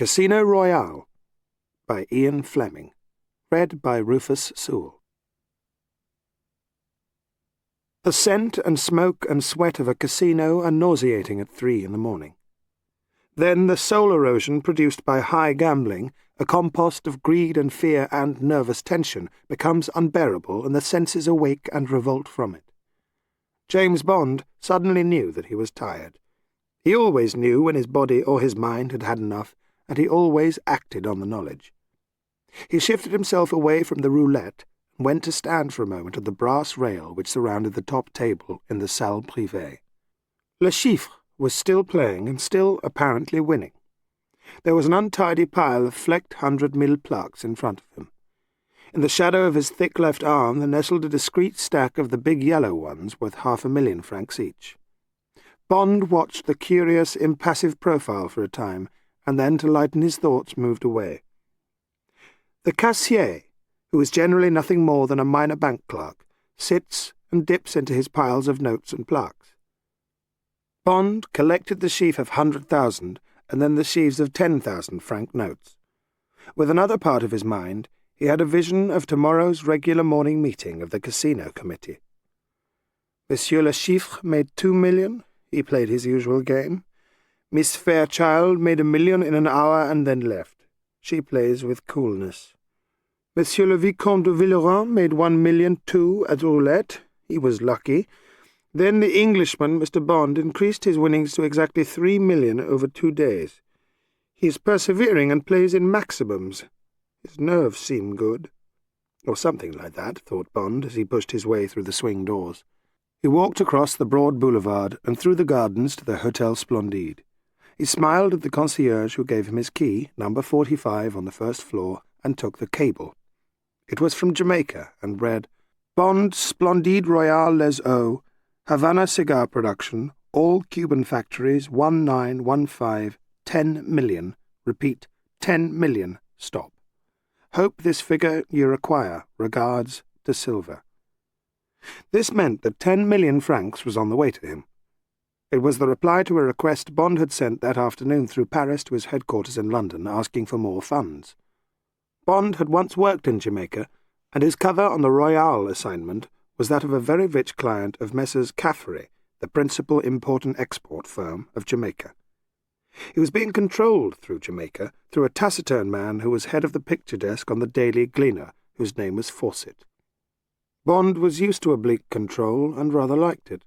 Casino Royale by Ian Fleming. Read by Rufus Sewell. The scent and smoke and sweat of a casino are nauseating at 3 a.m. Then the soul erosion produced by high gambling, a compost of greed and fear and nervous tension, becomes unbearable, and the senses awake and revolt from it. James Bond suddenly knew that he was tired. He always knew when his body or his mind had had enough, and he always acted on the knowledge. He shifted himself away from the roulette and went to stand for a moment at the brass rail which surrounded the top table in the salle privée. Le Chiffre was still playing and still apparently winning. There was an untidy pile of flecked 100 plaques in front of him. In the shadow of his thick left arm there nestled a discreet stack of the big yellow ones worth 500,000 francs each. Bond watched the curious, impassive profile for a time, and then, to lighten his thoughts, moved away. The cassier, who is generally nothing more than a minor bank clerk, sits and dips into his piles of notes and plaques. Bond collected the sheaf of 100,000 and then the sheaves of 10,000 franc notes. With another part of his mind, he had a vision of tomorrow's regular morning meeting of the casino committee. Monsieur Le Chiffre made 2 million. He played his usual game. Miss Fairchild made 1 million in an hour and then left. She plays with coolness. Monsieur le Vicomte de Villeron made 1 million too at roulette. He was lucky. Then the Englishman, Mr. Bond, increased his winnings to exactly 3 million over 2 days. He is persevering and plays in maximums. His nerves seem good. Or something like that, thought Bond as he pushed his way through the swing doors. He walked across the broad boulevard and through the gardens to the Hotel Splendide. He smiled at the concierge who gave him his key, number 45 on the first floor, and took the cable. It was from Jamaica and read, Bond Splendide Royale Les Eaux, Havana Cigar Production, all Cuban factories, 1915, 10 million, repeat, 10 million, stop. Hope this figure you require, regards, De Silva. This meant that 10 million francs was on the way to him. It was the reply to a request Bond had sent that afternoon through Paris to his headquarters in London, asking for more funds. Bond had once worked in Jamaica, and his cover on the Royale assignment was that of a very rich client of Messrs. Caffery, the principal import-and-export firm of Jamaica. He was being controlled through Jamaica through a taciturn man who was head of the picture desk on the Daily Gleaner, whose name was Fawcett. Bond was used to oblique control and rather liked it.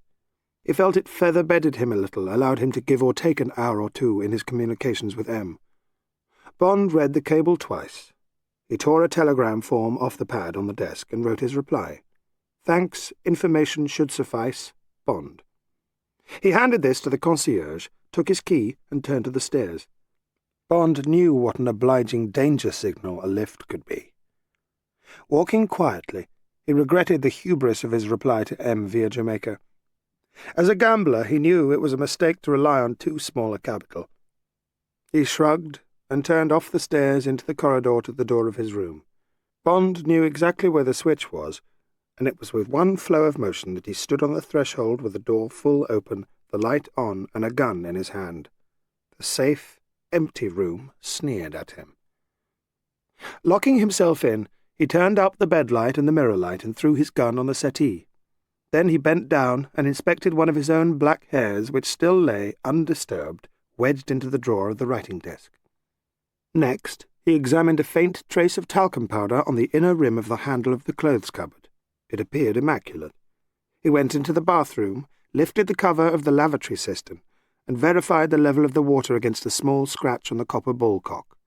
He felt it feather-bedded him a little, allowed him to give or take an hour or two in his communications with M. Bond read the cable twice. He tore a telegram form off the pad on the desk and wrote his reply. Thanks, information should suffice, Bond. He handed this to the concierge, took his key, and turned to the stairs. Bond knew what an obliging danger signal a lift could be. Walking quietly, he regretted the hubris of his reply to M via Jamaica. As a gambler, he knew it was a mistake to rely on too small a capital. He shrugged and turned off the stairs into the corridor to the door of his room. Bond knew exactly where the switch was, and it was with one flow of motion that he stood on the threshold with the door full open, the light on, and a gun in his hand. The safe, empty room sneered at him. Locking himself in, he turned up the bedlight and the mirror light and threw his gun on the settee. Then he bent down and inspected one of his own black hairs, which still lay, undisturbed, wedged into the drawer of the writing desk. Next, he examined a faint trace of talcum powder on the inner rim of the handle of the clothes cupboard. It appeared immaculate. He went into the bathroom, lifted the cover of the lavatory cistern, and verified the level of the water against a small scratch on the copper ballcock.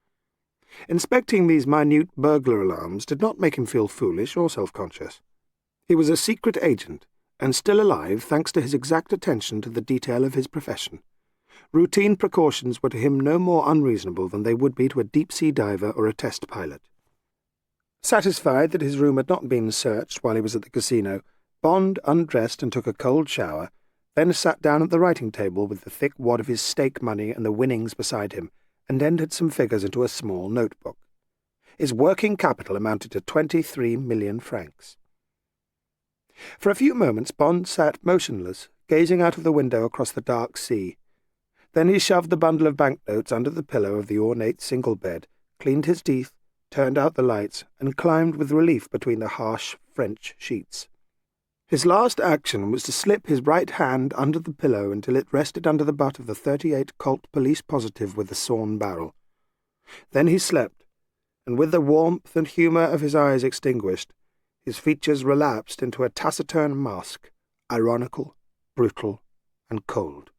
Inspecting these minute burglar alarms did not make him feel foolish or self-conscious. He was a secret agent, and still alive thanks to his exact attention to the detail of his profession. Routine precautions were to him no more unreasonable than they would be to a deep-sea diver or a test pilot. Satisfied that his room had not been searched while he was at the casino, Bond undressed and took a cold shower, then sat down at the writing table with the thick wad of his stake money and the winnings beside him, and entered some figures into a small notebook. His working capital amounted to 23 million francs. For a few moments Bond sat motionless, gazing out of the window across the dark sea. Then he shoved the bundle of banknotes under the pillow of the ornate single bed, cleaned his teeth, turned out the lights, and climbed with relief between the harsh French sheets. His last action was to slip his right hand under the pillow until it rested under the butt of the .38 Colt police positive with the sawn barrel. Then he slept, and with the warmth and humour of his eyes extinguished, his features relapsed into a taciturn mask, ironical, brutal, and cold.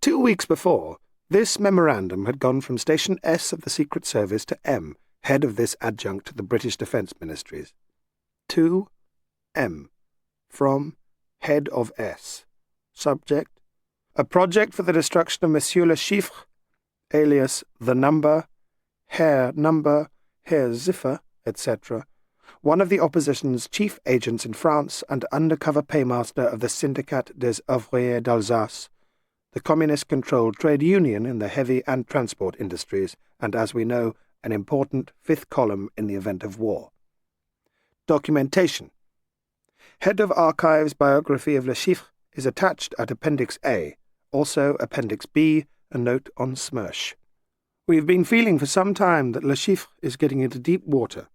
2 weeks before, this memorandum had gone from Station S of the Secret Service to M, head of this adjunct to the British Defence Ministries. To M. From head of S. Subject: a project for the destruction of Monsieur le Chiffre, alias the Number, Herr Number, Herr Ziffer, etc., one of the opposition's chief agents in France and undercover paymaster of the Syndicat des Ouvriers d'Alsace, the communist-controlled trade union in the heavy and transport industries, and, as we know, an important fifth column in the event of war. Documentation: Head of Archives biography of Le Chiffre is attached at Appendix A, also Appendix B, a note on Smersh. We have been feeling for some time that Le Chiffre is getting into deep water.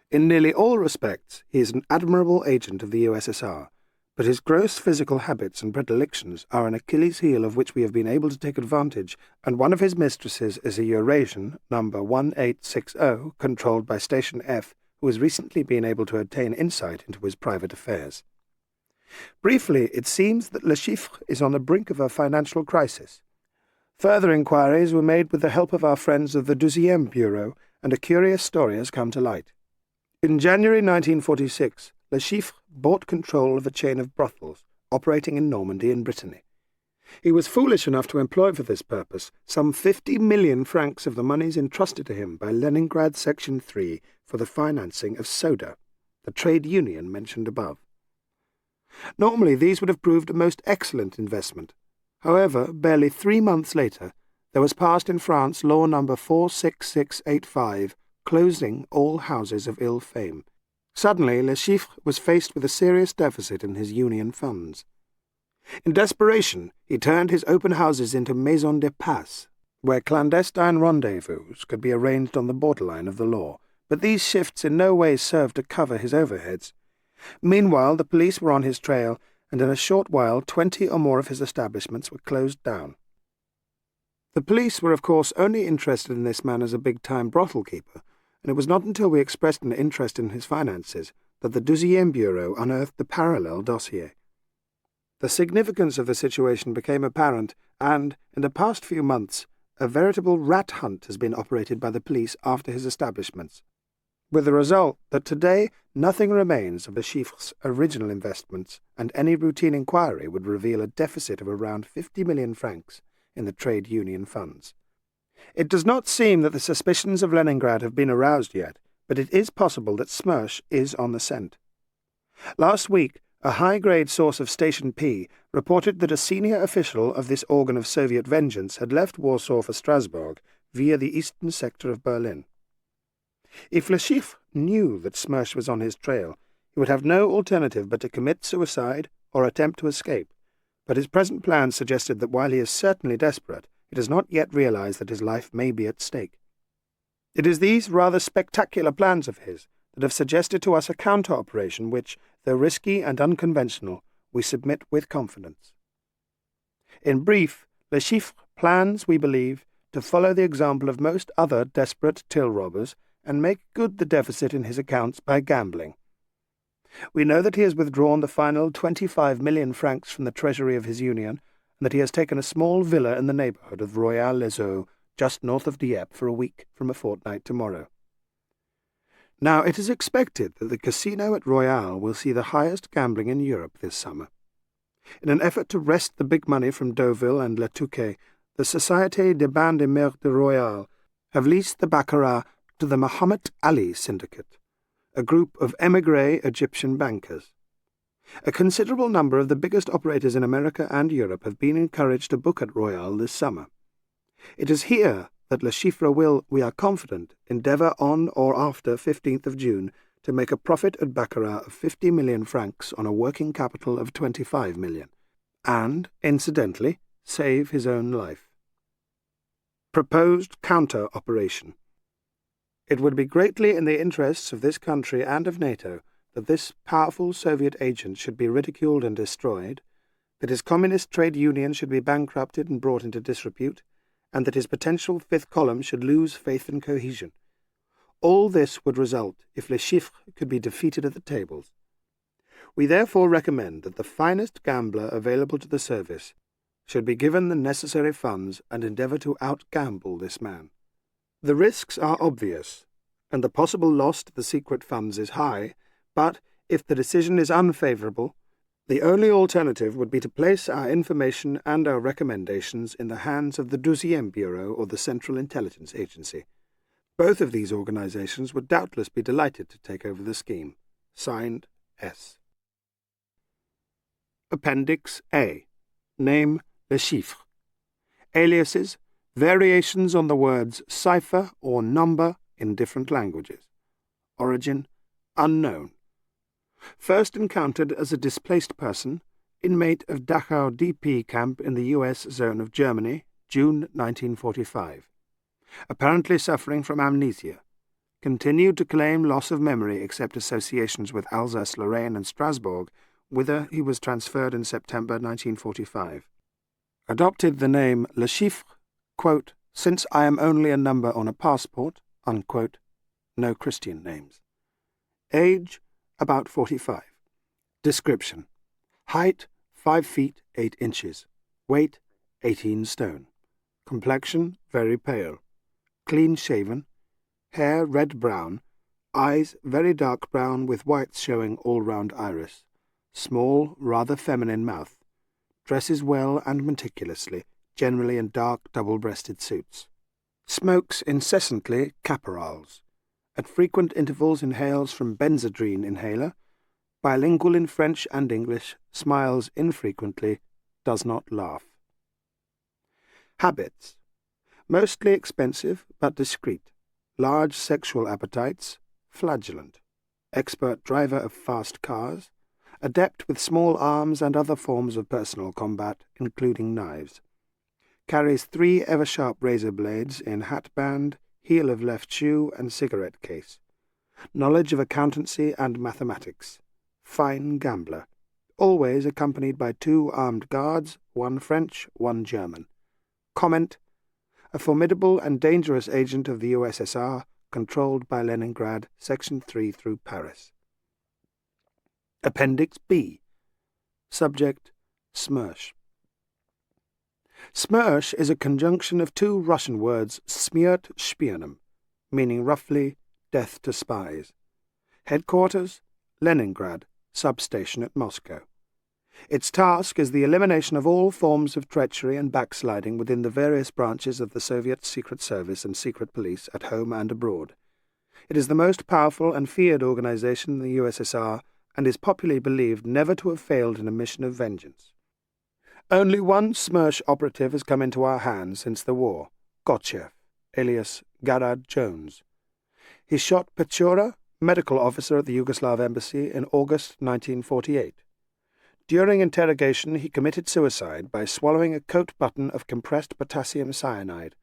In nearly all respects, he is an admirable agent of the USSR, but his gross physical habits and predilections are an Achilles heel of which we have been able to take advantage, and one of his mistresses is a Eurasian, number 1860, controlled by Station F, who has recently been able to obtain insight into his private affairs. Briefly, it seems that Le Chiffre is on the brink of a financial crisis. Further inquiries were made with the help of our friends of the 12e Bureau, and a curious story has come to light. In January 1946, Le Chiffre bought control of a chain of brothels operating in Normandy and Brittany. He was foolish enough to employ for this purpose some 50 million francs of the moneys entrusted to him by Leningrad Section 3 for the financing of Soda, the trade union mentioned above. Normally these would have proved a most excellent investment. However, barely 3 months later, there was passed in France Law No. 46685, closing all houses of ill fame. Suddenly, Le Chiffre was faced with a serious deficit in his union funds. In desperation, he turned his open houses into maisons de passe, where clandestine rendezvous could be arranged on the borderline of the law, but these shifts in no way served to cover his overheads. Meanwhile, the police were on his trail, and in a short while 20 or more of his establishments were closed down. The police were, of course, only interested in this man as a big-time brothel-keeper, and it was not until we expressed an interest in his finances that the 12e Bureau unearthed the parallel dossier. The significance of the situation became apparent, and, in the past few months, a veritable rat hunt has been operated by the police after his establishments, with the result that today nothing remains of the Chiffre's original investments, and any routine inquiry would reveal a deficit of around 50 million francs in the trade union funds. It does not seem that the suspicions of Leningrad have been aroused yet, but it is possible that Smersh is on the scent. Last week, a high-grade source of Station P reported that a senior official of this organ of Soviet vengeance had left Warsaw for Strasbourg via the eastern sector of Berlin. If Le Chiffre knew that Smersh was on his trail, he would have no alternative but to commit suicide or attempt to escape, but his present plans suggested that while he is certainly desperate, he does not yet realize that his life may be at stake. It is these rather spectacular plans of his that have suggested to us a counter-operation which, though risky and unconventional, we submit with confidence. In brief, Le Chiffre plans, we believe, to follow the example of most other desperate till robbers and make good the deficit in his accounts by gambling. We know that he has withdrawn the final 25 million francs from the treasury of his union, and that he has taken a small villa in the neighbourhood of Royale-les-Eaux, just north of Dieppe, for a week from a fortnight tomorrow. Now, it is expected that the casino at Royale will see the highest gambling in Europe this summer. In an effort to wrest the big money from Deauville and La Touquet, the Société des Bains de Mer de Royale have leased the baccarat to the Muhammad Ali Syndicate, a group of émigré Egyptian bankers. A considerable number of the biggest operators in America and Europe have been encouraged to book at Royale this summer. It is here that Le Chiffre will, we are confident, endeavour on or after 15th of June to make a profit at baccarat of 50 million francs on a working capital of 25 million, and, incidentally, save his own life. Proposed counter-operation. It would be greatly in the interests of this country and of NATO that this powerful Soviet agent should be ridiculed and destroyed, that his communist trade union should be bankrupted and brought into disrepute, and that his potential fifth column should lose faith and cohesion. All this would result if Les Chiffres could be defeated at the tables. We therefore recommend that the finest gambler available to the service should be given the necessary funds and endeavour to out-gamble this man. The risks are obvious, and the possible loss to the secret funds is high, but if the decision is unfavourable, the only alternative would be to place our information and our recommendations in the hands of the Deuxième Bureau or the Central Intelligence Agency. Both of these organizations would doubtless be delighted to take over the scheme. Signed, S. Appendix A. Name, Les Chiffres. Aliases, variations on the words cipher or number in different languages. Origin, unknown. First encountered as a displaced person, inmate of Dachau DP camp in the U.S. zone of Germany, June 1945. Apparently suffering from amnesia. Continued to claim loss of memory except associations with Alsace-Lorraine and Strasbourg, whither he was transferred in September 1945. Adopted the name Le Chiffre, quote, since I am only a number on a passport, unquote, no Christian names. Age, about 45. Description: height, 5 feet 8 inches. Weight, 18 stone. Complexion, very pale. Clean-shaven. Hair, red-brown. Eyes, very dark brown with whites showing all round iris. Small, rather feminine mouth. Dresses well and meticulously, generally in dark double-breasted suits. Smokes incessantly caporals. At frequent intervals inhales from Benzedrine inhaler. Bilingual in French and English, smiles infrequently, does not laugh. Habits: mostly expensive but discreet. Large sexual appetites. Flagellant. Expert driver of fast cars. Adept with small arms and other forms of personal combat, including knives. Carries 3 ever-sharp razor blades in hatband, heel of left shoe, and cigarette case. Knowledge of accountancy and mathematics. Fine gambler. Always accompanied by 2 armed guards, 1 French, 1 German. Comment: a formidable and dangerous agent of the USSR, controlled by Leningrad, Section 3 through Paris. Appendix B. Subject: Smersh. Smersh is a conjunction of 2 Russian words Smert Spionem, meaning roughly death to spies. Headquarters: Leningrad, substation at Moscow. Its task is the elimination of all forms of treachery and backsliding within the various branches of the Soviet Secret Service and Secret Police at home and abroad. It is the most powerful and feared organization in the USSR and is popularly believed never to have failed in a mission of vengeance. Only one Smersh operative has come into our hands since the war, Gotchev, alias Garad Jones. He shot Pechora, medical officer at the Yugoslav embassy, in August 1948. During interrogation, he committed suicide by swallowing a coat button of compressed potassium cyanide.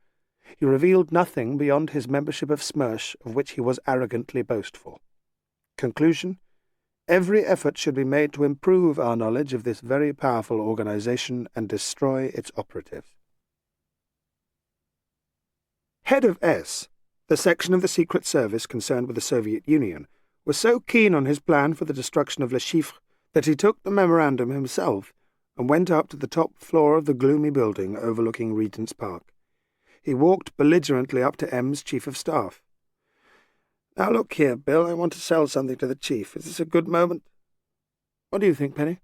He revealed nothing beyond his membership of Smersh, of which he was arrogantly boastful. Conclusion: every effort should be made to improve our knowledge of this very powerful organization and destroy its operatives. Head of S, the section of the Secret Service concerned with the Soviet Union, was so keen on his plan for the destruction of Les Chiffres that he took the memorandum himself and went up to the top floor of the gloomy building overlooking Regent's Park. He walked belligerently up to M's Chief of Staff. "Now look here, Bill, I want to sell something to the Chief. Is this a good moment?" "What do you think, Penny?"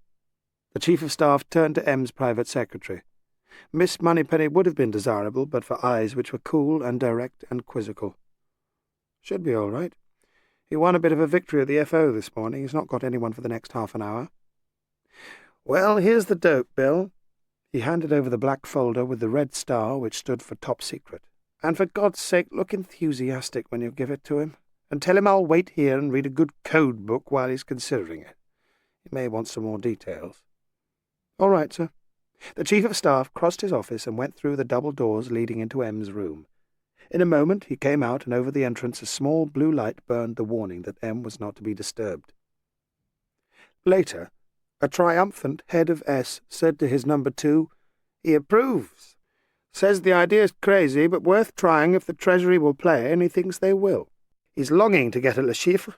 The Chief of Staff turned to M's private secretary. Miss Moneypenny would have been desirable, but for eyes which were cool and direct and quizzical. "Should be all right. He won a bit of a victory at the FO this morning. He's not got anyone for the next half an hour." "Well, here's the dope, Bill." He handed over the black folder with the red star which stood for top secret. "And for God's sake, look enthusiastic when you give it to him, and tell him I'll wait here and read a good code book while he's considering it. He may want some more details." "All right, sir." The Chief of Staff crossed his office and went through the double doors leading into M's room. In a moment he came out, and over the entrance a small blue light burned the warning that M was not to be disturbed. Later, a triumphant head of S said to his number 2, "He approves. Says the idea's crazy, but worth trying if the Treasury will play, and he thinks they will. He's longing to get at Le Chiffre.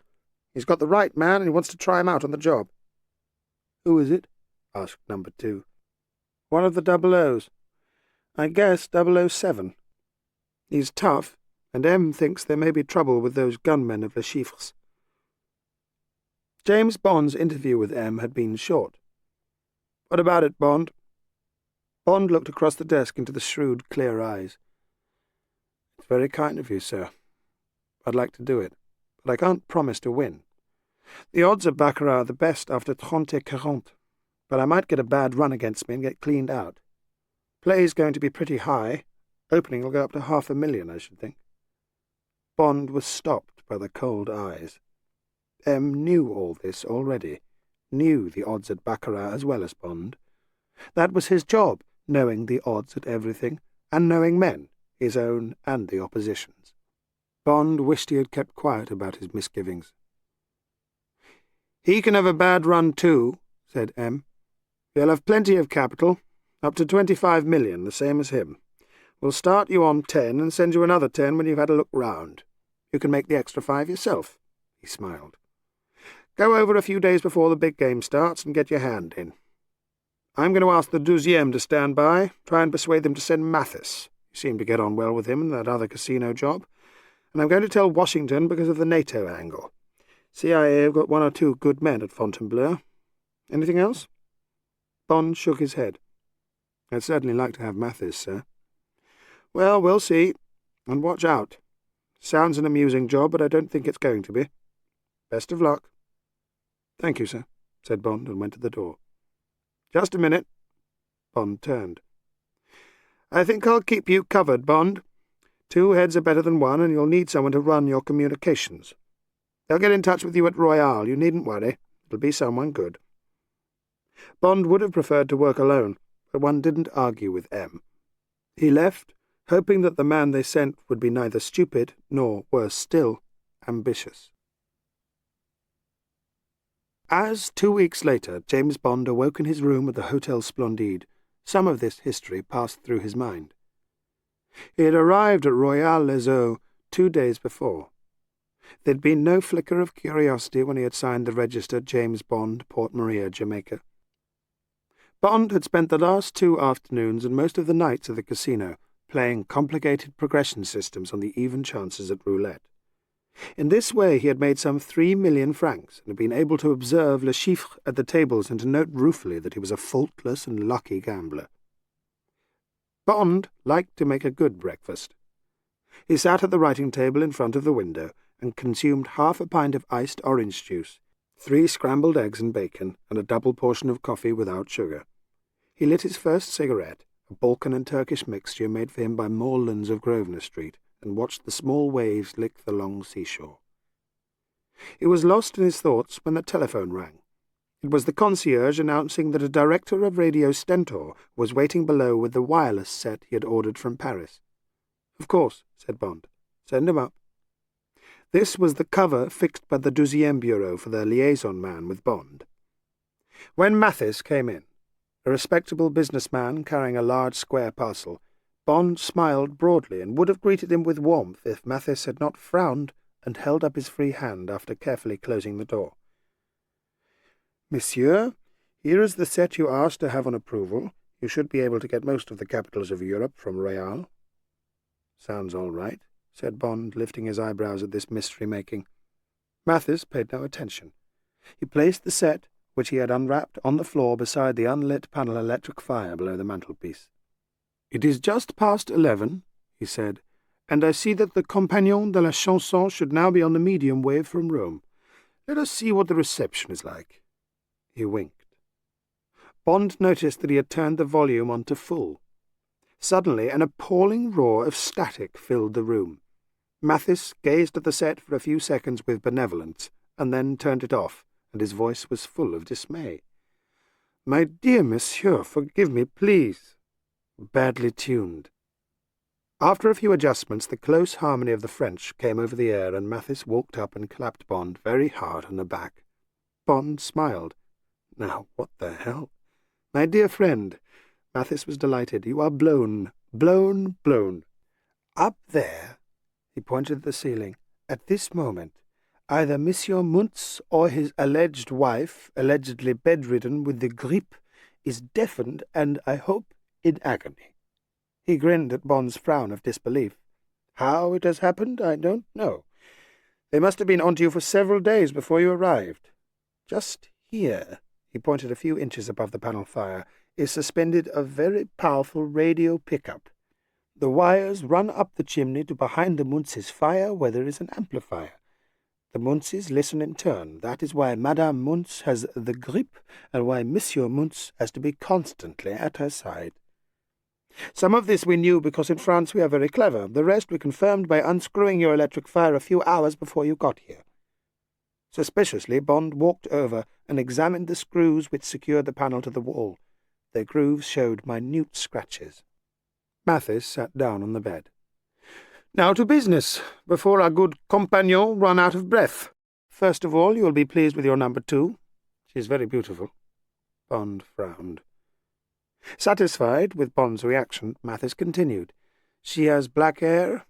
He's got the right man, and he wants to try him out on the job." "Who is it?" asked number 2. "One of the double O's. I guess 007. He's tough, and M thinks there may be trouble with those gunmen of Le Chiffre's." James Bond's interview with M had been short. "What about it, Bond?" Bond looked across the desk into the shrewd, clear eyes. "It's very kind of you, sir. I'd like to do it, but I can't promise to win. The odds of baccarat are the best after 30-40, but I might get a bad run against me and get cleaned out. Play's going to be pretty high. Opening will go up to 500,000, I should think." Bond was stopped by the cold eyes. M knew all this already, knew the odds at baccarat as well as Bond. That was his job, knowing the odds at everything, and knowing men, his own and the opposition's. Bond wished he had kept quiet about his misgivings. "He can have a bad run too," said M. "He'll have plenty of capital, up to 25 million, the same as him. We'll start you on 10 and send you another 10 when you've had a look round. You can make the extra 5 yourself." He smiled. "Go over a few days before the big game starts and get your hand in. I'm going to ask the 12e to stand by, try and persuade them to send Mathis. You seem to get on well with him in that other casino job. And I'm going to tell Washington because of the NATO angle. CIA have got 1 or 2 good men at Fontainebleau. Anything else?" Bond shook his head. "I'd certainly like to have Mathis, sir." "Well, we'll see. And watch out. Sounds an amusing job, but I don't think it's going to be. Best of luck." "Thank you, sir," said Bond, and went to the door. "Just a minute." Bond turned. "I think I'll keep you covered, Bond. 2 heads are better than 1, and you'll need someone to run your communications. They'll get in touch with you at Royale, you needn't worry. It'll be someone good." Bond would have preferred to work alone, but one didn't argue with M. He left, hoping that the man they sent would be neither stupid nor, worse still, ambitious. As, 2 weeks later, James Bond awoke in his room at the Hotel Splendide, some of this history passed through his mind. He had arrived at Royale les Eaux 2 days before. There'd been no flicker of curiosity when he had signed the register James Bond, Port Maria, Jamaica. Bond had spent the last 2 afternoons and most of the nights at the casino, playing complicated progression systems on the even chances at roulette. In this way he had made some 3 million francs, and had been able to observe Le Chiffre at the tables and to note ruefully that he was a faultless and lucky gambler. Bond liked to make a good breakfast. He sat at the writing table in front of the window and consumed half a pint of iced orange juice, 3 scrambled eggs and bacon, and a double portion of coffee without sugar. He lit his first cigarette, a Balkan and Turkish mixture made for him by Morlands of Grosvenor Street, and watched the small waves lick the long seashore. He was lost in his thoughts when the telephone rang. It was the concierge announcing that a director of Radio Stentor was waiting below with the wireless set he had ordered from Paris. "Of course," said Bond. "Send him up." This was the cover fixed by the 12e Bureau for their liaison man with Bond. When Mathis came in, a respectable businessman carrying a large square parcel, Bond smiled broadly and would have greeted him with warmth if Mathis had not frowned and held up his free hand after carefully closing the door. "Monsieur, here is the set you asked to have on approval. You should be able to get most of the capitals of Europe from Royale." "Sounds all right," said Bond, lifting his eyebrows at this mystery-making. Mathis paid no attention. He placed the set, which he had unwrapped, on the floor beside the unlit panel electric fire below the mantelpiece. "It is just past 11, he said, "and I see that the Compagnon de la Chanson should now be on the medium wave from Rome. Let us see what the reception is like." He winked. Bond noticed that he had turned the volume on to full. Suddenly an appalling roar of static filled the room. Mathis gazed at the set for a few seconds with benevolence, and then turned it off, and his voice was full of dismay. My dear monsieur, forgive me, please. Badly tuned. After a few adjustments, the close harmony of the French came over the air, and Mathis walked up and clapped Bond very hard on the back. Bond smiled. Now, what the hell? My dear friend, Mathis was delighted. You are blown, blown, blown. Up there, he pointed at the ceiling, at this moment, either Monsieur Muntz or his alleged wife, allegedly bedridden with the grippe, is deafened and, I hope, in agony. He grinned at Bond's frown of disbelief. How it has happened, I don't know. They must have been on to you for several days before you arrived. Just here, he pointed a few inches above the panel fire, is suspended a very powerful radio pickup. The wires run up the chimney to behind the Muntz's fire, where there is an amplifier. The Muntzes listen in turn. That is why Madame Muntz has the grippe, and why Monsieur Muntz has to be constantly at her side. Some of this we knew because in France we are very clever. The rest we confirmed by unscrewing your electric fire a few hours before you got here. Suspiciously, Bond walked over and examined the screws which secured the panel to the wall. Their grooves showed minute scratches. Mathis sat down on the bed. Now to business, before our good compagnon run out of breath. First of all, you will be pleased with your number 2. She is very beautiful. Bond frowned. Satisfied with Bond's reaction, Mathis continued. She has black hair,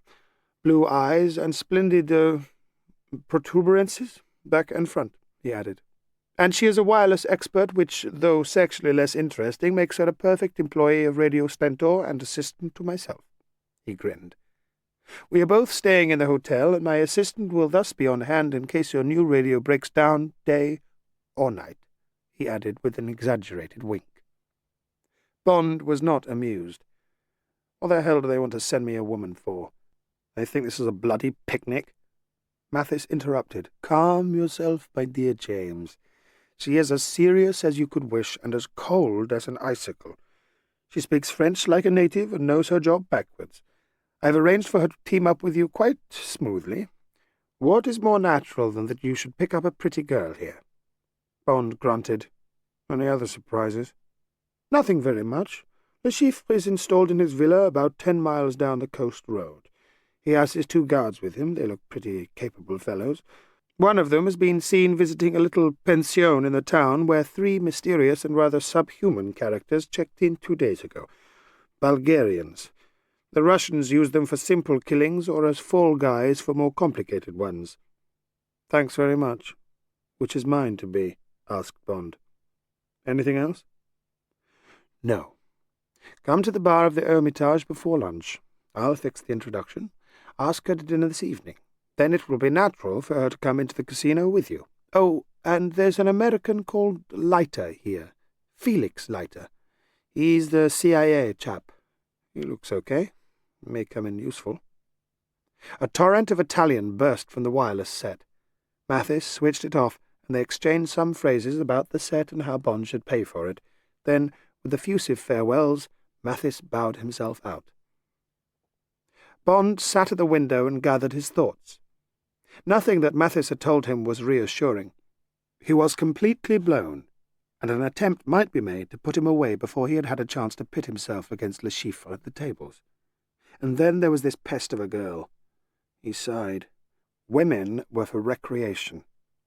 blue eyes, and splendid protuberances, back and front, he added. And she is a wireless expert which, though sexually less interesting, makes her a perfect employee of Radio Stentor and assistant to myself. He grinned. We are both staying in the hotel, and my assistant will thus be on hand in case your new radio breaks down, day or night, he added with an exaggerated wink. Bond was not amused. What the hell do they want to send me a woman for? They think this is a bloody picnic? Mathis interrupted. Calm yourself, my dear James. She is as serious as you could wish, and as cold as an icicle. She speaks French like a native, and knows her job backwards. I have arranged for her to team up with you quite smoothly. What is more natural than that you should pick up a pretty girl here? Bond grunted. Any other surprises? Nothing very much. Le Chiffre is installed in his villa about 10 miles down the coast road. He has his 2 guards with him. They look pretty capable fellows. One of them has been seen visiting a little pension in the town where 3 mysterious and rather subhuman characters checked in 2 days ago. Bulgarians. The Russians use them for simple killings or as fall guys for more complicated ones. Thanks very much. Which is mine to be? Asked Bond. Anything else? No. Come to the bar of the Hermitage before lunch. I'll fix the introduction. Ask her to dinner this evening. Then it will be natural for her to come into the casino with you. Oh, and there's an American called Leiter here. Felix Leiter. He's the CIA chap. He looks okay. May come in useful. A torrent of Italian burst from the wireless set. Mathis switched it off, and they exchanged some phrases about the set and how Bond should pay for it. Then, with effusive farewells, Mathis bowed himself out. Bond sat at the window and gathered his thoughts. Nothing that Mathis had told him was reassuring. He was completely blown, and an attempt might be made to put him away before he had had a chance to pit himself against Le Chiffre at the tables. And then there was this pest of a girl. He sighed. Women were for recreation.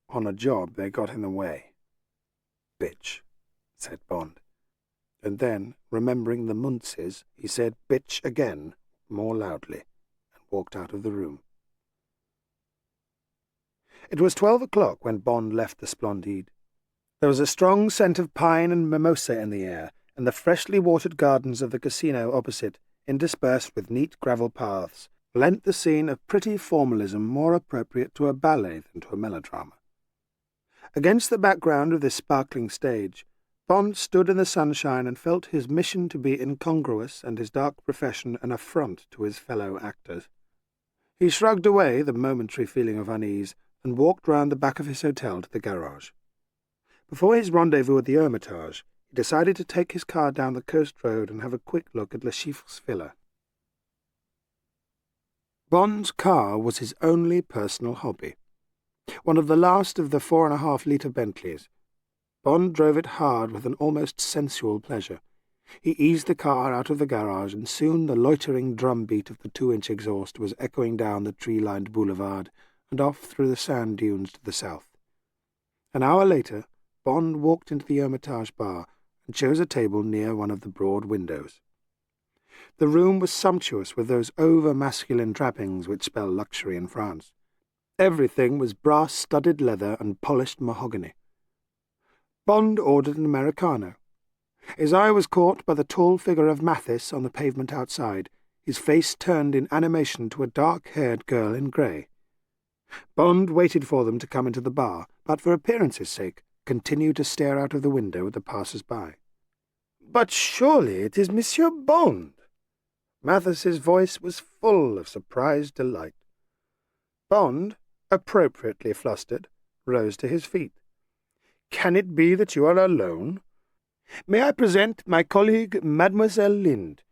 On a job they got in the way. Bitch, said Bond. And then, remembering the Muntzes, he said bitch again, more loudly, and walked out of the room. It was 12 o'clock when Bond left the Splendide. There was a strong scent of pine and mimosa in the air, and the freshly watered gardens of the casino opposite, interspersed with neat gravel paths, lent the scene a pretty formalism more appropriate to a ballet than to a melodrama. Against the background of this sparkling stage, Bond stood in the sunshine and felt his mission to be incongruous and his dark profession an affront to his fellow actors. He shrugged away the momentary feeling of unease and walked round the back of his hotel to the garage. Before his rendezvous at the Hermitage, he decided to take his car down the coast road and have a quick look at Le Chiffre's villa. Bond's car was his only personal hobby. One of the last of the 4.5-litre Bentleys. Bond drove it hard with an almost sensual pleasure. He eased the car out of the garage, and soon the loitering drumbeat of the 2-inch exhaust was echoing down the tree-lined boulevard and off through the sand dunes to the south. An hour later, Bond walked into the Hermitage bar and chose a table near one of the broad windows. The room was sumptuous with those over-masculine trappings which spell luxury in France. Everything was brass-studded leather and polished mahogany. Bond ordered an Americano. His eye was caught by the tall figure of Mathis on the pavement outside, his face turned in animation to a dark-haired girl in grey. Bond waited for them to come into the bar, but for appearance's sake continued to stare out of the window at the passers-by. "But surely it is Monsieur Bond!" Mathis's voice was full of surprised delight. Bond, appropriately flustered, rose to his feet. "Can it be that you are alone? May I present my colleague, Mademoiselle Lind?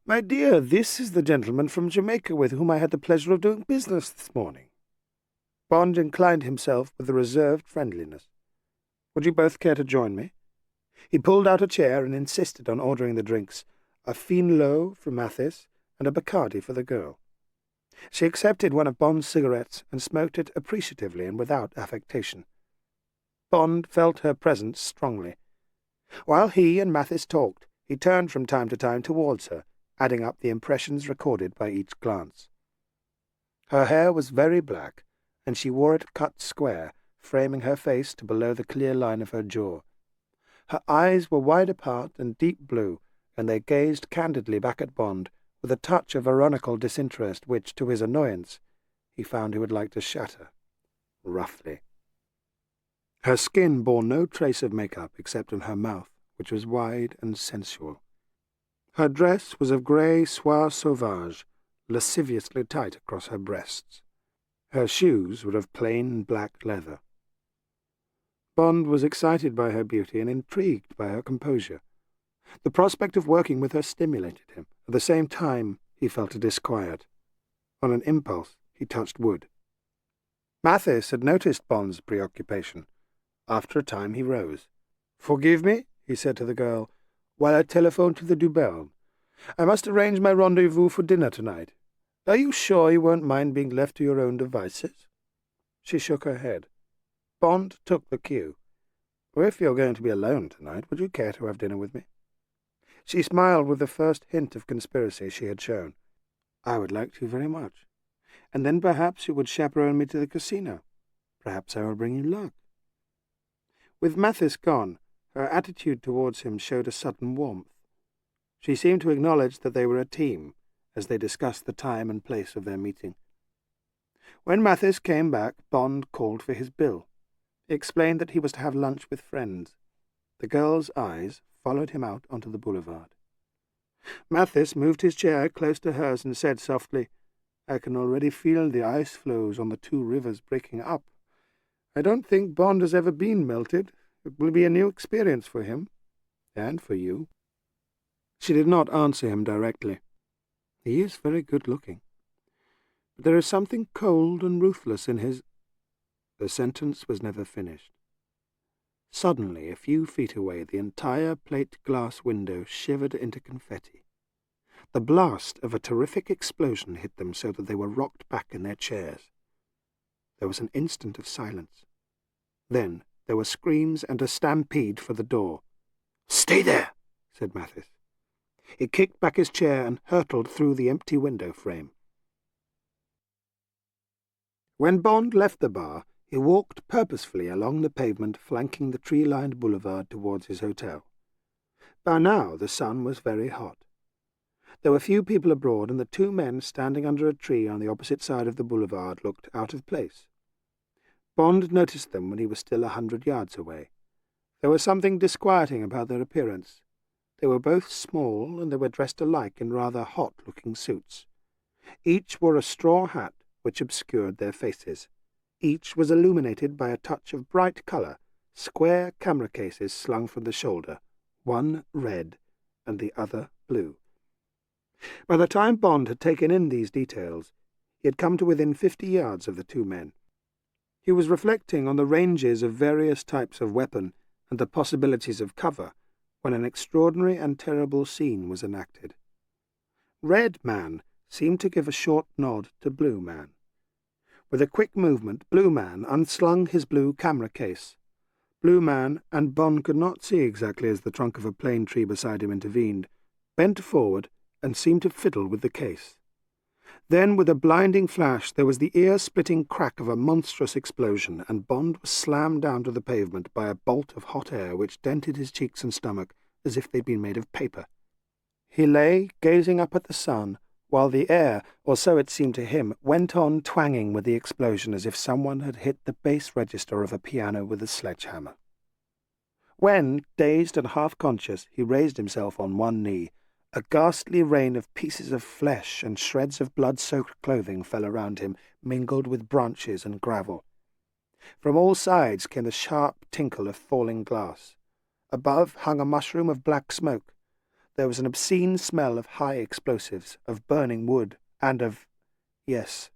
My dear, this is the gentleman from Jamaica with whom I had the pleasure of doing business this morning." Bond inclined himself with a reserved friendliness. "Would you both care to join me?" He pulled out a chair and insisted on ordering the drinks, a Finelot for Mathis and a Bacardi for the girl. She accepted one of Bond's cigarettes and smoked it appreciatively and without affectation. Bond felt her presence strongly. While he and Mathis talked, he turned from time to time towards her, adding up the impressions recorded by each glance. Her hair was very black, and she wore it cut square, framing her face to below the clear line of her jaw. Her eyes were wide apart and deep blue, and they gazed candidly back at Bond with a touch of ironical disinterest which, to his annoyance, he found he would like to shatter roughly. Her skin bore no trace of makeup except in her mouth, which was wide and sensual. Her dress was of grey soie sauvage, lasciviously tight across her breasts. Her shoes were of plain black leather. Bond was excited by her beauty and intrigued by her composure. The prospect of working with her stimulated him. At the same time, he felt a disquiet. On an impulse, he touched wood. Mathis had noticed Bond's preoccupation. After a time he rose. "Forgive me," he said to the girl, "while I telephone to the Dubernes. I must arrange my rendezvous for dinner tonight. Are you sure you won't mind being left to your own devices?" She shook her head. Bond took the cue. "Well, if you're going to be alone tonight, would you care to have dinner with me?" She smiled with the first hint of conspiracy she had shown. "I would like to very much. And then perhaps you would chaperone me to the casino. Perhaps I will bring you luck." With Mathis gone, her attitude towards him showed a sudden warmth. She seemed to acknowledge that they were a team, as they discussed the time and place of their meeting. When Mathis came back, Bond called for his bill. He explained that he was to have lunch with friends. The girl's eyes followed him out onto the boulevard. Mathis moved his chair close to hers and said softly, "I can already feel the ice floes on the two rivers breaking up. I don't think Bond has ever been melted. It will be a new experience for him. And for you." She did not answer him directly. "He is very good-looking. But there is something cold and ruthless in his—" The sentence was never finished. Suddenly, a few feet away, the entire plate-glass window shivered into confetti. The blast of a terrific explosion hit them so that they were rocked back in their chairs. There was an instant of silence. Then there were screams and a stampede for the door. "Stay there," said Mathis. He kicked back his chair and hurtled through the empty window frame. When Bond left the bar, he walked purposefully along the pavement flanking the tree-lined boulevard towards his hotel. By now the sun was very hot. There were few people abroad, and the two men standing under a tree on the opposite side of the boulevard looked out of place. Bond noticed them when he was still 100 yards away. There was something disquieting about their appearance. They were both small, and they were dressed alike in rather hot-looking suits. Each wore a straw hat which obscured their faces. Each was illuminated by a touch of bright colour, square camera cases slung from the shoulder, one red and the other blue. By the time Bond had taken in these details, he had come to within 50 yards of the two men. He was reflecting on the ranges of various types of weapon and the possibilities of cover when an extraordinary and terrible scene was enacted. Red Man seemed to give a short nod to Blue Man. With a quick movement, Blue Man unslung his blue camera case. Blue Man, and Bond could not see exactly as the trunk of a plane tree beside him intervened, bent forward and seemed to fiddle with the case. Then, with a blinding flash, there was the ear-splitting crack of a monstrous explosion, and Bond was slammed down to the pavement by a bolt of hot air which dented his cheeks and stomach as if they'd been made of paper. He lay, gazing up at the sun, while the air, or so it seemed to him, went on twanging with the explosion as if someone had hit the bass register of a piano with a sledgehammer. When, dazed and half-conscious, he raised himself on one knee, a ghastly rain of pieces of flesh and shreds of blood-soaked clothing fell around him, mingled with branches and gravel. From all sides came the sharp tinkle of falling glass. Above hung a mushroom of black smoke. There was an obscene smell of high explosives, of burning wood, and of, yes,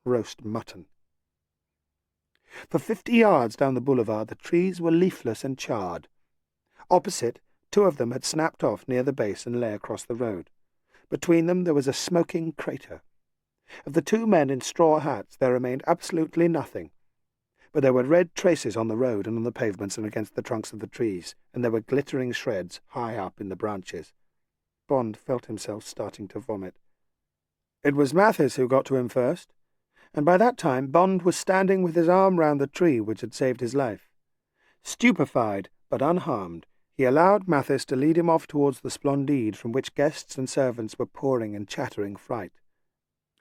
roast mutton. For 50 yards down the boulevard the trees were leafless and charred. Opposite, 2 of them had snapped off near the base and lay across the road. Between them there was a smoking crater. Of the 2 men in straw hats there remained absolutely nothing, but there were red traces on the road and on the pavements and against the trunks of the trees, and there were glittering shreds high up in the branches. Bond felt himself starting to vomit. It was Mathis who got to him first, and by that time Bond was standing with his arm round the tree which had saved his life. Stupefied, but unharmed, he allowed Mathis to lead him off towards the Splendide from which guests and servants were pouring and chattering fright.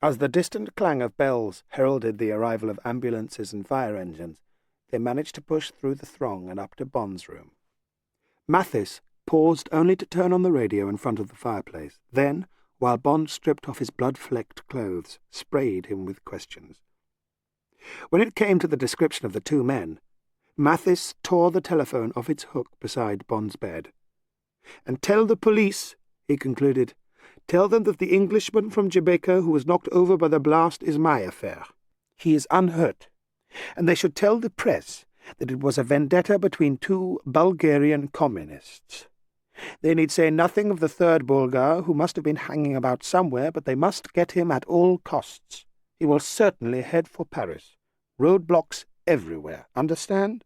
As the distant clang of bells heralded the arrival of ambulances and fire engines, they managed to push through the throng and up to Bond's room. Mathis paused only to turn on the radio in front of the fireplace, then, while Bond stripped off his blood-flecked clothes, sprayed him with questions. When it came to the description of the 2 men, Mathis tore the telephone off its hook beside Bond's bed. "And tell the police," he concluded, "tell them that the Englishman from Jamaica who was knocked over by the blast is my affair. He is unhurt. And they should tell the press that it was a vendetta between 2 Bulgarian communists. They need say nothing of the 3rd Bulgar, who must have been hanging about somewhere, but they must get him at all costs. He will certainly head for Paris. Roadblocks everywhere. Understand?"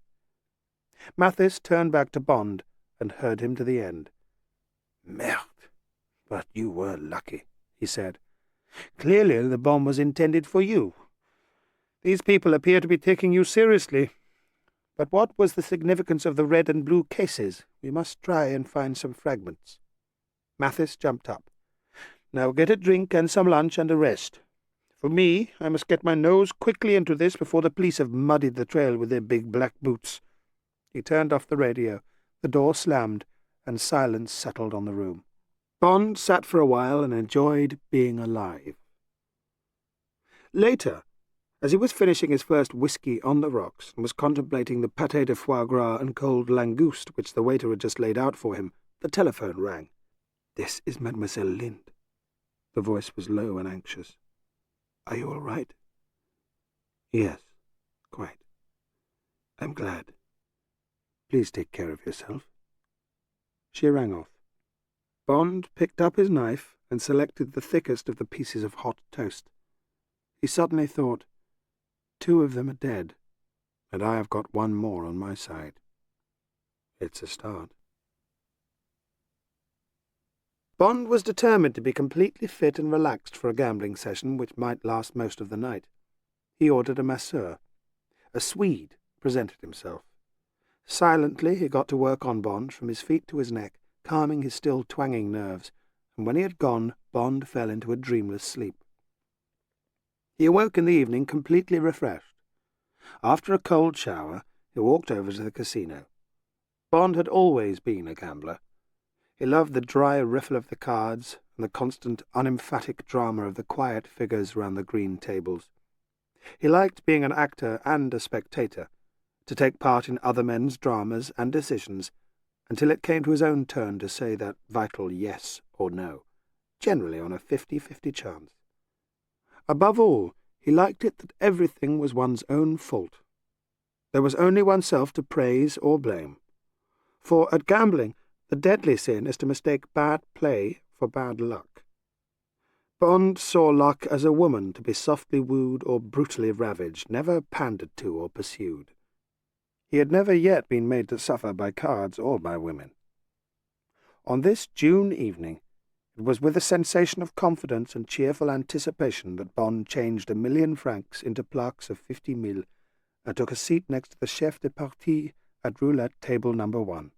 Mathis turned back to Bond and heard him to the end. "Merde, but you were lucky," he said. "Clearly the bomb was intended for you. These people appear to be taking you seriously. But what was the significance of the red and blue cases? We must try and find some fragments." Mathis jumped up. "Now get a drink and some lunch and a rest. For me, I must get my nose quickly into this before the police have muddied the trail with their big black boots." He turned off the radio, the door slammed, and silence settled on the room. Bond sat for a while and enjoyed being alive. Later, as he was finishing his first whisky on the rocks and was contemplating the pâté de foie gras and cold langouste which the waiter had just laid out for him, the telephone rang. "This is Mademoiselle Lind." The voice was low and anxious. "Are you all right?" "Yes, quite. I'm glad. Please take care of yourself." She rang off. Bond picked up his knife and selected the thickest of the pieces of hot toast. He suddenly thought, 2 of them are dead, and I have got 1 more on my side. It's a start. Bond was determined to be completely fit and relaxed for a gambling session which might last most of the night. He ordered a masseur. A Swede presented himself. Silently he got to work on Bond from his feet to his neck, calming his still twanging nerves, and when he had gone, Bond fell into a dreamless sleep. He awoke in the evening completely refreshed. After a cold shower, he walked over to the casino. Bond had always been a gambler. He loved the dry riffle of the cards and the constant, unemphatic drama of the quiet figures round the green tables. He liked being an actor and a spectator, to take part in other men's dramas and decisions, until it came to his own turn to say that vital yes or no, generally on a 50-50 chance. Above all, he liked it that everything was one's own fault. There was only oneself to praise or blame. For at gambling, the deadly sin is to mistake bad play for bad luck. Bond saw luck as a woman to be softly wooed or brutally ravaged, never pandered to or pursued. He had never yet been made to suffer by cards or by women. On this June evening, it was with a sensation of confidence and cheerful anticipation that Bond changed 1,000,000 francs into plaques of 50 000 and took a seat next to the chef de partie at roulette table number 1.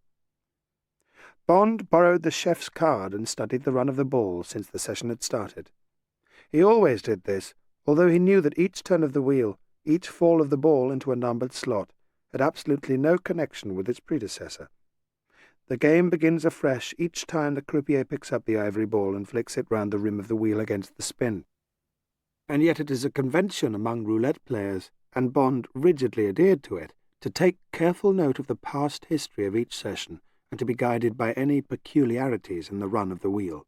Bond borrowed the chef's card and studied the run of the ball since the session had started. He always did this, although he knew that each turn of the wheel, each fall of the ball into a numbered slot, had absolutely no connection with its predecessor. The game begins afresh each time the croupier picks up the ivory ball and flicks it round the rim of the wheel against the spin. And yet it is a convention among roulette players, and Bond rigidly adhered to it, to take careful note of the past history of each session and to be guided by any peculiarities in the run of the wheel.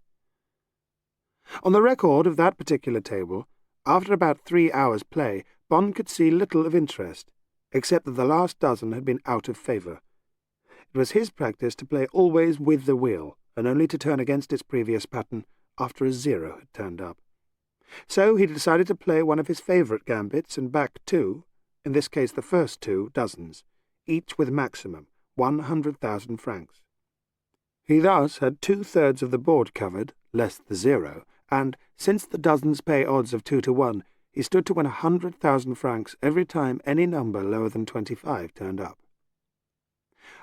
On the record of that particular table, after about 3 hours' play, Bond could see little of interest, except that the last dozen had been out of favour. It was his practice to play always with the wheel, and only to turn against its previous pattern after a 0 had turned up. So he decided to play one of his favourite gambits and back 2, in this case the first 2, dozens, each with maximum 100,000 francs. He thus had 2/3 of the board covered, less the 0, and, since the dozens pay odds of 2 to 1, he stood to win 100,000 francs every time any number lower than 25 turned up.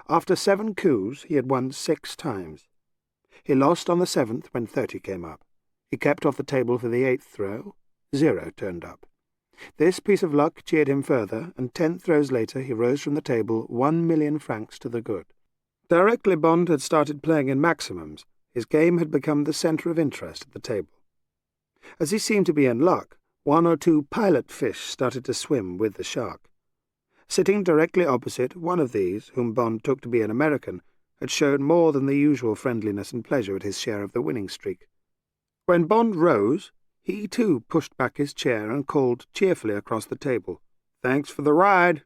After 7 coups, he had won 6 times. He lost on the 7th when 30 came up. He kept off the table for the 8th throw. 0 turned up. This piece of luck cheered him further, and 10 throws later he rose from the table 1,000,000 francs to the good. Directly Bond had started playing in maximums, his game had become the centre of interest at the table. As he seemed to be in luck, 1 or 2 pilot fish started to swim with the shark. Sitting directly opposite, one of these, whom Bond took to be an American, had shown more than the usual friendliness and pleasure at his share of the winning streak. When Bond rose, he too pushed back his chair and called cheerfully across the table, "Thanks for the ride.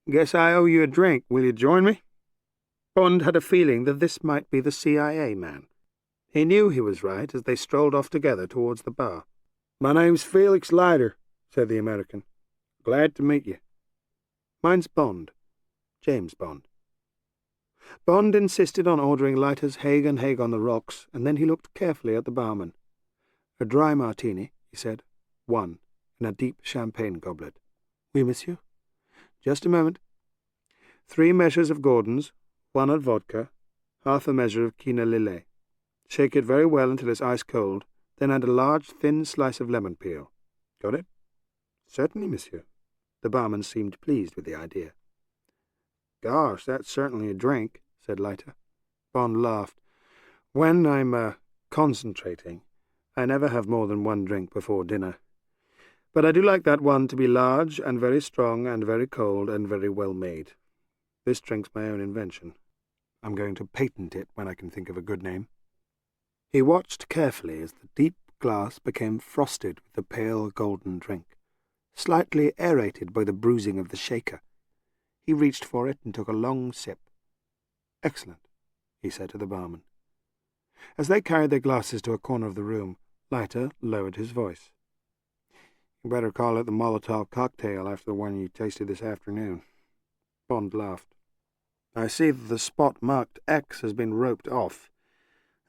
Guess I owe you a drink. Will you join me?" Bond had a feeling that this might be the CIA man. He knew he was right as they strolled off together towards the bar. "My name's Felix Leiter," said the American. "Glad to meet you." "Mine's Bond. James Bond." Bond insisted on ordering Leiter's Haig and Haig on the rocks, and then he looked carefully at the barman. "A dry martini," he said. "1, in a deep champagne goblet." "Oui, monsieur." "Just a moment." 3 measures of Gordon's, 1 of vodka, half a measure of quina lillet. Shake it very well until it's ice cold, then add a large thin slice of lemon peel. Got it? "Certainly, monsieur." The barman seemed pleased with the idea. "Gosh, that's certainly a drink," said Leiter. Bond laughed. "When I'm concentrating, I never have more than 1 drink before dinner. But I do like that one to be large and very strong and very cold and very well made. This drink's my own invention. I'm going to patent it when I can think of a good name." He watched carefully as the deep glass became frosted with the pale golden drink, slightly aerated by the bruising of the shaker. He reached for it and took a long sip. "Excellent," he said to the barman. As they carried their glasses to a corner of the room, Leiter lowered his voice. "You better call it the Molotov cocktail after the one you tasted this afternoon." Bond laughed. "I see that the spot marked X has been roped off.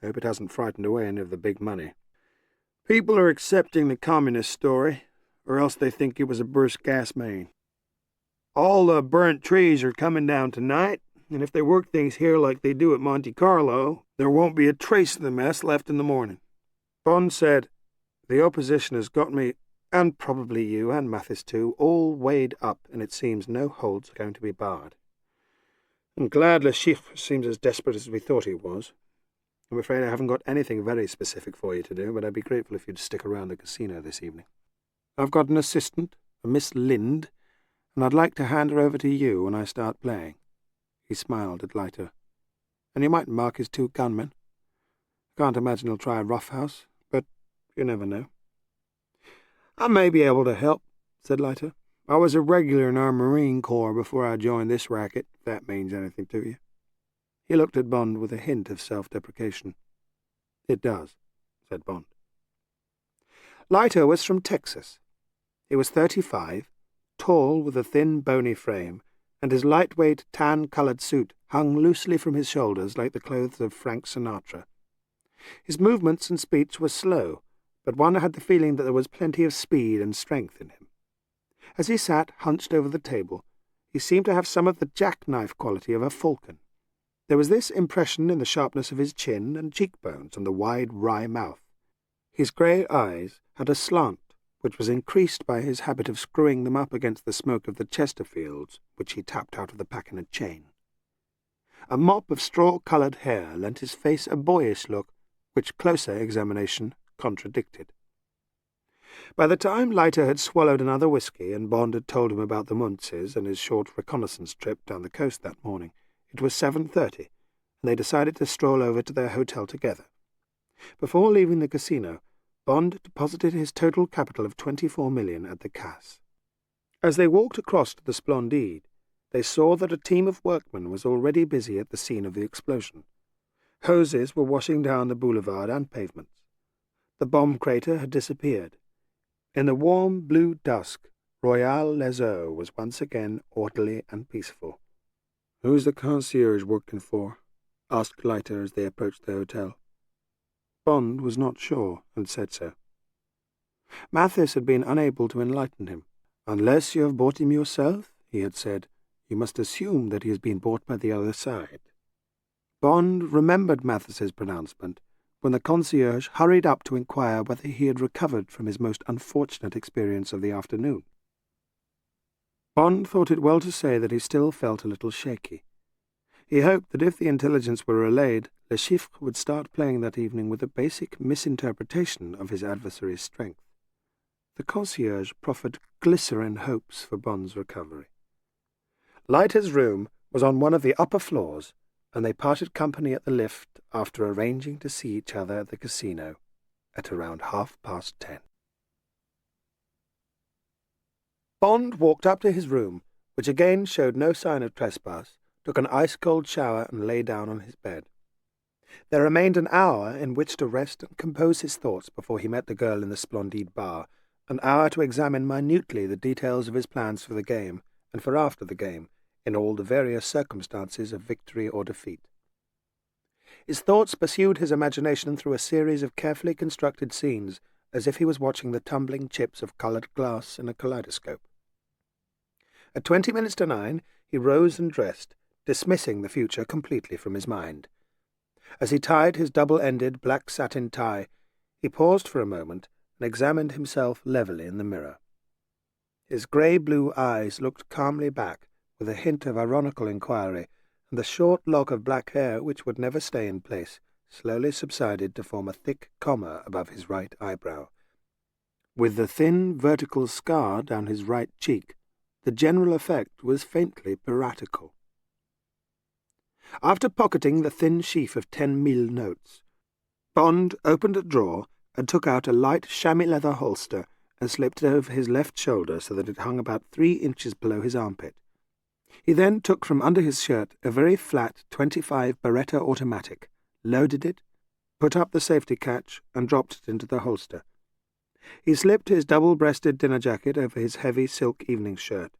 I hope it hasn't frightened away any of the big money. People are accepting the communist story, or else they think it was a burst gas main. All the burnt trees are coming down tonight, and if they work things here like they do at Monte Carlo, there won't be a trace of the mess left in the morning." Bond said, "The opposition has got me, and probably you and Mathis too, all weighed up, and it seems no holds are going to be barred. I'm glad Le Chiffre seems as desperate as we thought he was. I'm afraid I haven't got anything very specific for you to do, but I'd be grateful if you'd stick around the casino this evening. I've got an assistant, a Miss Lind, and I'd like to hand her over to you when I start playing." He smiled at Leiter. "And you might mark his 2 gunmen. I can't imagine he'll try a roughhouse, but you never know." "I may be able to help," said Leiter. "I was a regular in our Marine Corps before I joined this racket, if that means anything to you." He looked at Bond with a hint of self-deprecation. "It does," said Bond. Leiter was from Texas. He was 35, tall with a thin, bony frame, and his lightweight, tan-coloured suit hung loosely from his shoulders like the clothes of Frank Sinatra. His movements and speech were slow, but one had the feeling that there was plenty of speed and strength in him. As he sat hunched over the table, he seemed to have some of the jackknife quality of a falcon. There was this impression in the sharpness of his chin and cheekbones and the wide, wry mouth. His grey eyes had a slant, which was increased by his habit of screwing them up against the smoke of the Chesterfields, which he tapped out of the pack in a chain. A mop of straw-coloured hair lent his face a boyish look, which closer examination contradicted. By the time Leiter had swallowed another whisky and Bond had told him about the Muntzes and his short reconnaissance trip down the coast that morning, it was 7:30, and they decided to stroll over to their hotel together. Before leaving the casino, Bond deposited his total capital of 24 million at the caisse. As they walked across to the Splendide, they saw that a team of workmen was already busy at the scene of the explosion. Hoses were washing down the boulevard and pavements. The bomb crater had disappeared. In the warm blue dusk, Royale les Eaux was once again orderly and peaceful. "Who's the concierge working for?" asked Leiter as they approached the hotel. Bond was not sure, and said so. Mathis had been unable to enlighten him. "Unless you have bought him yourself," he had said, "you must assume that he has been bought by the other side." Bond remembered Mathis's pronouncement when the concierge hurried up to inquire whether he had recovered from his most unfortunate experience of the afternoon. Bond thought it well to say that he still felt a little shaky. He hoped that if the intelligence were relayed, Le Chiffre would start playing that evening with a basic misinterpretation of his adversary's strength. The concierge proffered glycerin hopes for Bond's recovery. Leiter's room was on one of the upper floors, and they parted company at the lift after arranging to see each other at the casino at around 10:30. Bond walked up to his room, which again showed no sign of trespass, took an ice-cold shower and lay down on his bed. There remained an hour in which to rest and compose his thoughts before he met the girl in the Splendide bar, an hour to examine minutely the details of his plans for the game and for after the game, in all the various circumstances of victory or defeat. His thoughts pursued his imagination through a series of carefully constructed scenes, as if he was watching the tumbling chips of coloured glass in a kaleidoscope. At 9:20, he rose and dressed, dismissing the future completely from his mind. As he tied his double-ended black satin tie, he paused for a moment and examined himself levelly in the mirror. His grey-blue eyes looked calmly back, with a hint of ironical inquiry, and the short lock of black hair, which would never stay in place, slowly subsided to form a thick comma above his right eyebrow. With the thin vertical scar down his right cheek, the general effect was faintly piratical. After pocketing the thin sheaf of 10 notes, Bond opened a drawer and took out a light chamois leather holster and slipped it over his left shoulder so that it hung about 3 inches below his armpit. He then took from under his shirt a very flat .25 Beretta automatic, loaded it, put up the safety catch, and dropped it into the holster. He slipped his double-breasted dinner jacket over his heavy silk evening shirt,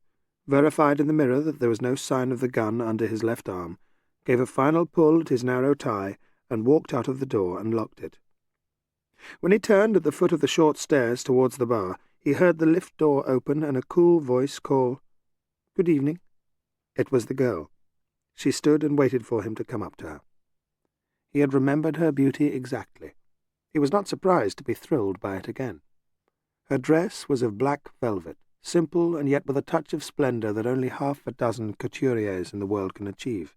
verified in the mirror that there was no sign of the gun under his left arm, gave a final pull at his narrow tie, and walked out of the door and locked it. When he turned at the foot of the short stairs towards the bar, he heard the lift door open and a cool voice call, "Good evening." It was the girl. She stood and waited for him to come up to her. He had remembered her beauty exactly. He was not surprised to be thrilled by it again. Her dress was of black velvet, simple and yet with a touch of splendour that only half a dozen couturiers in the world can achieve.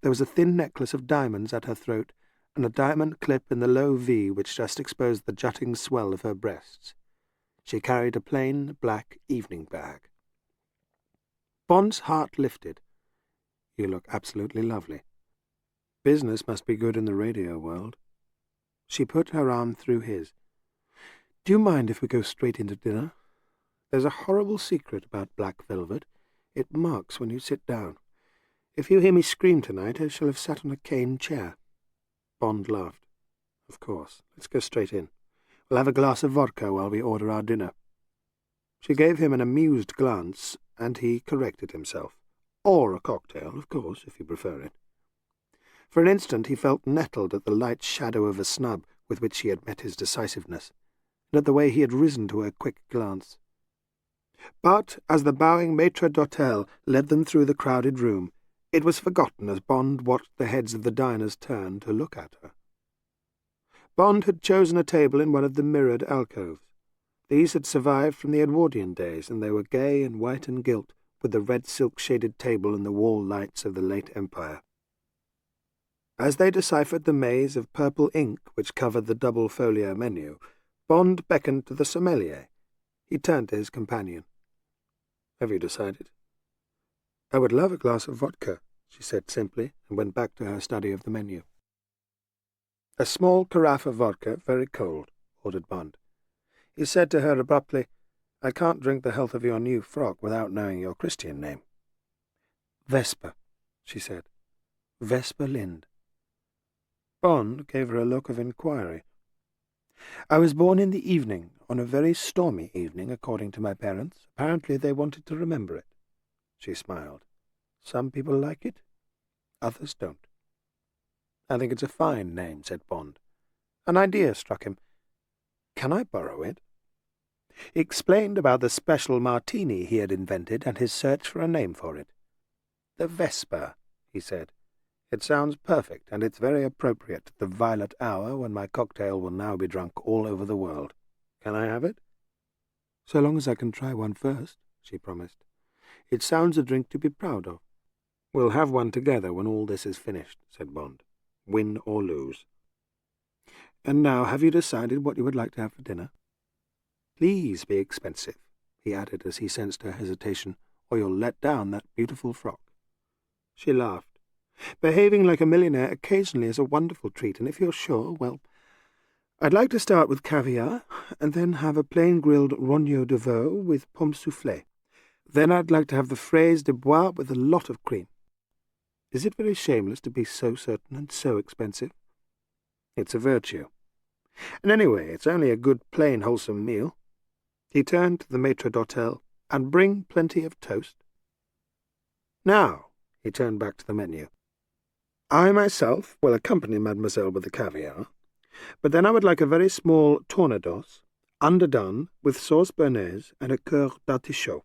There was a thin necklace of diamonds at her throat, and a diamond clip in the low V which just exposed the jutting swell of her breasts. She carried a plain black evening bag. Bond's heart lifted. "You look absolutely lovely. Business must be good in the radio world." She put her arm through his. "Do you mind if we go straight into dinner? There's a horrible secret about black velvet. It marks when you sit down. If you hear me scream tonight, I shall have sat on a cane chair." Bond laughed. "Of course. Let's go straight in. We'll have a glass of vodka while we order our dinner." She gave him an amused glance, and he corrected himself. "Or a cocktail, of course, if you prefer it." For an instant he felt nettled at the light shadow of a snub with which she had met his decisiveness, and at the way he had risen to her quick glance. But as the bowing maître d'hôtel led them through the crowded room, it was forgotten as Bond watched the heads of the diners turn to look at her. Bond had chosen a table in one of the mirrored alcoves. These had survived from the Edwardian days, and they were gay and white and gilt, with the red silk-shaded table and the wall lights of the late Empire. As they deciphered the maze of purple ink which covered the double-folio menu, Bond beckoned to the sommelier. He turned to his companion. "Have you decided?" "I would love a glass of vodka," she said simply, and went back to her study of the menu. "A small carafe of vodka, very cold," ordered Bond. He said to her abruptly, "I can't drink the health of your new frock without knowing your Christian name." "Vesper," she said. "Vesper Lind." Bond gave her a look of inquiry. "I was born in the evening, on a very stormy evening, according to my parents. Apparently they wanted to remember it." She smiled. "Some people like it, others don't." "I think it's a fine name," said Bond. An idea struck him. "Can I borrow it?" He explained about the special martini he had invented and his search for a name for it. "The Vesper," he said. "It sounds perfect, and it's very appropriate at the violet hour when my cocktail will now be drunk all over the world. Can I have it?" "So long as I can try one first," she promised. "It sounds a drink to be proud of." "We'll have one together when all this is finished," said Bond. "Win or lose. And now, have you decided what you would like to have for dinner?" "Please be expensive," he added as he sensed her hesitation, "or you'll let down that beautiful frock." She laughed. "Behaving like a millionaire occasionally is a wonderful treat, and if you're sure, well, I'd like to start with caviar, and then have a plain grilled rognon de veau with pomme soufflée. Then I'd like to have the fraise de bois with a lot of cream. Is it very shameless to be so certain and so expensive?" "It's a virtue. And anyway, it's only a good, plain, wholesome meal." He turned to the maître d'hôtel. "And bring plenty of toast." "Now," he turned back to the menu, "I myself will accompany mademoiselle with the caviar, but then I would like a very small tournedos, underdone, with sauce bernaise and a cœur d'artichaut.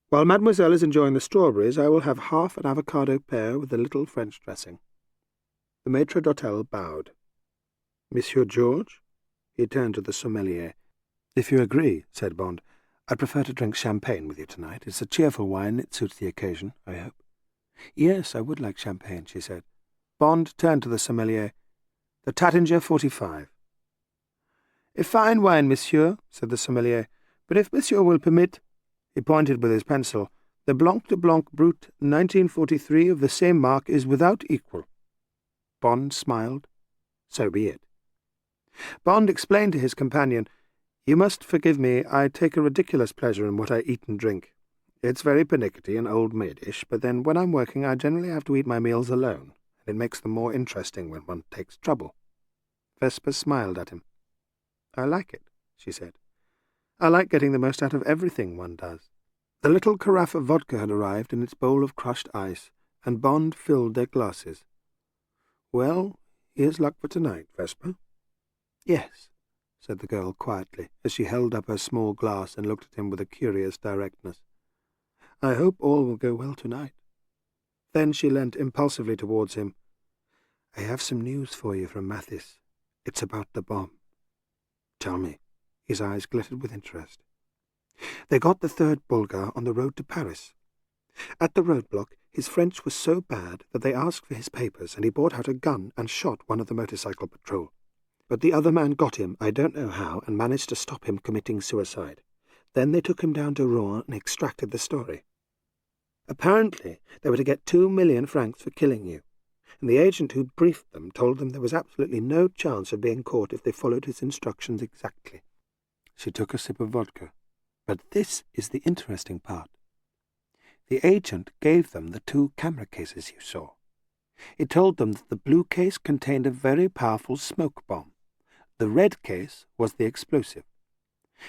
While mademoiselle is enjoying the strawberries, I will have half an avocado pear with a little French dressing." The maître d'hôtel bowed. "Monsieur George?" He turned to the sommelier. "If you agree," said Bond, "I'd prefer to drink champagne with you tonight. It's a cheerful wine. It suits the occasion, I hope." "Yes, I would like champagne," she said. Bond turned to the sommelier. "The Taittinger 45. "A fine wine, monsieur," said the sommelier. "But if monsieur will permit—" He pointed with his pencil. "The Blanc de Blanc Brut 1943 of the same mark is without equal." Bond smiled. So be it. Bond explained to his companion, "You must forgive me, I take a ridiculous pleasure in what I eat and drink. It's very pernickety and old-maidish, but then when I'm working I generally have to eat my meals alone, and it makes them more interesting when one takes trouble." Vesper smiled at him. "I like it," she said. "I like getting the most out of everything one does." The little carafe of vodka had arrived in its bowl of crushed ice, and Bond filled their glasses. "Well, here's luck for tonight, Vesper." "Yes," said the girl quietly, as she held up her small glass and looked at him with a curious directness. "I hope all will go well tonight." Then she leant impulsively towards him. "I have some news for you from Mathis. It's about the bomb." "Tell me." His eyes glittered with interest. "They got the third Bulgar on the road to Paris. At the roadblock, his French was so bad that they asked for his papers, and he brought out a gun and shot one of the motorcycle patrol. But the other man got him, I don't know how, and managed to stop him committing suicide. Then they took him down to Rouen and extracted the story. Apparently, they were to get 2 million francs for killing you, and the agent who briefed them told them there was absolutely no chance of being caught if they followed his instructions exactly." She took a sip of vodka. "But this is the interesting part. The agent gave them the 2 camera cases you saw. It told them that the blue case contained a very powerful smoke bomb. The red case was the explosive.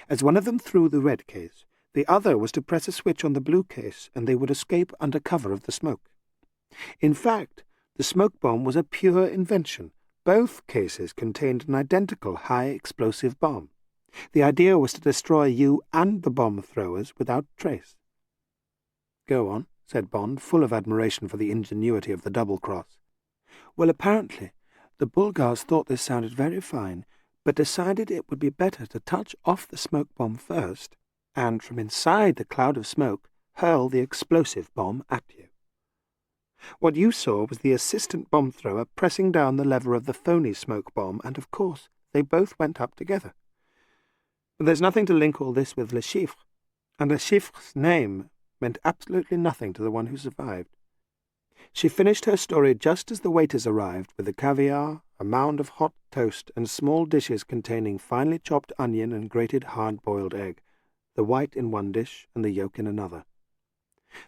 As one of them threw the red case, the other was to press a switch on the blue case, and they would escape under cover of the smoke. In fact, the smoke bomb was a pure invention. Both cases contained an identical high-explosive bomb. The idea was to destroy you and the bomb throwers without trace. "Go on," said Bond, full of admiration for the ingenuity of the double-cross. "Well, apparently, the Bulgars thought this sounded very fine, but decided it would be better to touch off the smoke bomb first, and from inside the cloud of smoke hurl the explosive bomb at you. What you saw was the assistant bomb thrower pressing down the lever of the phony smoke bomb, and of course they both went up together. But there's nothing to link all this with Le Chiffre, and Le Chiffre's name meant absolutely nothing to the one who survived." She finished her story just as the waiters arrived with the caviar, a mound of hot toast, and small dishes containing finely chopped onion and grated hard-boiled egg, the white in one dish and the yolk in another.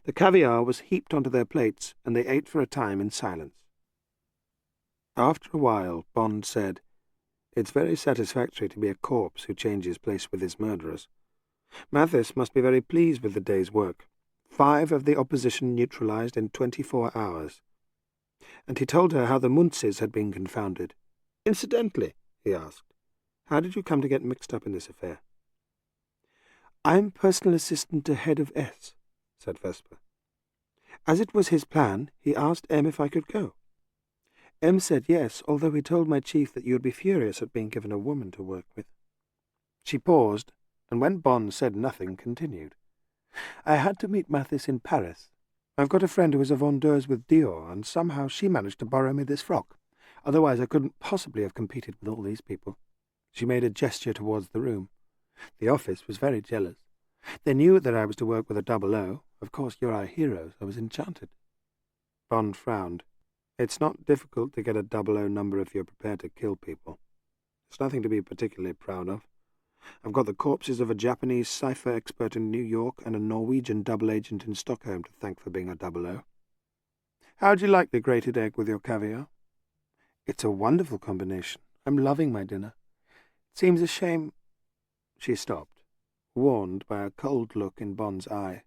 The caviar was heaped onto their plates, and they ate for a time in silence. After a while, Bond said, "It's very satisfactory to be a corpse who changes place with his murderers. Mathis must be very pleased with the day's work. 5 of the opposition neutralized in 24 hours. And he told her how the Muntzes had been confounded. "Incidentally," he asked, "how did you come to get mixed up in this affair?" "I'm personal assistant to head of S," said Vesper. "As it was his plan, he asked M if I could go. M said yes, although he told my chief that you would be furious at being given a woman to work with." She paused, and when Bond said nothing, continued. "I had to meet Mathis in Paris. I've got a friend who is a vendeuse with Dior, and somehow she managed to borrow me this frock. Otherwise I couldn't possibly have competed with all these people." She made a gesture towards the room. "The office was very jealous. They knew that I was to work with a 00. Of course, you're our heroes. I was enchanted." Bond frowned. "It's not difficult to get a 00 number if you're prepared to kill people. It's nothing to be particularly proud of. I've got the corpses of a Japanese cipher expert in New York and a Norwegian double agent in Stockholm to thank for being a 00. How'd you like the grated egg with your caviar?" "It's a wonderful combination. I'm loving my dinner. It seems a shame—" She stopped, warned by a cold look in Bond's eye.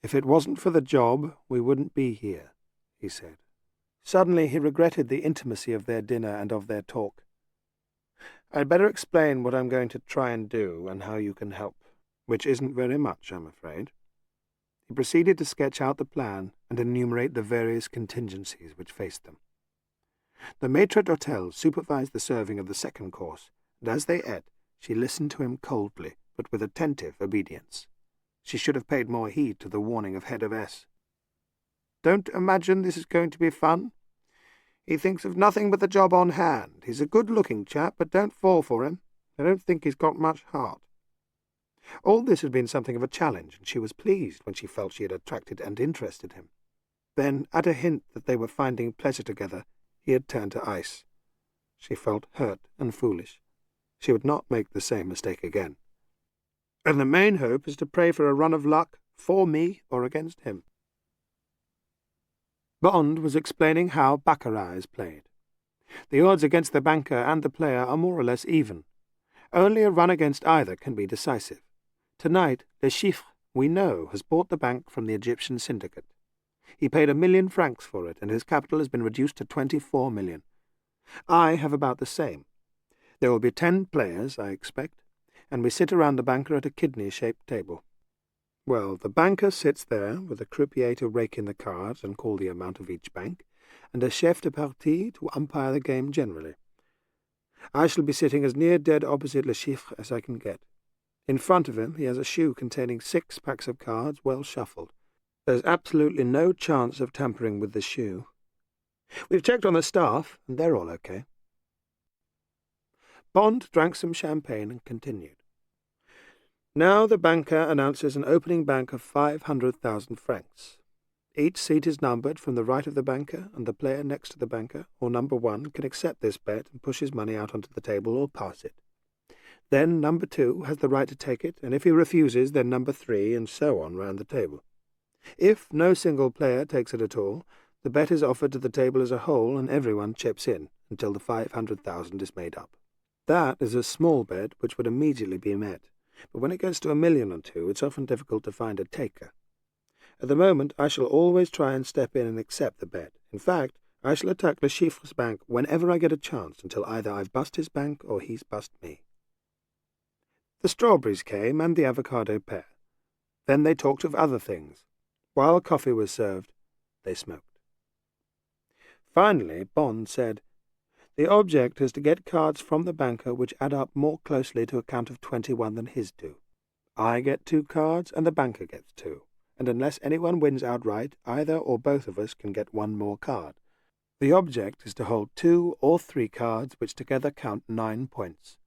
"If it wasn't for the job, we wouldn't be here," he said. Suddenly he regretted the intimacy of their dinner and of their talk. "I'd better explain what I'm going to try and do and how you can help, which isn't very much, I'm afraid." He proceeded to sketch out the plan and enumerate the various contingencies which faced them. The maitre d'hotel supervised the serving of the second course, and as they ate, she listened to him coldly, but with attentive obedience. She should have paid more heed to the warning of Head of S. "Don't imagine this is going to be fun. He thinks of nothing but the job on hand. He's a good-looking chap, but don't fall for him. I don't think he's got much heart." All this had been something of a challenge, and she was pleased when she felt she had attracted and interested him. Then, at a hint that they were finding pleasure together, he had turned to ice. She felt hurt and foolish. She would not make the same mistake again. "And the main hope is to pray for a run of luck, for me or against him." Bond was explaining how baccarat is played. The odds against the banker and the player are more or less even. Only a run against either can be decisive. Tonight, Le Chiffre, we know, has bought the bank from the Egyptian syndicate. He paid 1,000,000 francs for it, and his capital has been reduced to 24 million. I have about the same. There will be 10 players, I expect, and we sit around the banker at a kidney-shaped table. Well, the banker sits there, with a croupier to rake in the cards and call the amount of each bank, and a chef de partie to umpire the game generally. I shall be sitting as near dead opposite Le Chiffre as I can get. In front of him he has a shoe containing 6 packs of cards well shuffled. There's absolutely no chance of tampering with the shoe. We've checked on the staff, and they're all okay." Bond drank some champagne and continued. "Now the banker announces an opening bank of 500,000 francs. Each seat is numbered from the right of the banker, and the player next to the banker, or number 1, can accept this bet and push his money out onto the table or pass it. Then number 2 has the right to take it, and if he refuses, then number 3, and so on round the table. If no single player takes it at all, the bet is offered to the table as a whole, and everyone chips in until the 500,000 is made up. That is a small bet which would immediately be met, but when it gets to 1,000,000 or 2, it's often difficult to find a taker. At the moment, I shall always try and step in and accept the bet. In fact, I shall attack Le Chiffre's bank whenever I get a chance, until either I've bust his bank or he's bust me. The strawberries came, and the avocado pear. Then they talked of other things. While coffee was served, they smoked. Finally, Bond said, "The object is to get cards from the banker which add up more closely to a count of 21 than his do. I get 2 cards, and the banker gets 2, and unless anyone wins outright, either or both of us can get 1 more card. The object is to hold 2 or 3 cards which together count 9 points.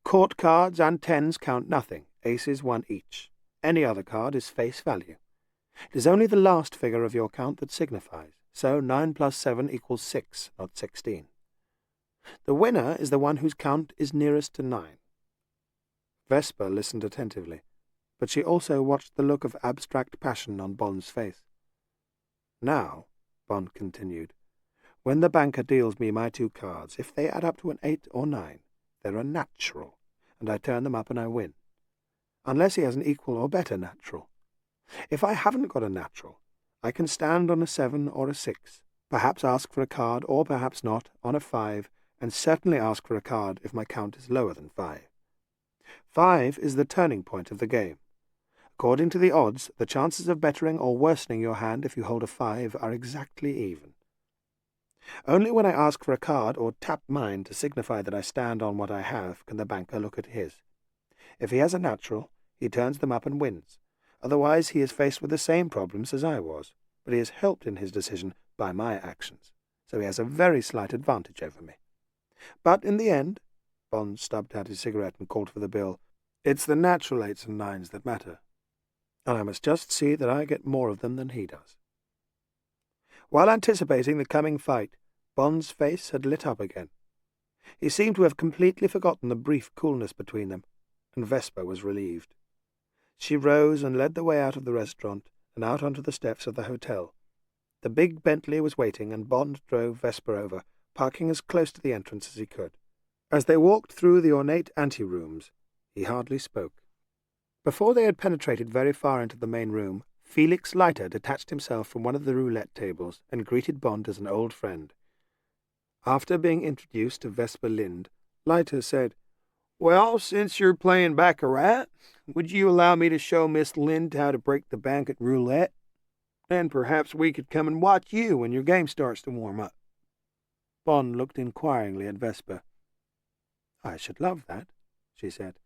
Court cards and 10s count nothing, aces 1 each. Any other card is face value. It is only the last figure of your count that signifies, so 9 plus 7 equals 6, not 16. The winner is the one whose count is nearest to 9. Vesper listened attentively, but she also watched the look of abstract passion on Bond's face. "Now," Bond continued, "when the banker deals me my 2 cards, if they add up to an 8 or 9, they're a natural, and I turn them up and I win. Unless he has an equal or better natural. If I haven't got a natural, I can stand on a 7 or a 6, perhaps ask for a card, or perhaps not, on a 5, and certainly ask for a card if my count is lower than 5. 5 is the turning point of the game. According to the odds, the chances of bettering or worsening your hand if you hold a 5 are exactly even. Only when I ask for a card or tap mine to signify that I stand on what I have can the banker look at his. If he has a natural, he turns them up and wins. Otherwise he is faced with the same problems as I was, but he is helped in his decision by my actions, so he has a very slight advantage over me. But in the end," Bond stubbed out his cigarette and called for the bill, "it's the natural 8s and 9s that matter, and I must just see that I get more of them than he does." While anticipating the coming fight, Bond's face had lit up again. He seemed to have completely forgotten the brief coolness between them, and Vesper was relieved. She rose and led the way out of the restaurant and out onto the steps of the hotel. The big Bentley was waiting, and Bond drove Vesper over, parking as close to the entrance as he could. As they walked through the ornate ante-rooms, he hardly spoke. Before they had penetrated very far into the main room, Felix Leiter detached himself from one of the roulette tables and greeted Bond as an old friend. After being introduced to Vesper Lind, Leiter said, "Well, since you're playing baccarat, would you allow me to show Miss Lind how to break the bank at roulette? Then perhaps we could come and watch you when your game starts to warm up." Bond looked inquiringly at Vesper. "I should love that," she said.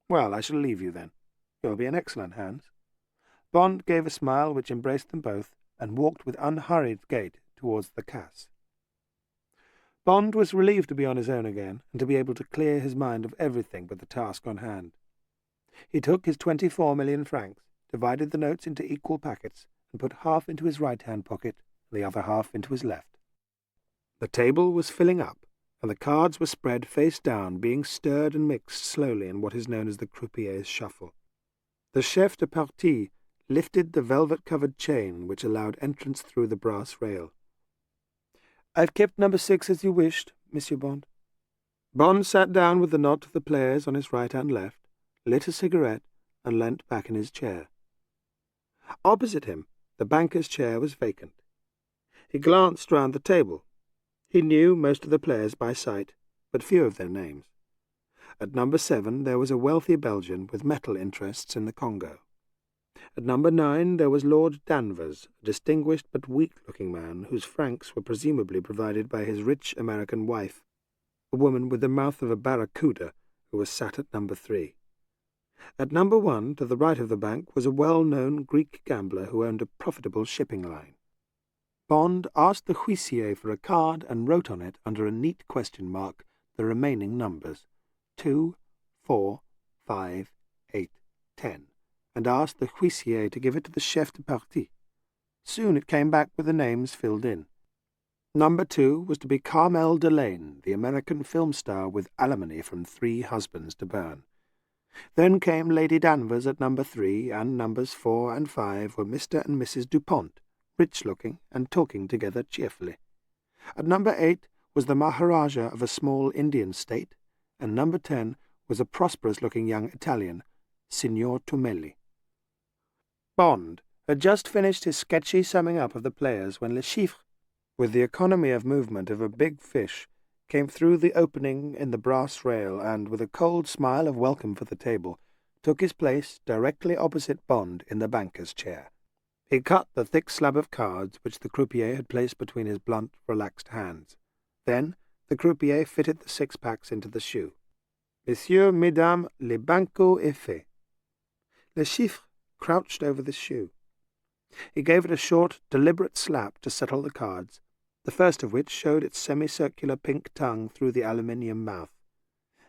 "Well, I shall leave you then. You'll be in excellent hands." Bond gave a smile which embraced them both, and walked with unhurried gait towards the casse. Bond was relieved to be on his own again, and to be able to clear his mind of everything but the task on hand. He took his 24 million francs, divided the notes into equal packets, and put half into his right-hand pocket, and the other half into his left. The table was filling up, and the cards were spread face down, being stirred and mixed slowly in what is known as the croupier's shuffle. The chef de partie lifted the velvet-covered chain which allowed entrance through the brass rail. "I've kept number 6 as you wished, Monsieur Bond." Bond sat down with the nod to the players on his right and left, lit a cigarette, and leant back in his chair. Opposite him, the banker's chair was vacant. He glanced round the table. He knew most of the players by sight, but few of their names. At number 7 there was a wealthy Belgian with metal interests in the Congo. At number 9 there was Lord Danvers, a distinguished but weak-looking man whose francs were presumably provided by his rich American wife, a woman with the mouth of a barracuda who was sat at number 3. At number 1, to the right of the bank, was a well-known Greek gambler who owned a profitable shipping line. Bond asked the huissier for a card and wrote on it, under a neat question mark, the remaining numbers, 2, 4, 5, 8, 10, and asked the huissier to give it to the chef de partie. Soon it came back with the names filled in. Number 2 was to be Carmel Delane, the American film star with alimony from 3 husbands to burn. Then came Lady Danvers at number 3, and numbers 4 and 5 were Mr. and Mrs. Dupont, rich-looking and talking together cheerfully. At number 8 was the Maharaja of a small Indian state, and number 10 was a prosperous-looking young Italian, Signor Tumelli. Bond had just finished his sketchy summing up of the players when Le Chiffre, with the economy of movement of a big fish, came through the opening in the brass rail and, with a cold smile of welcome for the table, took his place directly opposite Bond in the banker's chair. He cut the thick slab of cards which the croupier had placed between his blunt, relaxed hands. Then the croupier fitted the 6-packs into the shoe. Messieurs, mesdames, le banco est fait. Le Chiffre crouched over the shoe. He gave it a short, deliberate slap to settle the cards, the first of which showed its semicircular pink tongue through the aluminium mouth.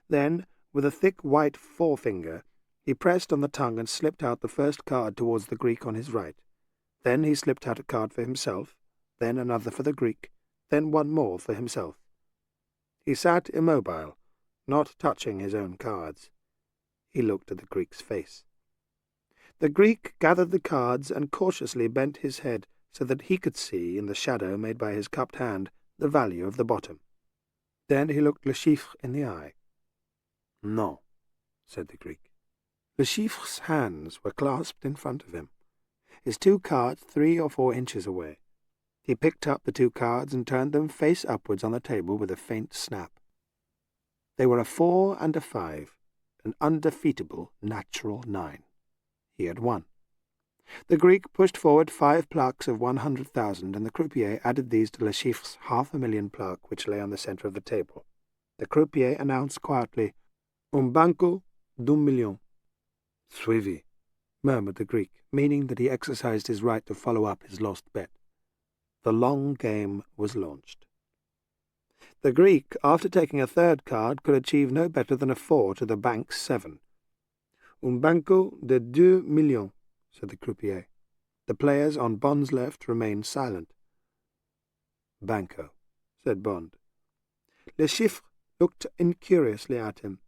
Then, with a thick white forefinger, he pressed on the tongue and slipped out the first card towards the Greek on his right. Then he slipped out a card for himself, then another for the Greek, then one more for himself. He sat immobile, not touching his own cards. He looked at the Greek's face. The Greek gathered the cards and cautiously bent his head so that he could see, in the shadow made by his cupped hand, the value of the bottom. Then he looked Le Chiffre in the eye. "No," said the Greek. Le Chiffre's hands were clasped in front of him, his 2 cards 3 or 4 inches away. He picked up the 2 cards and turned them face upwards on the table with a faint snap. They were a 4 and a 5, an undefeatable natural 9. He had won. The Greek pushed forward 5 plaques of 100,000, and the croupier added these to Le Chiffre's 500,000 plaque which lay on the centre of the table. The croupier announced quietly, "Un banco d'1 million." "Suivi," murmured the Greek, meaning that he exercised his right to follow up his lost bet. The long game was launched. The Greek, after taking a 3rd card, could achieve no better than a 4 to the bank's 7. "Un banco de 2 millions," said the croupier. The players on Bond's left remained silent. "Banco," said Bond. Le Chiffre looked incuriously at him.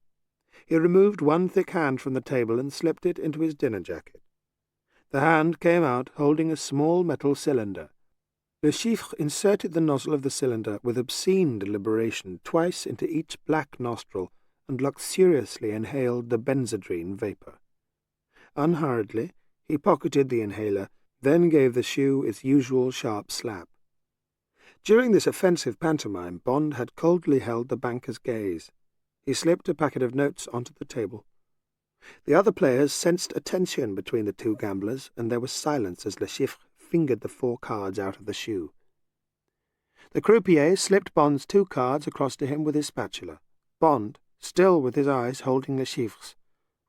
He removed one thick hand from the table and slipped it into his dinner jacket. The hand came out holding a small metal cylinder. Le Chiffre inserted the nozzle of the cylinder with obscene deliberation twice into each black nostril and luxuriously inhaled the benzodrine vapour. Unhurriedly, he pocketed the inhaler, then gave the shoe its usual sharp slap. During this offensive pantomime, Bond had coldly held the banker's gaze. He slipped a packet of notes onto the table. The other players sensed a tension between the 2 gamblers, and there was silence as Le Chiffre fingered the 4 cards out of the shoe. The croupier slipped Bond's 2 cards across to him with his spatula. Bond, still with his eyes holding Le Chiffre's,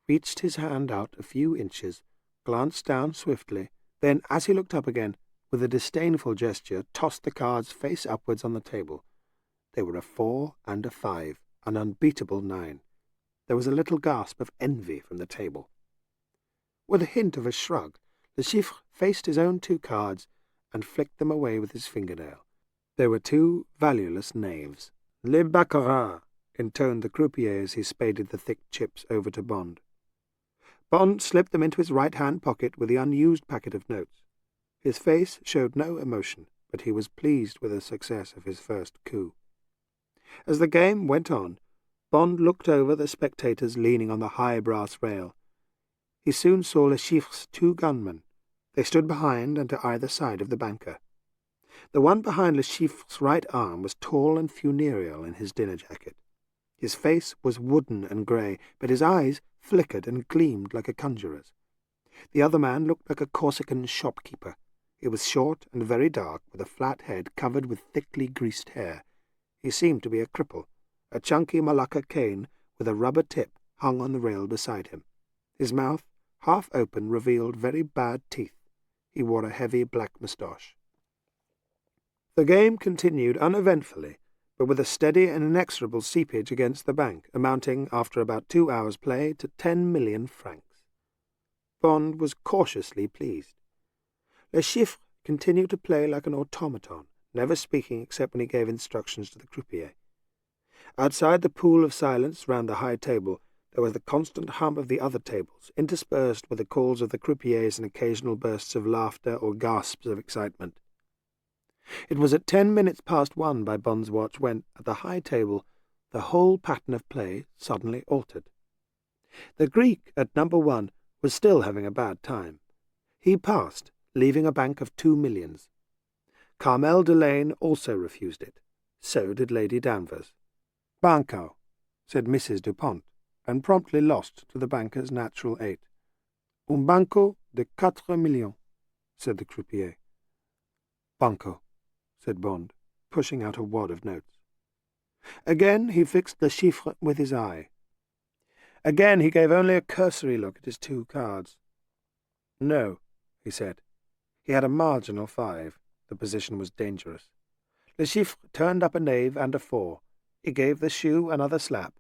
reached his hand out a few inches, glanced down swiftly, then, as he looked up again, with a disdainful gesture, tossed the cards face upwards on the table. They were a 4 and a 5, an unbeatable 9. There was a little gasp of envy from the table. With a hint of a shrug, Le Chiffre faced his own 2 cards and flicked them away with his fingernail. They were 2 valueless knaves. "Le baccarat," intoned the croupier as he spaded the thick chips over to Bond. Bond slipped them into his right-hand pocket with the unused packet of notes. His face showed no emotion, but he was pleased with the success of his first coup. As the game went on, Bond looked over the spectators leaning on the high brass rail. He soon saw Le Chiffre's 2 gunmen. They stood behind and to either side of the banker. The one behind Le Chiffre's right arm was tall and funereal in his dinner jacket. His face was wooden and grey, but his eyes flickered and gleamed like a conjurer's. The other man looked like a Corsican shopkeeper. He was short and very dark, with a flat head covered with thickly greased hair. He seemed to be a cripple. A chunky Malacca cane with a rubber tip hung on the rail beside him. His mouth, half open, revealed very bad teeth. He wore a heavy black moustache. The game continued uneventfully, but with a steady and inexorable seepage against the bank, amounting, after about 2 hours' play, to 10 million francs. Bond was cautiously pleased. Le Chiffre continued to play like an automaton, never speaking except when he gave instructions to the croupier. Outside the pool of silence round the high table, there was the constant hum of the other tables, interspersed with the calls of the croupiers and occasional bursts of laughter or gasps of excitement. It was at 10 minutes past 1 by Bond's watch when, at the high table, the whole pattern of play suddenly altered. The Greek at number 1 was still having a bad time. He passed, leaving a bank of 2 millions. Carmel Delane also refused it. So did Lady Danvers. "Banco," said Mrs. Dupont, and promptly lost to the banker's natural 8. "Un banco de 4 millions," said the croupier. "Banco," said Bond, pushing out a wad of notes. Again he fixed the chiffre with his eye. Again he gave only a cursory look at his 2 cards. "No," he said. He had a marginal 5. The position was dangerous. Le Chiffre turned up a knave and a 4. He gave the shoe another slap.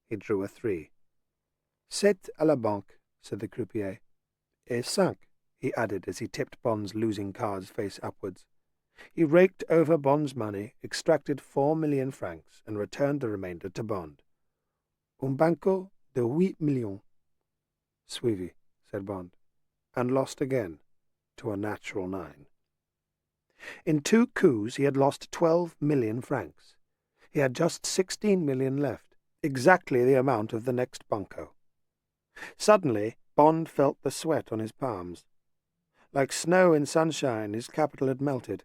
He drew a 3. "Sept à la banque," said the croupier. "Et 5," he added as he tipped Bond's losing cards face upwards. He raked over Bond's money, extracted 4 million francs, and returned the remainder to Bond. "Un banco de 8 millions." "Suivi," said Bond, and lost again to a natural 9. In 2 coups he had lost 12 million francs. He had just 16 million left, exactly the amount of the next banco. Suddenly Bond felt the sweat on his palms. Like snow in sunshine, his capital had melted.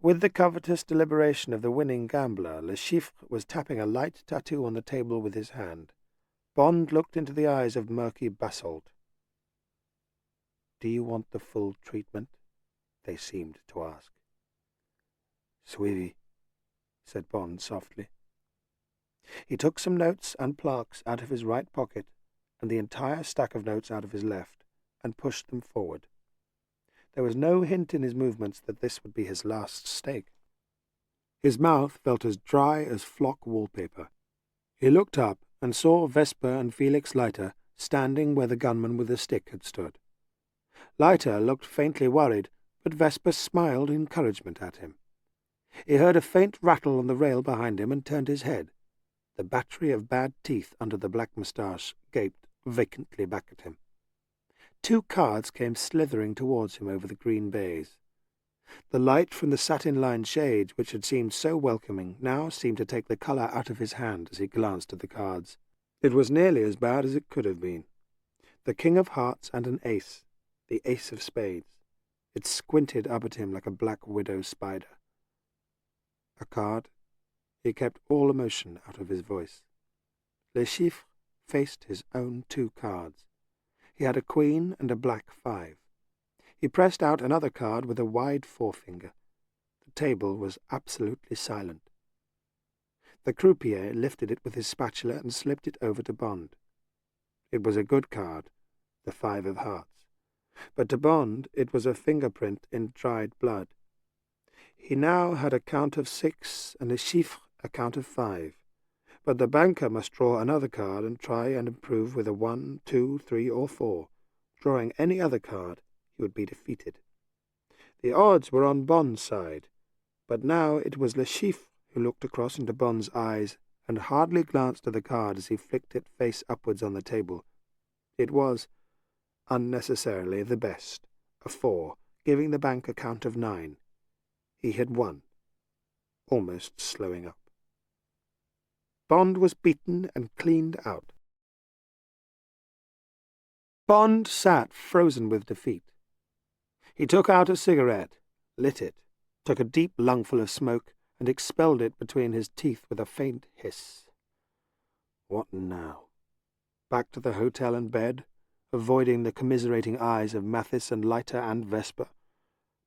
With the covetous deliberation of the winning gambler, Le Chiffre was tapping a light tattoo on the table with his hand. Bond looked into the eyes of murky basalt. "Do you want the full treatment?" they seemed to ask. "Suivi," said Bond softly. He took some notes and plaques out of his right pocket and the entire stack of notes out of his left, and pushed them forward. There was no hint in his movements that this would be his last stake. His mouth felt as dry as flock wallpaper. He looked up and saw Vesper and Felix Leiter standing where the gunman with the stick had stood. Leiter looked faintly worried, but Vesper smiled encouragement at him. He heard a faint rattle on the rail behind him and turned his head. The battery of bad teeth under the black moustache gaped vacantly back at him. 2 cards came slithering towards him over the green baize. The light from the satin-lined shades, which had seemed so welcoming, now seemed to take the colour out of his hand as he glanced at the cards. It was nearly as bad as it could have been. The King of Hearts and an ace, the Ace of Spades. It squinted up at him like a black widow spider. A card. He kept all emotion out of his voice. Le Chiffre faced his own 2 cards. He had a queen and a black 5. He pressed out another card with a wide forefinger. The table was absolutely silent. The croupier lifted it with his spatula and slipped it over to Bond. It was a good card, the 5 of hearts, but to Bond it was a fingerprint in dried blood. He now had a count of 6 and Le Chiffre a count of 5, but the banker must draw another card and try and improve with a 1, 2, 3, or 4. Drawing any other card, he would be defeated. The odds were on Bond's side, but now it was Le Chiffre who looked across into Bond's eyes and hardly glanced at the card as he flicked it face upwards on the table. It was, unnecessarily, the best, a 4, giving the bank a count of 9. He had won, almost slowing up. Bond was beaten and cleaned out. Bond sat frozen with defeat. He took out a cigarette, lit it, took a deep lungful of smoke, and expelled it between his teeth with a faint hiss. What now? Back to the hotel and bed, avoiding the commiserating eyes of Mathis and Leiter and Vesper.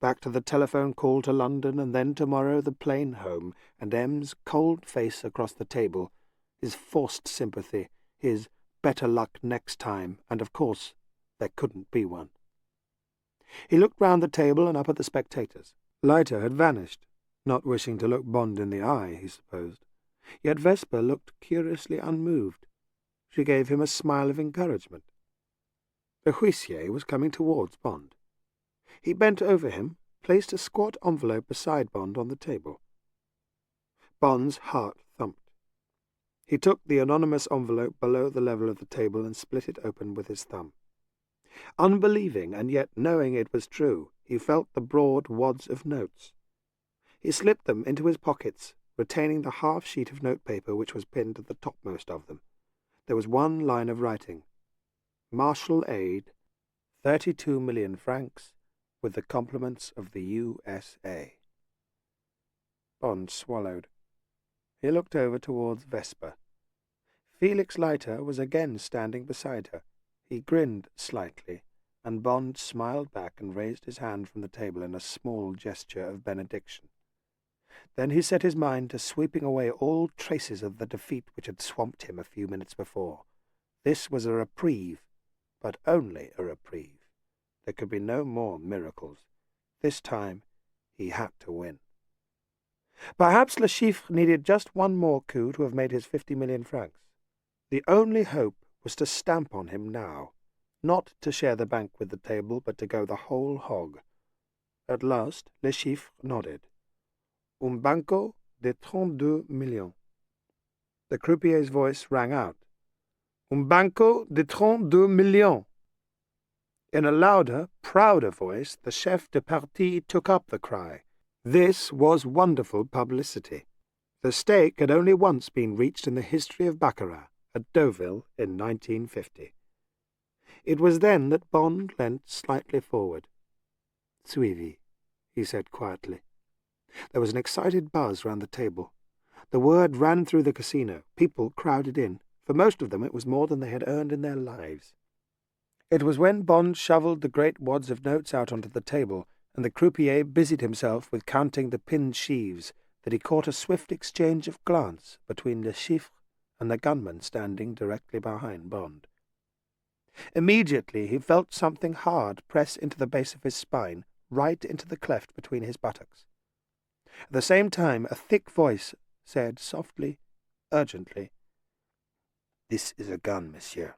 Back to the telephone call to London, and then tomorrow the plane home, and M's cold face across the table, his forced sympathy, his better luck next time, and of course there couldn't be one. He looked round the table and up at the spectators. Leiter had vanished, not wishing to look Bond in the eye, he supposed. Yet Vesper looked curiously unmoved. She gave him a smile of encouragement. The huissier was coming towards Bond. He bent over him, placed a squat envelope beside Bond on the table. Bond's heart thumped. He took the anonymous envelope below the level of the table and split it open with his thumb. Unbelieving, and yet knowing it was true, he felt the broad wads of notes. He slipped them into his pockets, retaining the half-sheet of notepaper which was pinned to the topmost of them. There was one line of writing: Martial aid, 32 million francs, with the compliments of the USA. Bond swallowed. He looked over towards Vesper. Felix Leiter was again standing beside her. He grinned slightly, and Bond smiled back and raised his hand from the table in a small gesture of benediction. Then he set his mind to sweeping away all traces of the defeat which had swamped him a few minutes before. This was a reprieve, but only a reprieve. There could be no more miracles. This time he had to win. Perhaps Le Chiffre needed just one more coup to have made his 50 million francs. The only hope was to stamp on him now, not to share the bank with the table, but to go the whole hog. At last Le Chiffre nodded. Un banco de 32 millions. The croupier's voice rang out. Un banco de 32 millions. In a louder, prouder voice, the chef de partie took up the cry. This was wonderful publicity. The stake had only once been reached in the history of baccarat, at Deauville in 1950. It was then that Bond leant slightly forward. Suivi, he said quietly. There was an excited buzz round the table. The word ran through the casino. People crowded in. For most of them it was more than they had earned in their lives. It was when Bond shovelled the great wads of notes out onto the table, and the croupier busied himself with counting the pinned sheaves, that he caught a swift exchange of glance between Le Chiffre and the gunman standing directly behind Bond. Immediately he felt something hard press into the base of his spine, right into the cleft between his buttocks. At the same time a thick voice said softly, urgently, "This is a gun, monsieur.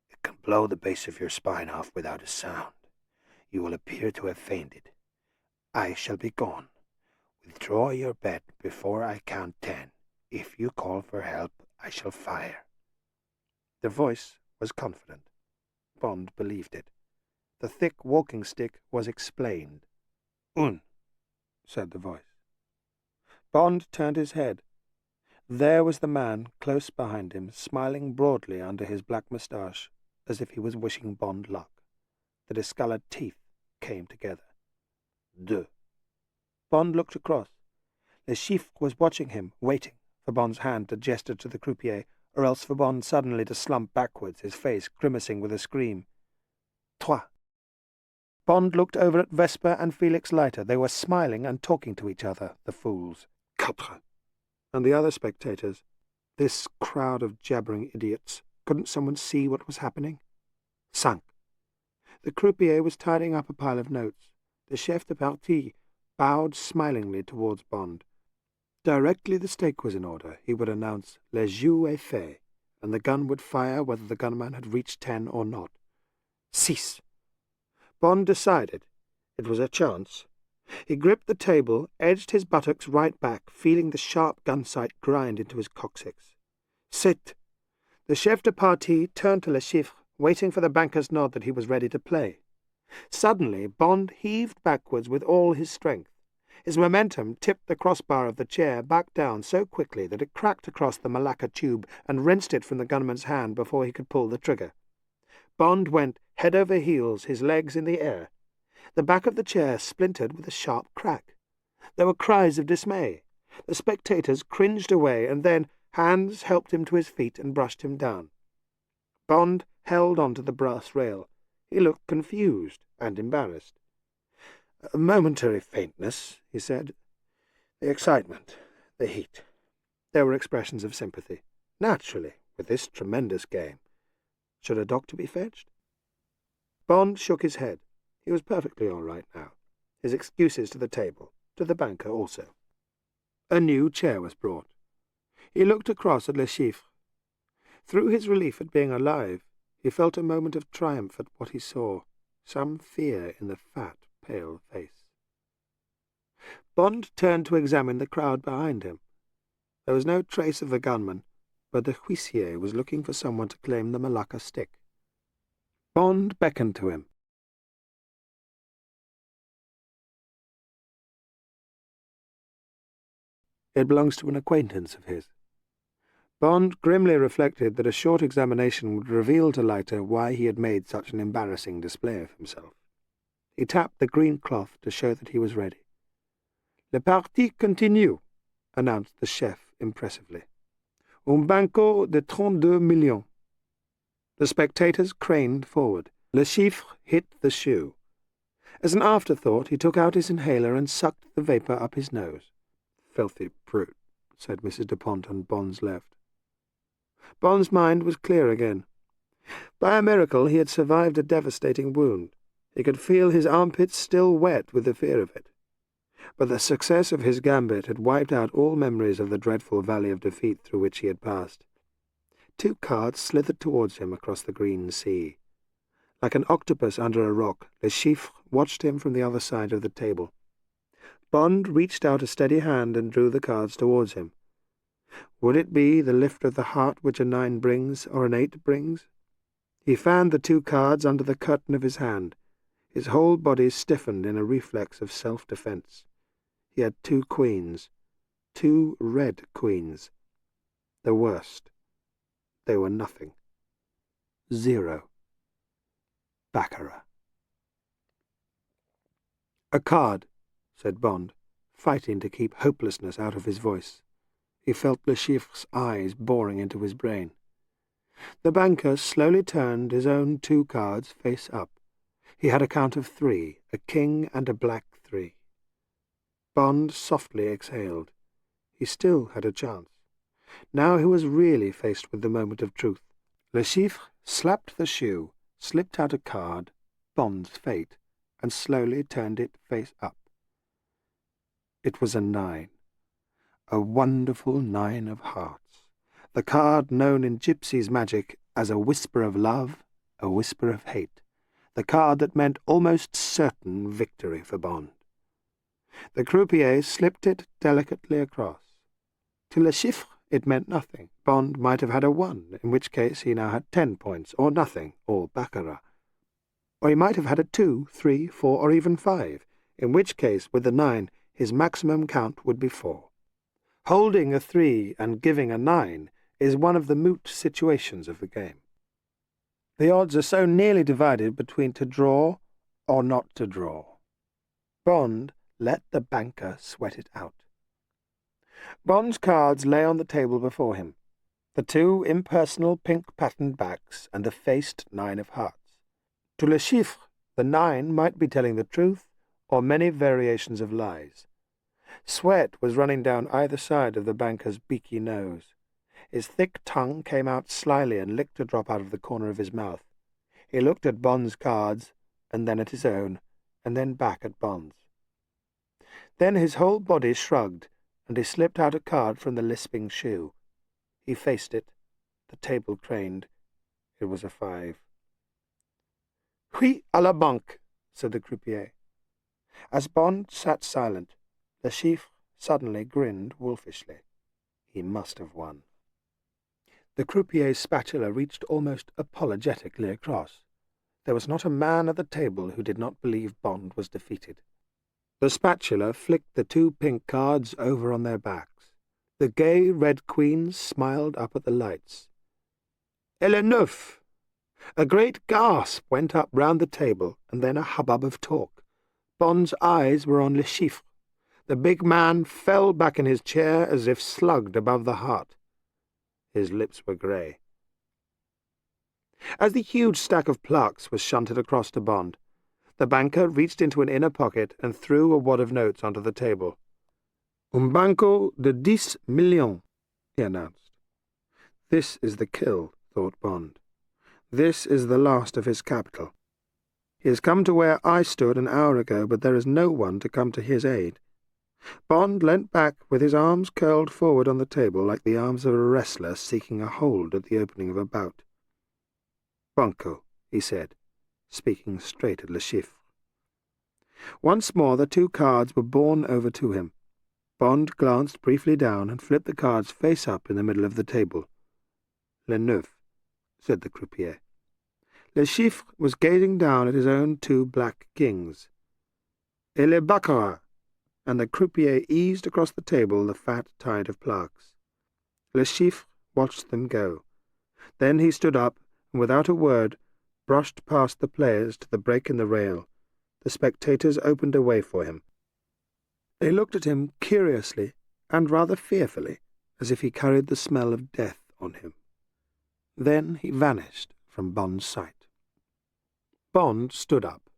It can blow the base of your spine off without a sound. You will appear to have fainted. I shall be gone. Withdraw your bet before I count 10. If you call for help, I shall fire." The voice was confident. Bond believed it. The thick walking stick was explained. "Un," said the voice. Bond turned his head. There was the man close behind him, smiling broadly under his black moustache, as if he was wishing Bond luck. The discoloured teeth came together. Deux. Bond looked across. Le Chiffre was watching him, waiting for Bond's hand to gesture to the croupier, or else for Bond suddenly to slump backwards, his face grimacing with a scream. Trois. Bond looked over at Vesper and Felix Leiter. They were smiling and talking to each other, the fools. Quatre. And the other spectators. This crowd of jabbering idiots. Couldn't someone see what was happening? Cinq. The croupier was tidying up a pile of notes. The chef de partie bowed smilingly towards Bond. Directly the stake was in order, he would announce "Le jeu est fait," and the gun would fire whether the gunman had reached 10 or not. Six. Bond decided. It was a chance. He gripped the table, edged his buttocks right back, feeling the sharp gun sight grind into his coccyx. Sept. The chef de partie turned to Le Chiffre, waiting for the banker's nod that he was ready to play. Suddenly Bond heaved backwards with all his strength. His momentum tipped the crossbar of the chair back down so quickly that it cracked across the Malacca tube and wrenched it from the gunman's hand before he could pull the trigger. Bond went head over heels, his legs in the air. The back of the chair splintered with a sharp crack. There were cries of dismay. The spectators cringed away, and then hands helped him to his feet and brushed him down. Bond held on to the brass rail. He looked confused and embarrassed. "A momentary faintness," he said. "The excitement, the heat." There were expressions of sympathy. Naturally, with this tremendous game. Should a doctor be fetched? Bond shook his head. He was perfectly all right now. His excuses to the table, to the banker also. A new chair was brought. He looked across at Le Chiffre. Through his relief at being alive, he felt a moment of triumph at what he saw, some fear in the fat, pale face. Bond turned to examine the crowd behind him. There was no trace of the gunman, but the huissier was looking for someone to claim the Malacca stick. Bond beckoned to him. It belongs to an acquaintance of his. Bond grimly reflected that a short examination would reveal to Leiter why he had made such an embarrassing display of himself. He tapped the green cloth to show that he was ready. "Le parti continue," announced the chef impressively. "Un banco de 32 millions." The spectators craned forward. Le Chiffre hit the shoe. As an afterthought, he took out his inhaler and sucked the vapour up his nose. "Filthy brute," said Mrs. Dupont on Bond's left. Bond's mind was clear again. By a miracle he had survived a devastating wound. He could feel his armpits still wet with the fear of it. But the success of his gambit had wiped out all memories of the dreadful valley of defeat through which he had passed. 2 cards slithered towards him across the green sea. Like an octopus under a rock, Le Chiffre watched him from the other side of the table. Bond reached out a steady hand and drew the cards towards him. Would it be the lift of the heart which a 9 brings, or an 8 brings? He fanned the 2 cards under the curtain of his hand. His whole body stiffened in a reflex of self-defence. He had 2 queens. 2 red queens. The worst. They were nothing. 0. Baccarat. "A card," said Bond, fighting to keep hopelessness out of his voice. He felt Le Chiffre's eyes boring into his brain. The banker slowly turned his own 2 cards face up. He had a count of 3, a king and a black 3. Bond softly exhaled. He still had a chance. Now he was really faced with the moment of truth. Le Chiffre slapped the shoe, slipped out a card, Bond's fate, and slowly turned it face up. It was a 9. A wonderful 9 of hearts. The card known in gypsies' magic as a whisper of love, a whisper of hate. The card that meant almost certain victory for Bond. The croupier slipped it delicately across. To Le Chiffre it meant nothing. Bond might have had a 1, in which case he now had 10 points, or nothing, or baccarat. Or he might have had a 2, 3, 4, or even 5, in which case, with the 9, his maximum count would be 4. Holding a 3 and giving a 9 is one of the moot situations of the game. The odds are so nearly divided between to draw or not to draw. Bond let the banker sweat it out. Bond's cards lay on the table before him, the 2 impersonal pink-patterned backs and the faced 9 of hearts. To Le Chiffre, the 9 might be telling the truth, or many variations of lies. Sweat was running down either side of the banker's beaky nose. His thick tongue came out slyly and licked a drop out of the corner of his mouth. He looked at Bond's cards, and then at his own, and then back at Bond's. Then his whole body shrugged, and he slipped out a card from the lisping shoe. He faced it. The table craned. It was a 5. "Oui, à la banque," said the croupier. As Bond sat silent, Le Chiffre suddenly grinned wolfishly. He must have won. The croupier's spatula reached almost apologetically across. There was not a man at the table who did not believe Bond was defeated. The spatula flicked the 2 pink cards over on their backs. The gay red queens smiled up at the lights. "Elle est neuf!" A great gasp went up round the table, and then a hubbub of talk. Bond's eyes were on Le Chiffre. The big man fell back in his chair as if slugged above the heart. His lips were grey. As the huge stack of plaques was shunted across to Bond, the banker reached into an inner pocket and threw a wad of notes onto the table. "Un banco de 10 millions," he announced. This is the kill, thought Bond. This is the last of his capital. He has come to where I stood an hour ago, but there is no one to come to his aid. Bond leant back with his arms curled forward on the table like the arms of a wrestler seeking a hold at the opening of a bout. "Banco," he said, speaking straight at Le Chiffre. Once more the 2 cards were borne over to him. Bond glanced briefly down and flipped the cards face up in the middle of the table. "Le neuf," said the croupier. Le Chiffre was gazing down at his own 2 black kings. "Et le baccarat," and the croupier eased across the table the fat tide of plaques. Le Chiffre watched them go. Then he stood up, and without a word, brushed past the players to the break in the rail. The spectators opened a way for him. They looked at him curiously and rather fearfully, as if he carried the smell of death on him. Then he vanished from Bond's sight. Bond stood up.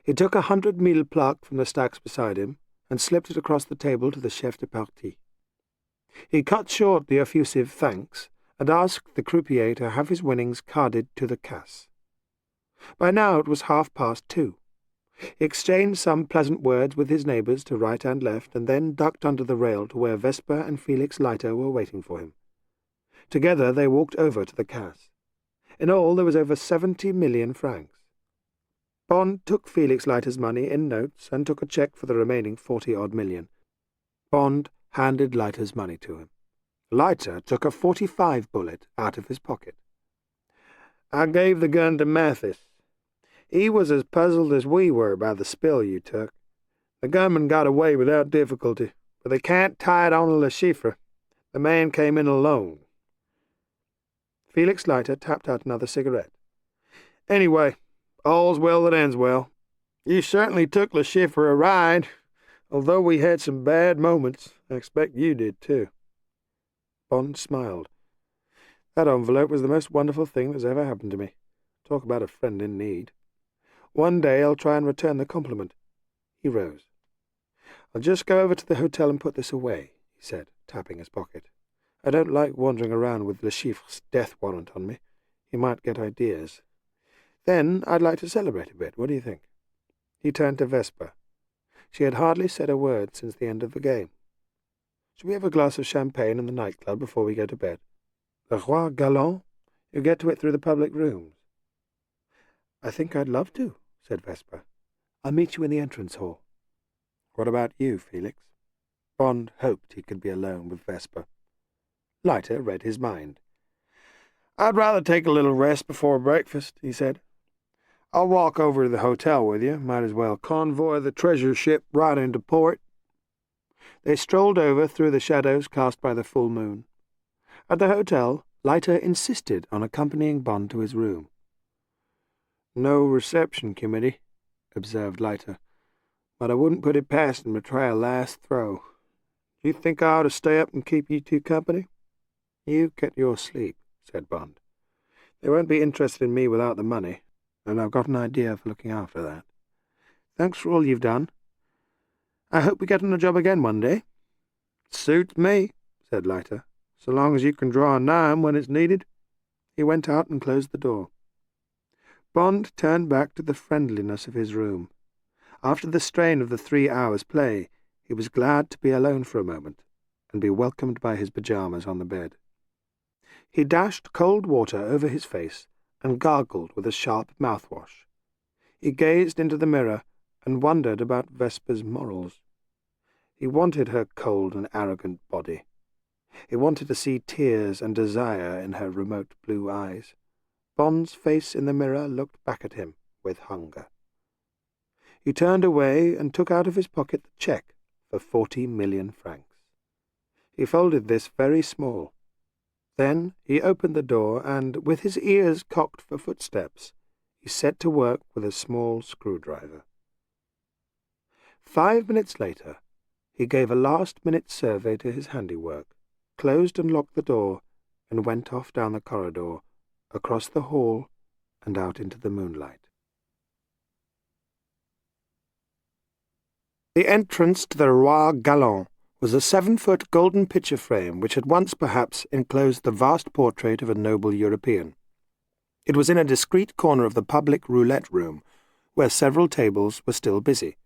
He took 100 mille plaques from the stacks beside him and slipped it across the table to the chef de partie. He cut short the effusive thanks and asked the croupier to have his winnings carded to the caisse. By now it was 2:30. He exchanged some pleasant words with his neighbours to right and left, and then ducked under the rail to where Vesper and Felix Leiter were waiting for him. Together they walked over to the caisse. In all there was over 70 million francs. Bond took Felix Leiter's money in notes and took a cheque for the remaining 40-odd million. Bond handed Leiter's money to him. Leiter took a .45 bullet out of his pocket. "I gave the gun to Mathis. He was as puzzled as we were by the spill you took. The gunman got away without difficulty, but they can't tie it on to Le Chiffre. The man came in alone." Felix Leiter tapped out another cigarette. "Anyway, all's well that ends well. You certainly took Le Chiffre a ride, although we had some bad moments. I expect you did, too." Bond smiled. "That envelope was the most wonderful thing that's ever happened to me. Talk about a friend in need. One day I'll try and return the compliment." He rose. "I'll just go over to the hotel and put this away," he said, tapping his pocket. "I don't like wandering around with Le Chiffre's death warrant on me. He might get ideas. Then I'd like to celebrate a bit. What do you think?" He turned to Vesper. She had hardly said a word since the end of the game. "Should we have a glass of champagne in the nightclub before we go to bed? The Royale Galant? You get to it through the public rooms." "I think I'd love to," said Vesper. "I'll meet you in the entrance hall." "What about you, Felix?" Bond hoped he could be alone with Vesper. Leiter read his mind. "I'd rather take a little rest before breakfast," he said. "I'll walk over to the hotel with you. Might as well convoy the treasure ship right into port." They strolled over through the shadows cast by the full moon. At the hotel, Leiter insisted on accompanying Bond to his room. "No reception committee," observed Leiter, "but I wouldn't put it past him to try a last throw. Do you think I ought to stay up and keep you 2 company?" "You get your sleep," said Bond. "They won't be interested in me without the money, and I've got an idea for looking after that. Thanks for all you've done. I hope we get on a job again one day." "Suits me," said Leiter, "so long as you can draw a 9 when it's needed." He went out and closed the door. Bond turned back to the friendliness of his room. After the strain of the 3 hours' play, he was glad to be alone for a moment and be welcomed by his pyjamas on the bed. He dashed cold water over his face and gargled with a sharp mouthwash. He gazed into the mirror and wondered about Vesper's morals. He wanted her cold and arrogant body. He wanted to see tears and desire in her remote blue eyes. Bond's face in the mirror looked back at him with hunger. He turned away and took out of his pocket the cheque for 40 million francs. He folded this very small. Then he opened the door and, with his ears cocked for footsteps, he set to work with a small screwdriver. 5 minutes later, he gave a last-minute survey to his handiwork, closed and locked the door, and went off down the corridor, across the hall, and out into the moonlight. The entrance to the Royale Galant was a 7-foot golden picture frame which had once perhaps enclosed the vast portrait of a noble European. It was in a discreet corner of the public roulette room, where several tables were still busy.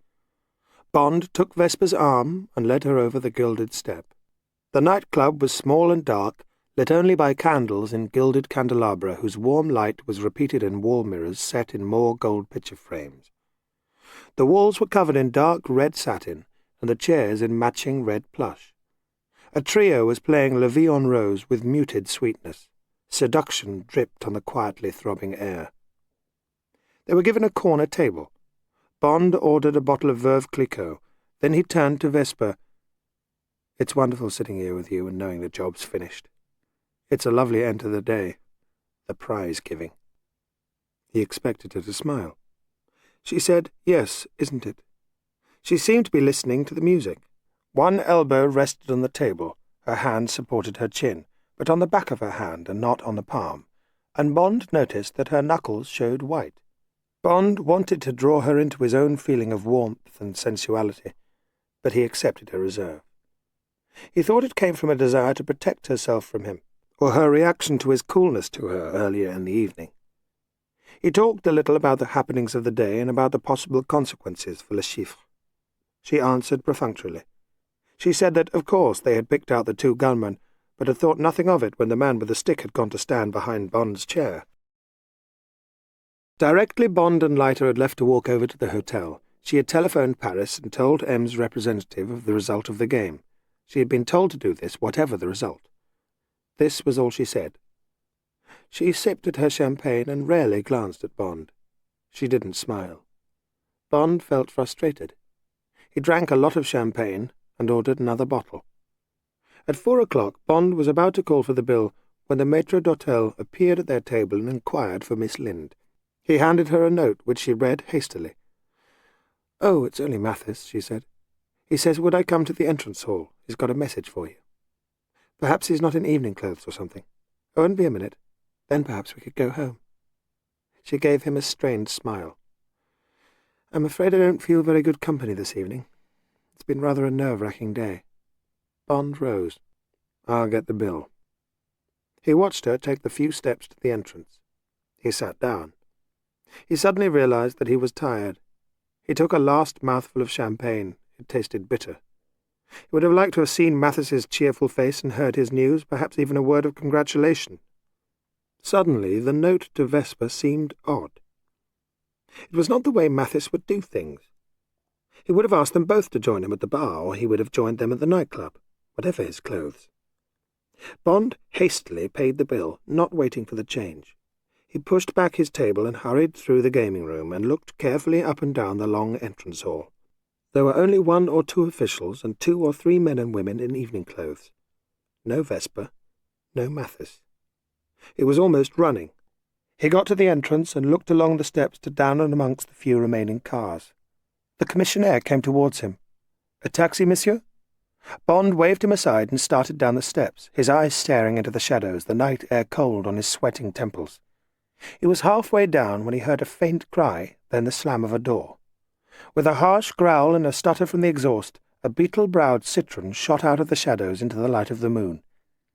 Bond took Vesper's arm and led her over the gilded step. The nightclub was small and dark, lit only by candles in gilded candelabra whose warm light was repeated in wall mirrors set in more gold picture frames. The walls were covered in dark red satin, and the chairs in matching red plush. A trio was playing La Vie en Rose with muted sweetness. Seduction dripped on the quietly throbbing air. They were given a corner table. Bond ordered a bottle of Veuve Clicquot. Then he turned to Vesper. "It's wonderful sitting here with you and knowing the job's finished. It's a lovely end to the day. The prize-giving." He expected her to smile. She said, "Yes, isn't it?" She seemed to be listening to the music. One elbow rested on the table, her hand supported her chin, but on the back of her hand and not on the palm, and Bond noticed that her knuckles showed white. Bond wanted to draw her into his own feeling of warmth and sensuality, but he accepted her reserve. He thought it came from a desire to protect herself from him, or her reaction to his coolness to her earlier in the evening. He talked a little about the happenings of the day and about the possible consequences for Le Chiffre. She answered perfunctorily. She said that, of course, they had picked out the two gunmen, but had thought nothing of it when the man with the stick had gone to stand behind Bond's chair. Directly Bond and Leiter had left to walk over to the hotel, she had telephoned Paris and told M's representative of the result of the game. She had been told to do this, whatever the result. This was all she said. She sipped at her champagne and rarely glanced at Bond. She didn't smile. Bond felt frustrated. He drank a lot of champagne and ordered another bottle. At 4 o'clock, Bond was about to call for the bill when the maître d'hôtel appeared at their table and inquired for Miss Lind. He handed her a note, which she read hastily. "Oh, it's only Mathis," she said. "He says, would I come to the entrance hall? He's got a message for you. Perhaps he's not in evening clothes or something. Oh, and be a minute. Then perhaps we could go home." She gave him a strained smile. "I'm afraid I don't feel very good company this evening. It's been rather a nerve-wracking day." Bond rose. "I'll get the bill." He watched her take the few steps to the entrance. He sat down. He suddenly realized that he was tired. He took a last mouthful of champagne. It tasted bitter. He would have liked to have seen Mathis's cheerful face and heard his news, perhaps even a word of congratulation. Suddenly the note to Vesper seemed odd. It was not the way Mathis would do things. He would have asked them both to join him at the bar, or he would have joined them at the nightclub, whatever his clothes. Bond hastily paid the bill, not waiting for the change. He pushed back his table and hurried through the gaming room and looked carefully up and down the long entrance hall. There were only 1 or 2 officials and 2 or 3 men and women in evening clothes. No Vesper, no Mathis. It was almost running. He got to the entrance and looked along the steps to down and amongst the few remaining cars. The commissionaire came towards him. "A taxi, monsieur?" Bond waved him aside and started down the steps, his eyes staring into the shadows, the night air cold on his sweating temples. He was halfway down when he heard a faint cry, then the slam of a door. With a harsh growl and a stutter from the exhaust, a beetle-browed citron shot out of the shadows into the light of the moon.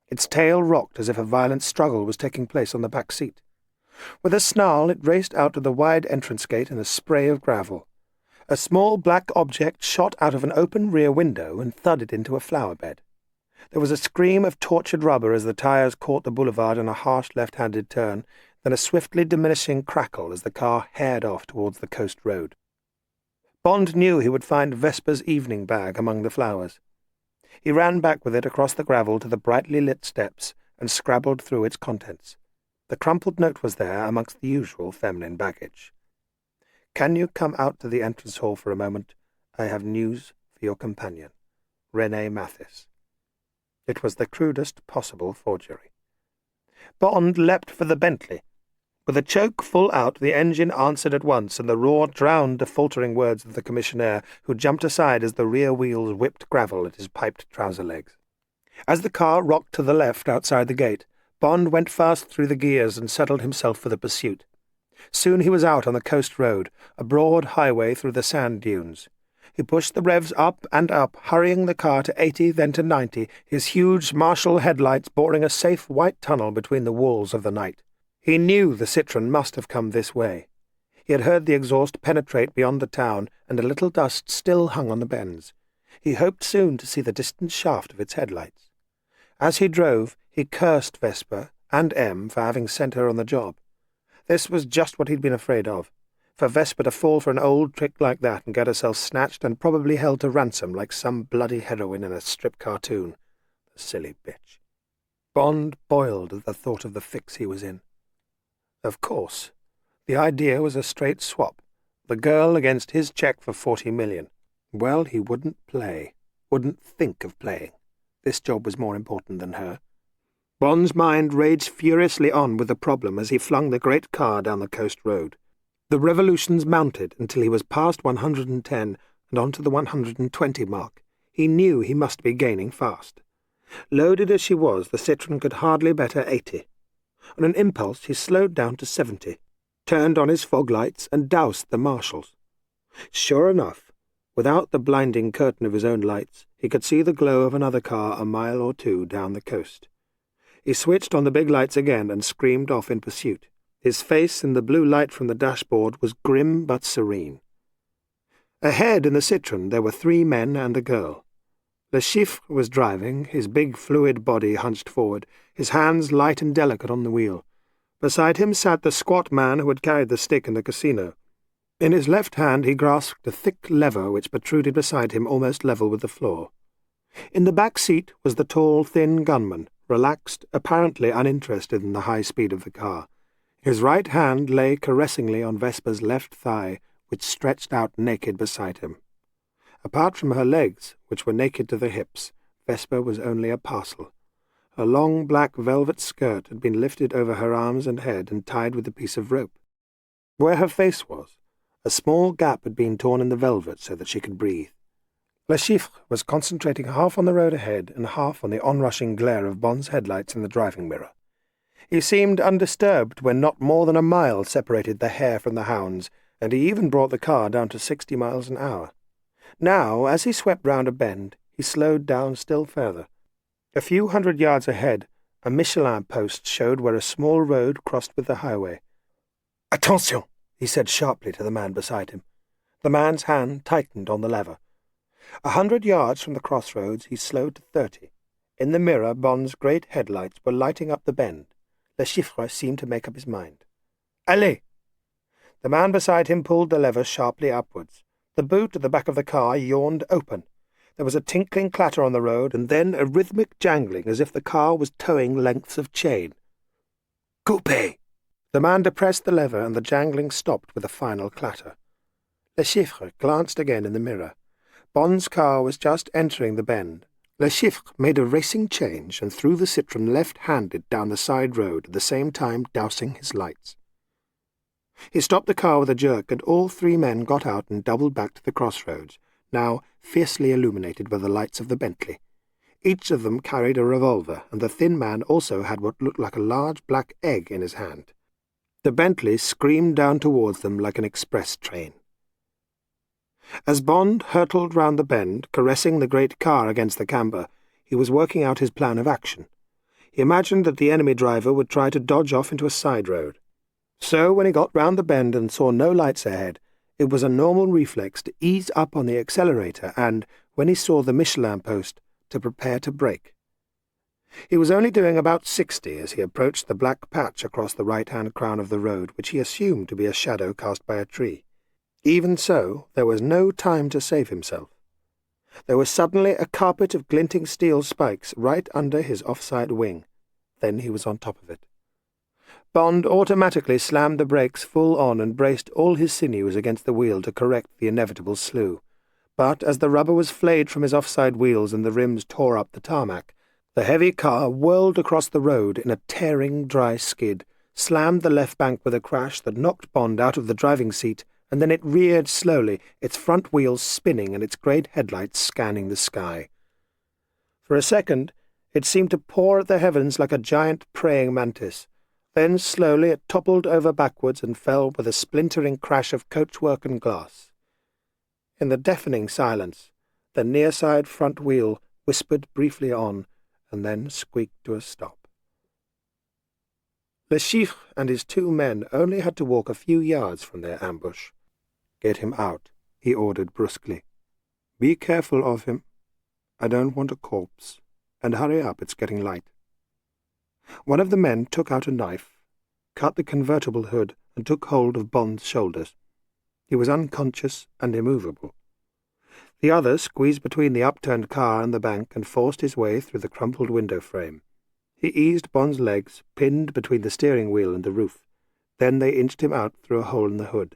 Its tail rocked as if a violent struggle was taking place on the back seat. With a snarl it raced out to the wide entrance gate in a spray of gravel. A small black object shot out of an open rear window and thudded into a flower bed. There was a scream of tortured rubber as the tires caught the boulevard in a harsh left-handed turn, then a swiftly diminishing crackle as the car hared off towards the coast road. Bond knew he would find Vesper's evening bag among the flowers. He ran back with it across the gravel to the brightly lit steps and scrabbled through its contents. The crumpled note was there amongst the usual feminine baggage. "Can you come out to the entrance hall for a moment? I have news for your companion, René Mathis." It was the crudest possible forgery. Bond leapt for the Bentley. With a choke full out, the engine answered at once, and the roar drowned the faltering words of the commissionaire, who jumped aside as the rear wheels whipped gravel at his piped trouser legs. As the car rocked to the left outside the gate, Bond went fast through the gears and settled himself for the pursuit. Soon he was out on the coast road, a broad highway through the sand dunes. He pushed the revs up and up, hurrying the car to 80, then to 90, his huge Marshall headlights boring a safe white tunnel between the walls of the night. He knew the citron must have come this way. He had heard the exhaust penetrate beyond the town, and a little dust still hung on the bends. He hoped soon to see the distant shaft of its headlights. As he drove, he cursed Vesper and M for having sent her on the job. This was just what he'd been afraid of. For Vesper to fall for an old trick like that and get herself snatched and probably held to ransom like some bloody heroine in a strip cartoon. The silly bitch. Bond boiled at the thought of the fix he was in. Of course, the idea was a straight swap. The girl against his cheque for 40 million. Well, he wouldn't play. Wouldn't think of playing. This job was more important than her. Bond's mind raged furiously on with the problem as he flung the great car down the coast road. The revolutions mounted until he was past 110 and on to the 120 mark. He knew he must be gaining fast. Loaded as she was, the Citroën could hardly better 80. On an impulse, he slowed down to 70, turned on his fog lights and doused the marshals. Sure enough, without the blinding curtain of his own lights, he could see the glow of another car a mile or two down the coast. He switched on the big lights again and screamed off in pursuit. His face in the blue light from the dashboard was grim but serene. Ahead in the Citroën there were 3 men and a girl. Le Chiffre was driving, his big fluid body hunched forward, his hands light and delicate on the wheel. Beside him sat the squat man who had carried the stick in the casino. In his left hand he grasped a thick lever which protruded beside him almost level with the floor. In the back seat was the tall, thin gunman, relaxed, apparently uninterested in the high speed of the car. His right hand lay caressingly on Vesper's left thigh, which stretched out naked beside him. Apart from her legs, which were naked to the hips, Vesper was only a parcel. Her long black velvet skirt had been lifted over her arms and head and tied with a piece of rope. Where her face was, a small gap had been torn in the velvet so that she could breathe. Le Chiffre was concentrating half on the road ahead and half on the onrushing glare of Bond's headlights in the driving mirror. He seemed undisturbed when not more than a mile separated the hare from the hounds, and he even brought the car down to 60 miles an hour. Now, as he swept round a bend, he slowed down still further. A few hundred yards ahead, a Michelin post showed where a small road crossed with the highway. "Attention!" he said sharply to the man beside him. The man's hand tightened on the lever. 100 yards from the crossroads he slowed to 30. In the mirror Bond's great headlights were lighting up the bend. Le Chiffre seemed to make up his mind. "Allez!" The man beside him pulled the lever sharply upwards. The boot at the back of the car yawned open. There was a tinkling clatter on the road, and then a rhythmic jangling as if the car was towing lengths of chain. "Coupé!" The man depressed the lever, and the jangling stopped with a final clatter. Le Chiffre glanced again in the mirror. Bond's car was just entering the bend. Le Chiffre made a racing change and threw the Citroën left-handed down the side road, at the same time dousing his lights. He stopped the car with a jerk, and all 3 men got out and doubled back to the crossroads, now fiercely illuminated by the lights of the Bentley. Each of them carried a revolver, and the thin man also had what looked like a large black egg in his hand. The Bentley screamed down towards them like an express train. As Bond hurtled round the bend, caressing the great car against the camber, he was working out his plan of action. He imagined that the enemy driver would try to dodge off into a side road. So, when he got round the bend and saw no lights ahead, it was a normal reflex to ease up on the accelerator and, when he saw the Michelin post, to prepare to brake. He was only doing about 60 as he approached the black patch across the right-hand crown of the road, which he assumed to be a shadow cast by a tree. Even so, there was no time to save himself. There was suddenly a carpet of glinting steel spikes right under his offside wing. Then he was on top of it. Bond automatically slammed the brakes full on and braced all his sinews against the wheel to correct the inevitable slew. But as the rubber was flayed from his offside wheels and the rims tore up the tarmac, the heavy car whirled across the road in a tearing dry skid, slammed the left bank with a crash that knocked Bond out of the driving seat, and then it reared slowly, its front wheels spinning and its great headlights scanning the sky. For a second, it seemed to paw at the heavens like a giant praying mantis. Then slowly it toppled over backwards and fell with a splintering crash of coachwork and glass. In the deafening silence, the near-side front wheel whispered briefly on, and then squeaked to a stop. Le Chiffre and his 2 men only had to walk a few yards from their ambush. "Get him out," he ordered brusquely. "Be careful of him. I don't want a corpse. And hurry up, it's getting light." One of the men took out a knife, cut the convertible hood, and took hold of Bond's shoulders. He was unconscious and immovable. The other squeezed between the upturned car and the bank and forced his way through the crumpled window frame. He eased Bond's legs, pinned between the steering wheel and the roof. Then they inched him out through a hole in the hood.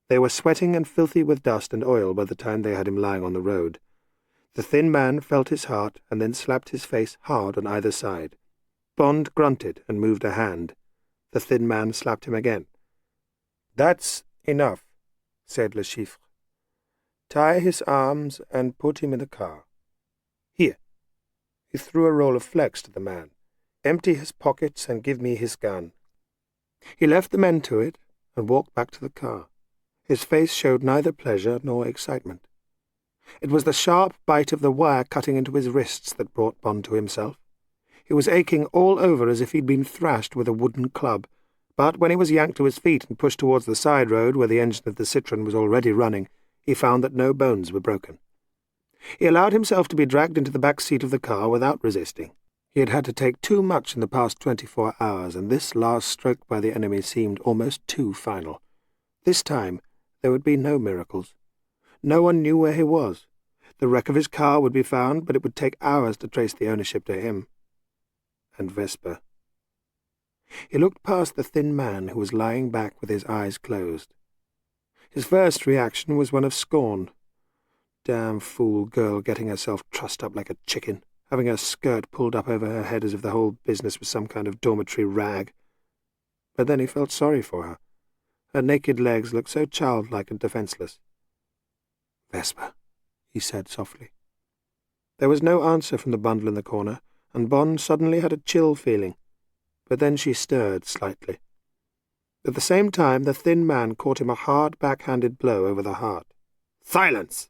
They were sweating and filthy with dust and oil by the time they had him lying on the road. The thin man felt his heart and then slapped his face hard on either side. Bond grunted and moved a hand. The thin man slapped him again. "That's enough," said Le Chiffre. "Tie his arms and put him in the car. Here." He threw a roll of flex to the man. "Empty his pockets and give me his gun." He left the men to it and walked back to the car. His face showed neither pleasure nor excitement. It was the sharp bite of the wire cutting into his wrists that brought Bond to himself. He was aching all over as if he'd been thrashed with a wooden club, but when he was yanked to his feet and pushed towards the side road where the engine of the Citroën was already running, he found that no bones were broken. He allowed himself to be dragged into the back seat of the car without resisting. He had had to take too much in the past 24 hours, and this last stroke by the enemy seemed almost too final. This time there would be no miracles. No one knew where he was. The wreck of his car would be found, but it would take hours to trace the ownership to him. And Vesper. He looked past the thin man who was lying back with his eyes closed. His first reaction was one of scorn. Damn fool girl getting herself trussed up like a chicken, having her skirt pulled up over her head as if the whole business was some kind of dormitory rag. But then he felt sorry for her. Her naked legs looked so childlike and defenceless. "Vesper," he said softly. There was no answer from the bundle in the corner, and Bond suddenly had a chill feeling. But then she stirred slightly. At the same time, the thin man caught him a hard, back-handed blow over the heart. "Silence!"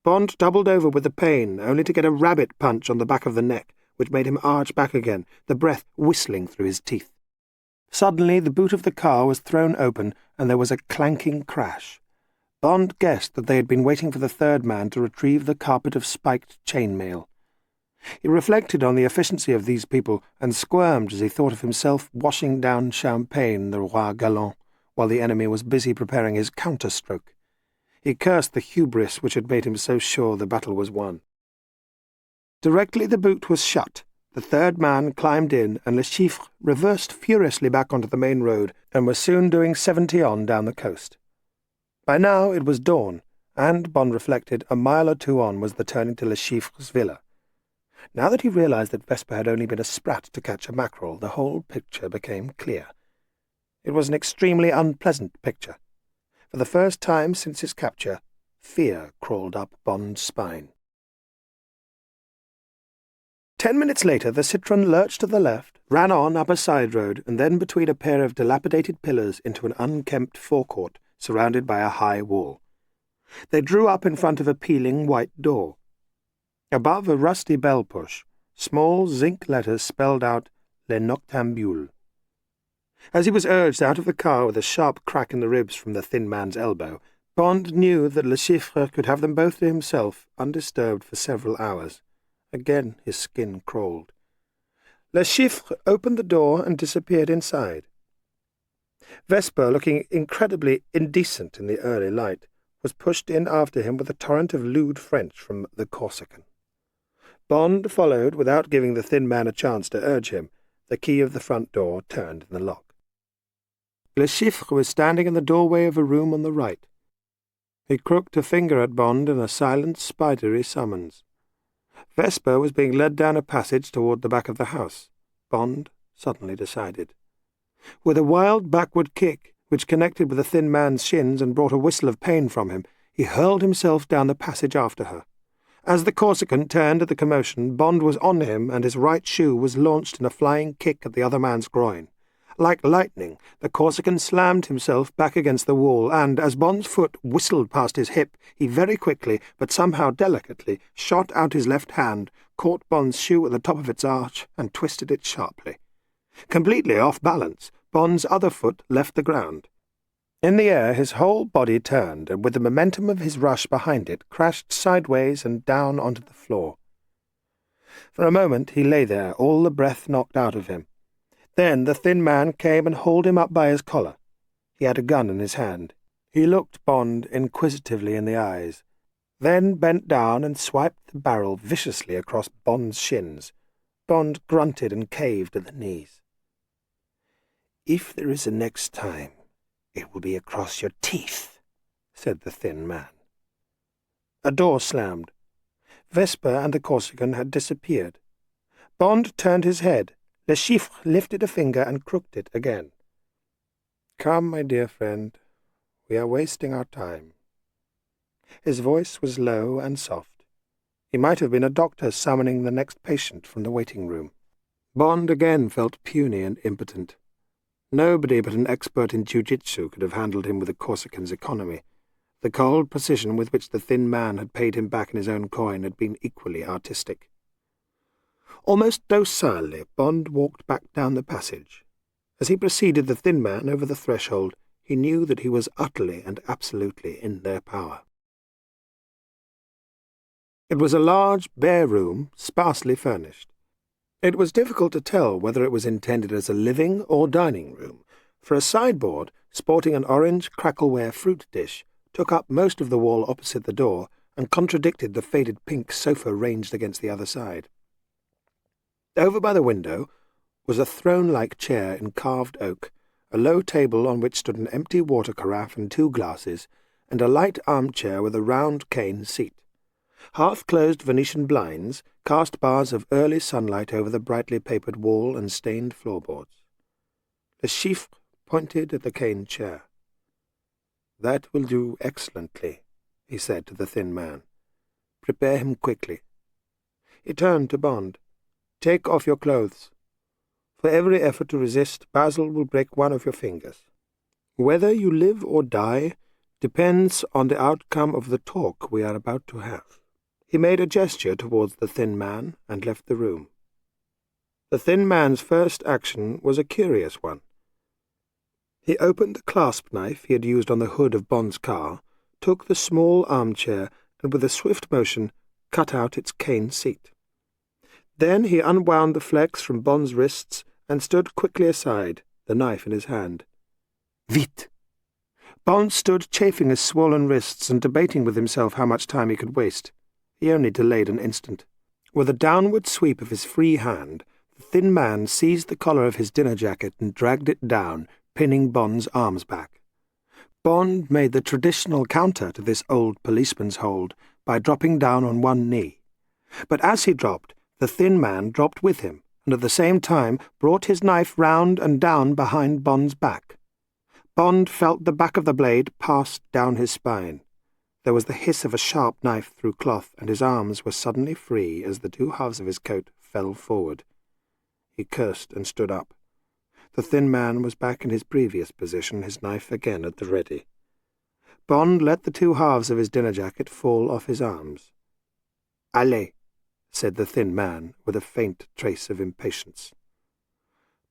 Bond doubled over with the pain, only to get a rabbit punch on the back of the neck, which made him arch back again, the breath whistling through his teeth. Suddenly the boot of the car was thrown open, and there was a clanking crash. Bond guessed that they had been waiting for the third man to retrieve the carpet of spiked chainmail. He reflected on the efficiency of these people and squirmed as he thought of himself washing down champagne the Roi Galant while the enemy was busy preparing his counterstroke. He cursed the hubris which had made him so sure the battle was won. Directly the boot was shut, the third man climbed in, and Le Chiffre reversed furiously back onto the main road and was soon doing 70 on down the coast. By now it was dawn, and, Bond reflected, a mile or two on was the turning to Le Chiffre's villa. Now that he realized that Vesper had only been a sprat to catch a mackerel, the whole picture became clear. It was an extremely unpleasant picture. For the first time since his capture, fear crawled up Bond's spine. 10 minutes later, the Citroën lurched to the left, ran on up a side road, and then between a pair of dilapidated pillars into an unkempt forecourt surrounded by a high wall. They drew up in front of a peeling white door. Above a rusty bell push, small zinc letters spelled out Les Noctambules. As he was urged out of the car with a sharp crack in the ribs from the thin man's elbow, Bond knew that Le Chiffre could have them both to himself, undisturbed for several hours. Again his skin crawled. Le Chiffre opened the door and disappeared inside. Vesper, looking incredibly indecent in the early light, was pushed in after him with a torrent of lewd French from the Corsican. Bond followed without giving the thin man a chance to urge him. The key of the front door turned in the lock. Le Chiffre was standing in the doorway of a room on the right. He crooked a finger at Bond in a silent, spidery summons. Vesper was being led down a passage toward the back of the house. Bond suddenly decided. With a wild backward kick, which connected with the thin man's shins and brought a whistle of pain from him, he hurled himself down the passage after her. As the Corsican turned at the commotion, Bond was on him, and his right shoe was launched in a flying kick at the other man's groin. Like lightning, the Corsican slammed himself back against the wall, and, as Bond's foot whistled past his hip, he very quickly, but somehow delicately, shot out his left hand, caught Bond's shoe at the top of its arch, and twisted it sharply. Completely off balance, Bond's other foot left the ground. In the air his whole body turned, and with the momentum of his rush behind it, crashed sideways and down onto the floor. For a moment he lay there, all the breath knocked out of him. Then the thin man came and hauled him up by his collar. He had a gun in his hand. He looked Bond inquisitively in the eyes, then bent down and swiped the barrel viciously across Bond's shins. Bond grunted and caved at the knees. "If there is a next time, it will be across your teeth," said the thin man. A door slammed. Vesper and the Corsican had disappeared. Bond turned his head. Le Chiffre lifted a finger and crooked it again. "Come, my dear friend. We are wasting our time." His voice was low and soft. He might have been a doctor summoning the next patient from the waiting room. Bond again felt puny and impotent. Nobody but an expert in jiu-jitsu could have handled him with a Corsican's economy. The cold precision with which the thin man had paid him back in his own coin had been equally artistic. Almost docilely, Bond walked back down the passage. As he preceded the thin man over the threshold, he knew that he was utterly and absolutely in their power. It was a large, bare room, sparsely furnished. It was difficult to tell whether it was intended as a living or dining room, for a sideboard, sporting an orange crackleware fruit dish, took up most of the wall opposite the door and contradicted the faded pink sofa ranged against the other side. Over by the window was a throne-like chair in carved oak, a low table on which stood an empty water carafe and 2 glasses, and a light armchair with a round cane seat. Half-closed Venetian blinds cast bars of early sunlight over the brightly papered wall and stained floorboards. Le Chiffre pointed at the cane chair. "That will do excellently," he said to the thin man. "Prepare him quickly." He turned to Bond. "Take off your clothes. For every effort to resist, Basil will break one of your fingers. Whether you live or die depends on the outcome of the talk we are about to have." He made a gesture towards the thin man and left the room. The thin man's first action was a curious one. He opened the clasp knife he had used on the hood of Bond's car, took the small armchair, and with a swift motion cut out its cane seat. Then he unwound the flex from Bond's wrists and stood quickly aside, the knife in his hand. "Vite!" Bond stood chafing his swollen wrists and debating with himself how much time he could waste. He only delayed an instant. With a downward sweep of his free hand, the thin man seized the collar of his dinner jacket and dragged it down, pinning Bond's arms back. Bond made the traditional counter to this old policeman's hold by dropping down on one knee. But as he dropped, the thin man dropped with him, and at the same time brought his knife round and down behind Bond's back. Bond felt the back of the blade pass down his spine. There was the hiss of a sharp knife through cloth, and his arms were suddenly free as the 2 halves of his coat fell forward. He cursed and stood up. The thin man was back in his previous position, his knife again at the ready. Bond let the 2 halves of his dinner jacket fall off his arms. "Allez," said the thin man, with a faint trace of impatience.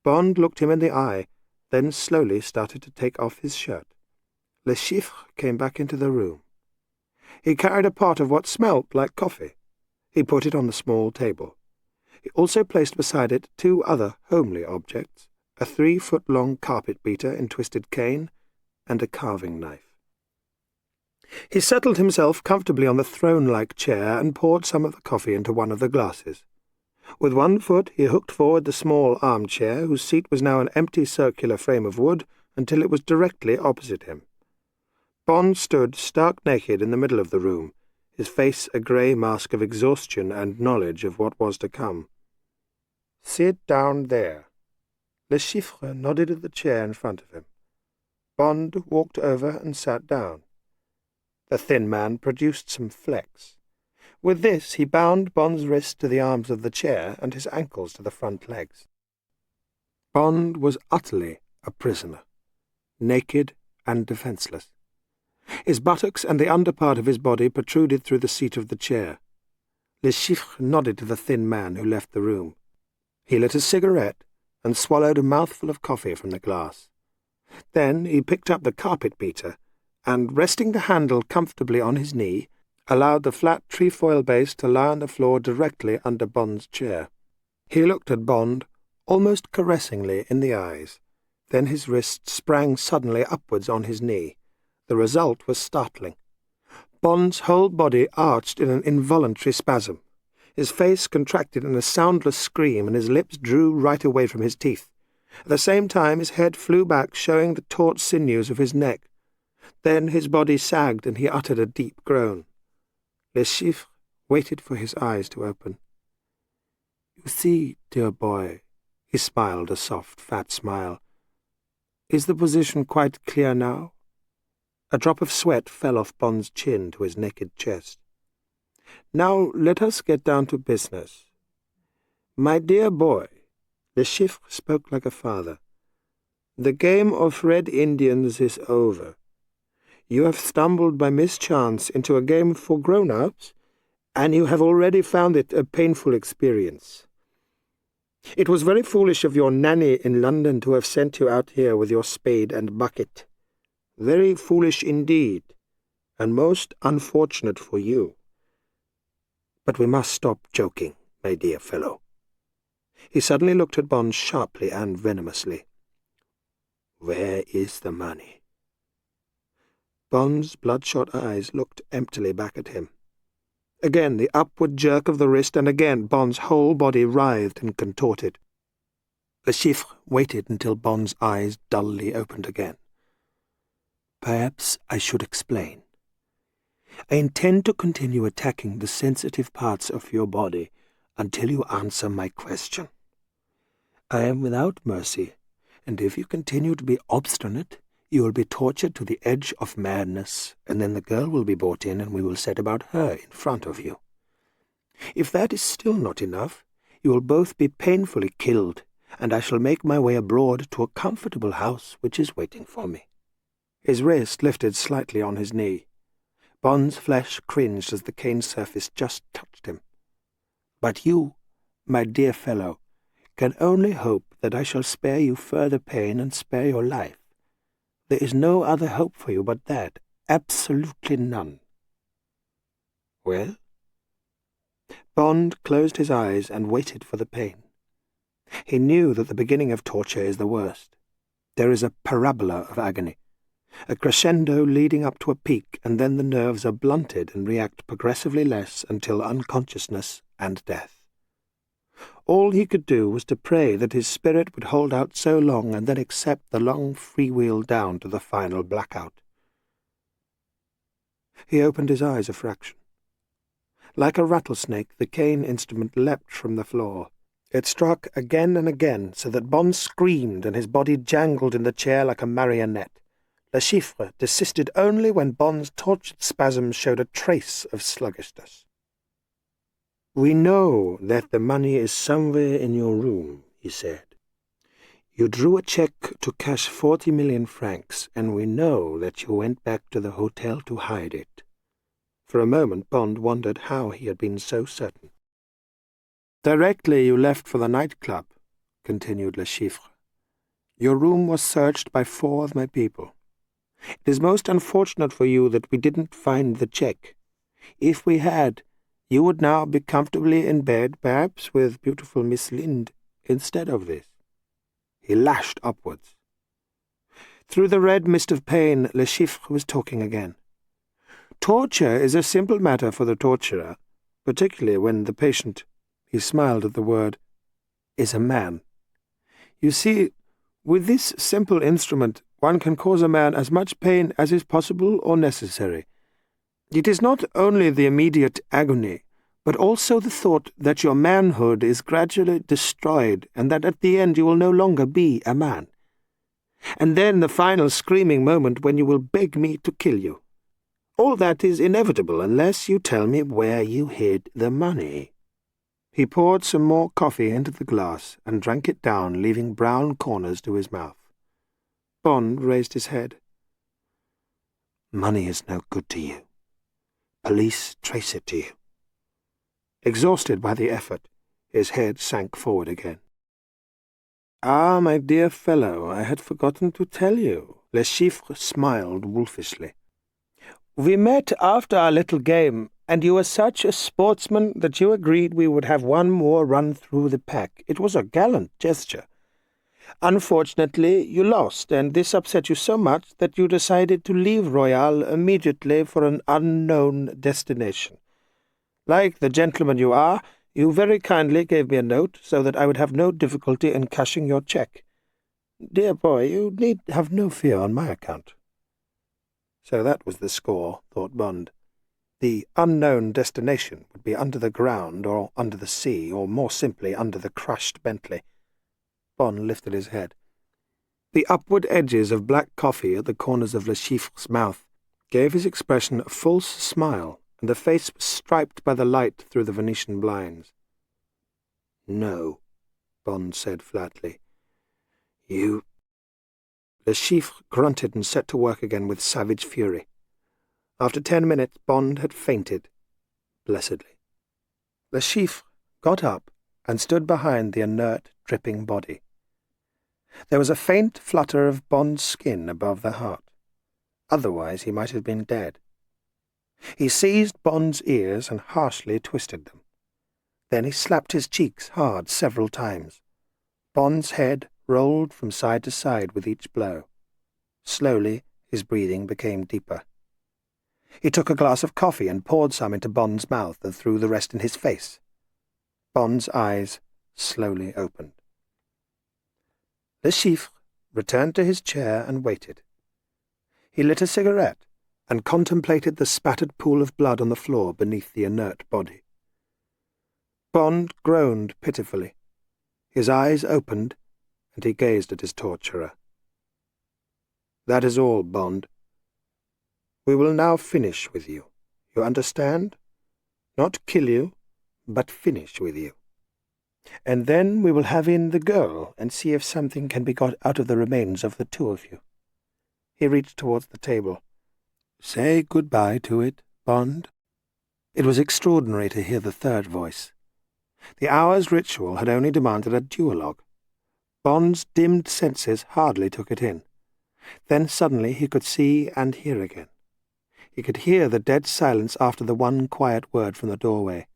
Bond looked him in the eye, then slowly started to take off his shirt. Le Chiffre came back into the room. He carried a pot of what smelt like coffee. He put it on the small table. He also placed beside it 2 other homely objects, a 3-foot-long carpet-beater in twisted cane, and a carving knife. He settled himself comfortably on the throne-like chair and poured some of the coffee into one of the glasses. With one foot he hooked forward the small armchair, whose seat was now an empty circular frame of wood, until it was directly opposite him. Bond stood stark naked in the middle of the room, his face a grey mask of exhaustion and knowledge of what was to come. "Sit down there." Le Chiffre nodded at the chair in front of him. Bond walked over and sat down. The thin man produced some flex. With this he bound Bond's wrists to the arms of the chair and his ankles to the front legs. Bond was utterly a prisoner, naked and defenceless. His buttocks and the underpart of his body protruded through the seat of the chair. Le Chiffre nodded to the thin man who left the room. He lit a cigarette and swallowed a mouthful of coffee from the glass. Then he picked up the carpet-beater and, resting the handle comfortably on his knee, allowed the flat trefoil base to lie on the floor directly under Bond's chair. He looked at Bond, almost caressingly, in the eyes. Then his wrist sprang suddenly upwards on his knee. The result was startling. Bond's whole body arched in an involuntary spasm. His face contracted in a soundless scream, and his lips drew right away from his teeth. At the same time, his head flew back, showing the taut sinews of his neck. Then his body sagged, and he uttered a deep groan. Le Chiffre waited for his eyes to open. "You see, dear boy," he smiled a soft, fat smile. "Is the position quite clear now?" A drop of sweat fell off Bond's chin to his naked chest. "Now let us get down to business. My dear boy," Le Chiffre spoke like a father, "the game of Red Indians is over. You have stumbled by mischance into a game for grown-ups, and you have already found it a painful experience. It was very foolish of your nanny in London to have sent you out here with your spade and bucket. Very foolish indeed, and most unfortunate for you. But we must stop joking, my dear fellow." He suddenly looked at Bond sharply and venomously. "Where is the money?" Bond's bloodshot eyes looked emptily back at him. Again the upward jerk of the wrist, and again Bond's whole body writhed and contorted. Le Chiffre waited until Bond's eyes dully opened again. "Perhaps I should explain. I intend to continue attacking the sensitive parts of your body until you answer my question. I am without mercy, and if you continue to be obstinate, you will be tortured to the edge of madness, and then the girl will be brought in and we will set about her in front of you. If that is still not enough, you will both be painfully killed, and I shall make my way abroad to a comfortable house which is waiting for me." His wrist lifted slightly on his knee. Bond's flesh cringed as the cane surface just touched him. "But you, my dear fellow, can only hope that I shall spare you further pain and spare your life. There is no other hope for you but that, absolutely none." "Well?" Bond closed his eyes and waited for the pain. He knew that the beginning of torture is the worst. There is a parabola of agony, a crescendo leading up to a peak, and then the nerves are blunted and react progressively less until unconsciousness and death. All he could do was to pray that his spirit would hold out so long and then accept the long freewheel down to the final blackout. He opened his eyes a fraction. Like a rattlesnake, the cane instrument leapt from the floor. It struck again and again, so that Bond screamed and his body jangled in the chair like a marionette. Le Chiffre desisted only when Bond's tortured spasms showed a trace of sluggishness. "We know that the money is somewhere in your room," he said. "You drew a cheque to cash 40 million francs, and we know that you went back to the hotel to hide it." For a moment Bond wondered how he had been so certain. "Directly you left for the nightclub," continued Le Chiffre, "your room was searched by 4 of my people. It is most unfortunate for you that we didn't find the cheque. If we had, you would now be comfortably in bed, perhaps with beautiful Miss Lind instead of this." He lashed upwards. Through the red mist of pain, Le Chiffre was talking again. "Torture is a simple matter for the torturer, particularly when the patient," he smiled at the word, "is a man. You see, with this simple instrument, one can cause a man as much pain as is possible or necessary. It is not only the immediate agony, but also the thought that your manhood is gradually destroyed and that at the end you will no longer be a man. And then the final screaming moment when you will beg me to kill you. All that is inevitable unless you tell me where you hid the money." He poured some more coffee into the glass and drank it down, leaving brown corners to his mouth. Bond raised his head. "Money is no good to you. Police trace it to you." Exhausted by the effort, his head sank forward again. "Ah, my dear fellow, I had forgotten to tell you." Le Chiffre smiled wolfishly. "We met after our little game, and you were such a sportsman that you agreed we would have one more run through the pack. It was a gallant gesture. Unfortunately, you lost, and this upset you so much that you decided to leave Royale immediately for an unknown destination. Like the gentleman you are, you very kindly gave me a note so that I would have no difficulty in cashing your cheque. Dear boy, you need have no fear on my account. So that was the score, thought Bond. The unknown destination would be under the ground or under the sea, or more simply under the crushed Bentley. Bond lifted his head. The upward edges of black coffee at the corners of Le Chiffre's mouth gave his expression a false smile, and the face was striped by the light through the Venetian blinds. "No," Bond said flatly. "You—" Le Chiffre grunted and set to work again with savage fury. After 10 minutes, Bond had fainted, blessedly. Le Chiffre got up and stood behind the inert, dripping body. There was a faint flutter of Bond's skin above the heart. Otherwise he might have been dead. He seized Bond's ears and harshly twisted them. Then he slapped his cheeks hard several times. Bond's head rolled from side to side with each blow. Slowly his breathing became deeper. He took a glass of coffee and poured some into Bond's mouth and threw the rest in his face. Bond's eyes slowly opened. Le Chiffre returned to his chair and waited. He lit a cigarette and contemplated the spattered pool of blood on the floor beneath the inert body. Bond groaned pitifully. His eyes opened, and he gazed at his torturer. "That is all, Bond. We will now finish with you. You understand? Not kill you, but finish with you. And then we will have in the girl and see if something can be got out of the remains of the two of you." He reached towards the table. "Say good-bye to it, Bond." It was extraordinary to hear the third voice. The hour's ritual had only demanded a duologue. Bond's dimmed senses hardly took it in. Then suddenly he could see and hear again. He could hear the dead silence after the one quiet word from the doorway.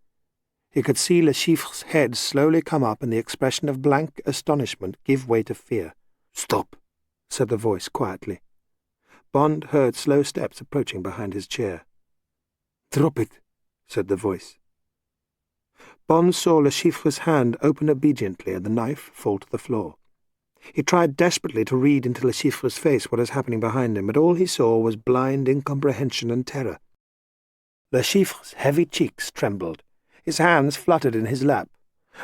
He could see Le Chiffre's head slowly come up and the expression of blank astonishment give way to fear. "Stop," said the voice quietly. Bond heard slow steps approaching behind his chair. "Drop it," said the voice. Bond saw Le Chiffre's hand open obediently and the knife fall to the floor. He tried desperately to read into Le Chiffre's face what was happening behind him, but all he saw was blind incomprehension and terror. Le Chiffre's heavy cheeks trembled. His hands fluttered in his lap.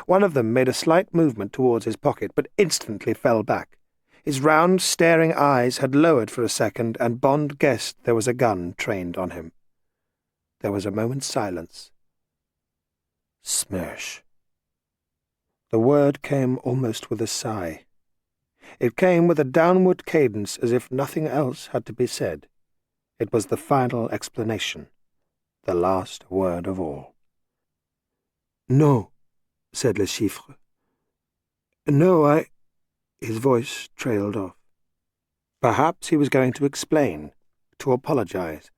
One of them made a slight movement towards his pocket, but instantly fell back. His round, staring eyes had lowered for a second, and Bond guessed there was a gun trained on him. There was a moment's silence. "Smersh." The word came almost with a sigh. It came with a downward cadence as if nothing else had to be said. It was the final explanation, the last word of all. "No," said Le Chiffre. "No, His voice trailed off. Perhaps he was going to explain, to apologize,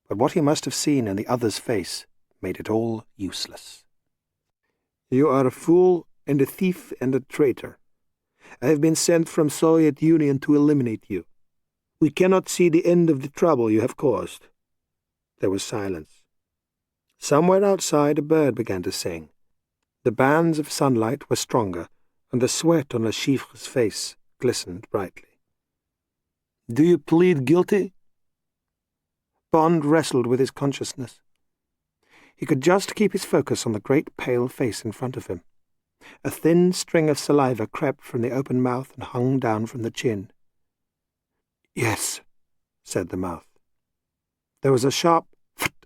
but what he must have seen in the other's face made it all useless. "You are a fool and a thief and a traitor. I have been sent from Soviet Union to eliminate you. We cannot see the end of the trouble you have caused." There was silence. Somewhere outside a bird began to sing. The bands of sunlight were stronger, and the sweat on Le Chiffre's face glistened brightly. "Do you plead guilty?" Bond wrestled with his consciousness. He could just keep his focus on the great pale face in front of him. A thin string of saliva crept from the open mouth and hung down from the chin. "Yes," said the mouth. There was a sharp "pht,"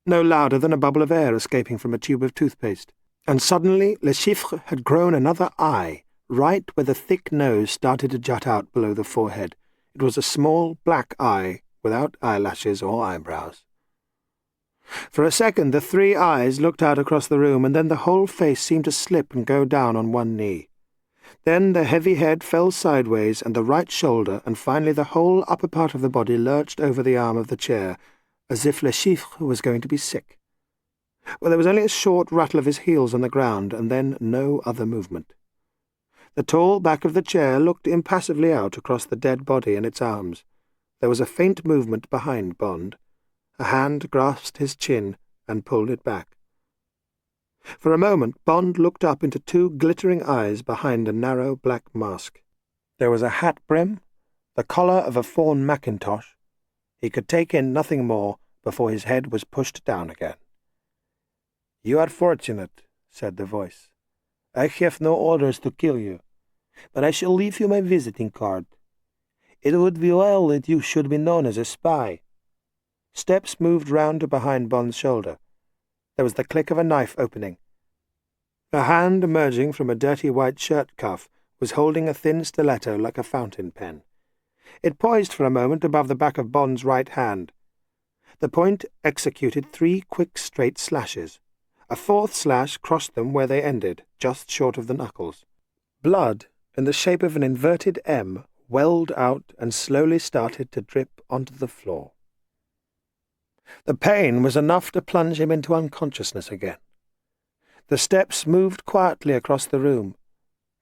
no louder than a bubble of air escaping from a tube of toothpaste, and suddenly Le Chiffre had grown another eye, right where the thick nose started to jut out below the forehead. It was a small black eye, without eyelashes or eyebrows. For a second the three eyes looked out across the room, and then the whole face seemed to slip and go down on one knee. Then the heavy head fell sideways, and the right shoulder, and finally the whole upper part of the body lurched over the arm of the chair, as if Le Chiffre was going to be sick. Well, there was only a short rattle of his heels on the ground, and then no other movement. The tall back of the chair looked impassively out across the dead body and its arms. There was a faint movement behind Bond. A hand grasped his chin and pulled it back. For a moment Bond looked up into two glittering eyes behind a narrow black mask. There was a hat brim, the collar of a fawn mackintosh. He could take in nothing more before his head was pushed down again. "You are fortunate," said the voice. "I have no orders to kill you, but I shall leave you my visiting card. It would be well that you should be known as a spy." Steps moved round to behind Bond's shoulder. There was the click of a knife opening. A hand emerging from a dirty white shirt cuff was holding a thin stiletto like a fountain pen. It poised for a moment above the back of Bond's right hand. The point executed 3 quick straight slashes. A 4th slash crossed them where they ended, just short of the knuckles. Blood, in the shape of an inverted M, welled out and slowly started to drip onto the floor. The pain was enough to plunge him into unconsciousness again. The steps moved quietly across the room.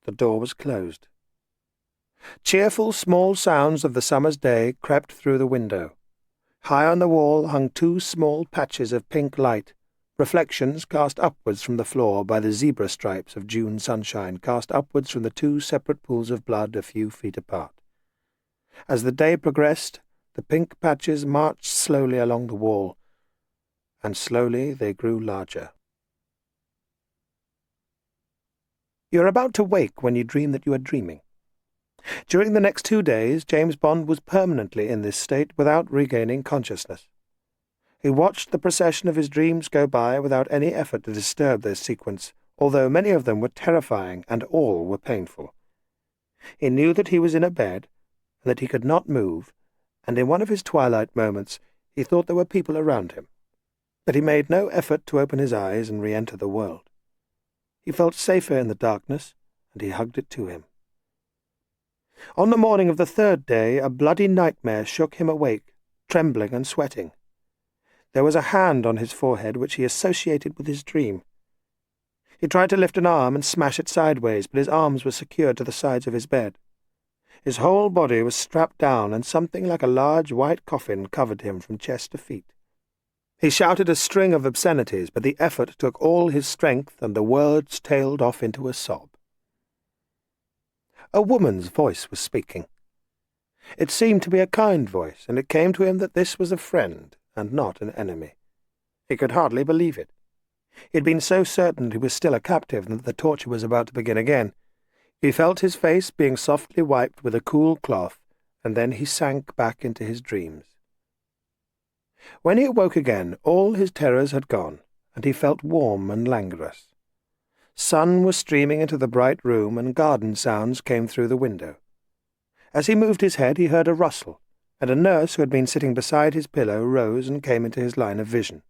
The door was closed. Cheerful small sounds of the summer's day crept through the window. High on the wall hung 2 small patches of pink light, reflections cast upwards from the floor by the zebra stripes of June sunshine cast upwards from the 2 separate pools of blood a few feet apart. As the day progressed, the pink patches marched slowly along the wall, and slowly they grew larger. You are about to wake when you dream that you are dreaming. During the next 2 days, James Bond was permanently in this state without regaining consciousness. He watched the procession of his dreams go by without any effort to disturb their sequence, although many of them were terrifying and all were painful. He knew that he was in a bed, and that he could not move, and in one of his twilight moments he thought there were people around him. But he made no effort to open his eyes and re-enter the world. He felt safer in the darkness, and he hugged it to him. On the morning of the 3rd day, a bloody nightmare shook him awake, trembling and sweating. There was a hand on his forehead which he associated with his dream. He tried to lift an arm and smash it sideways, but his arms were secured to the sides of his bed. His whole body was strapped down, and something like a large white coffin covered him from chest to feet. He shouted a string of obscenities, but the effort took all his strength, and the words tailed off into a sob. A woman's voice was speaking. It seemed to be a kind voice, and it came to him that this was a friend, and not an enemy. He could hardly believe it. He had been so certain he was still a captive and that the torture was about to begin again. He felt his face being softly wiped with a cool cloth, and then he sank back into his dreams. When he awoke again, all his terrors had gone, and he felt warm and languorous. Sun was streaming into the bright room, and garden sounds came through the window. As he moved his head, he heard a rustle, and a nurse who had been sitting beside his pillow rose and came into his line of vision.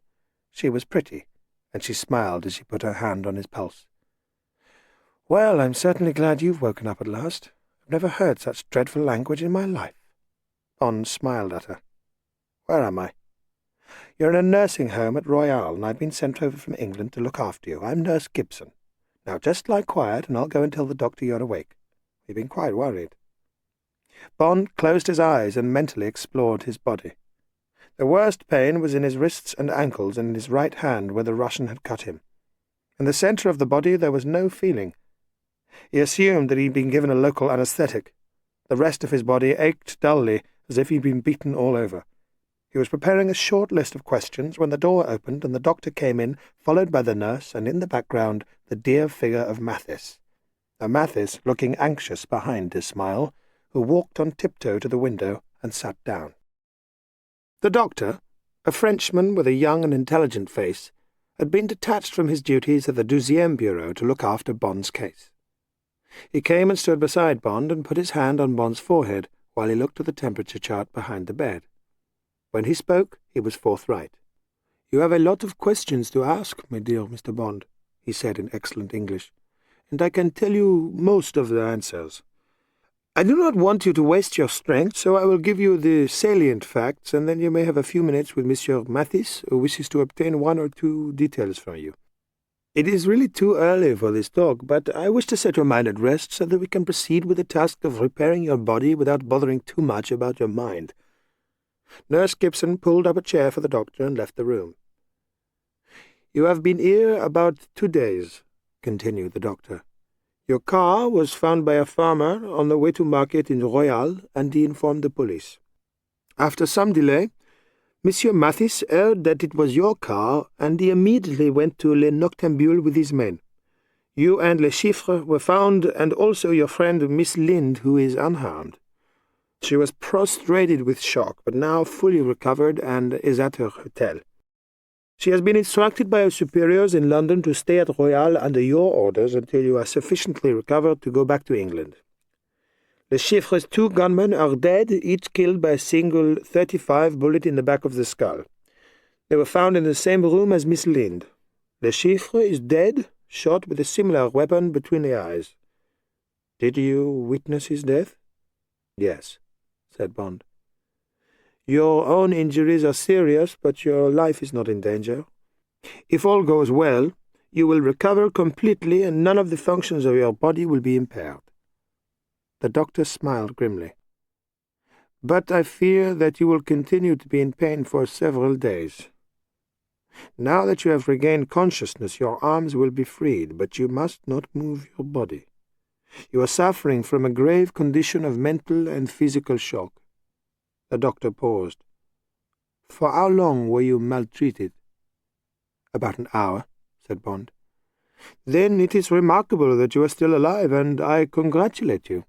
She was pretty, and she smiled as she put her hand on his pulse. "Well, I'm certainly glad you've woken up at last. I've never heard such dreadful language in my life." Bond smiled at her. "Where am I?" "You're in a nursing home at Royale, and I've been sent over from England to look after you. I'm Nurse Gibson. Now just lie quiet, and I'll go and tell the doctor you're awake. We've been quite worried." Bond closed his eyes and mentally explored his body. The worst pain was in his wrists and ankles and in his right hand where the Russian had cut him. In the centre of the body there was no feeling. He assumed that he'd been given a local anaesthetic. The rest of his body ached dully, as if he'd been beaten all over. He was preparing a short list of questions when the door opened and the doctor came in, followed by the nurse, and in the background the dear figure of Mathis. Mathis looking anxious behind his smile, who walked on tiptoe to the window and sat down. The doctor, a Frenchman with a young and intelligent face, had been detached from his duties at the 12e Bureau to look after Bond's case. He came and stood beside Bond and put his hand on Bond's forehead while he looked at the temperature chart behind the bed. When he spoke, he was forthright. "You have a lot of questions to ask, my dear Mr. Bond," he said in excellent English, "and I can tell you most of the answers. I do not want you to waste your strength, so I will give you the salient facts, and then you may have a few minutes with Monsieur Mathis, who wishes to obtain 1 or 2 details from you. It is really too early for this talk, but I wish to set your mind at rest so that we can proceed with the task of repairing your body without bothering too much about your mind." Nurse Gibson pulled up a chair for the doctor and left the room. "You have been here about 2 days," continued the doctor. "Your car was found by a farmer on the way to market in Royale, and he informed the police. After some delay, Monsieur Mathis heard that it was your car, and he immediately went to Le Noctambule with his men. You and Le Chiffre were found, and also your friend Miss Lind, who is unharmed. She was prostrated with shock, but now fully recovered and is at her hotel. She has been instructed by her superiors in London to stay at Royale under your orders until you are sufficiently recovered to go back to England. Le Chiffre's 2 gunmen are dead, each killed by a single .35 bullet in the back of the skull. They were found in the same room as Miss Lind. Le Chiffre is dead, shot with a similar weapon between the eyes." "Did you witness his death?" "Yes," said Bond. "Your own injuries are serious, but your life is not in danger. If all goes well, you will recover completely and none of the functions of your body will be impaired." The doctor smiled grimly. "But I fear that you will continue to be in pain for several days. Now that you have regained consciousness, your arms will be freed, but you must not move your body. You are suffering from a grave condition of mental and physical shock." The doctor paused. "For how long were you maltreated?" "About an hour," said Bond. "Then it is remarkable that you are still alive, and I congratulate you."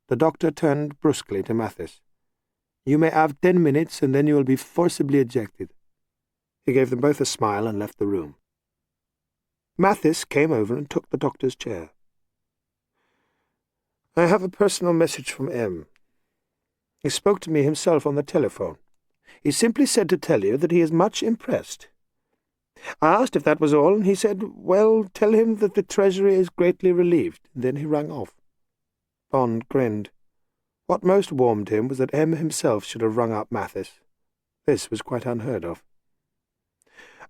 The doctor turned brusquely to Mathis. "You may have 10 minutes, and then you will be forcibly ejected." He gave them both a smile and left the room. Mathis came over and took the doctor's chair. "I have a personal message from M. He spoke to me himself on the telephone. He simply said to tell you that he is much impressed. I asked if that was all, and he said, 'Well, tell him that the Treasury is greatly relieved.' Then he rang off." Bond grinned. What most warmed him was that M himself should have rung up Mathis. This was quite unheard of.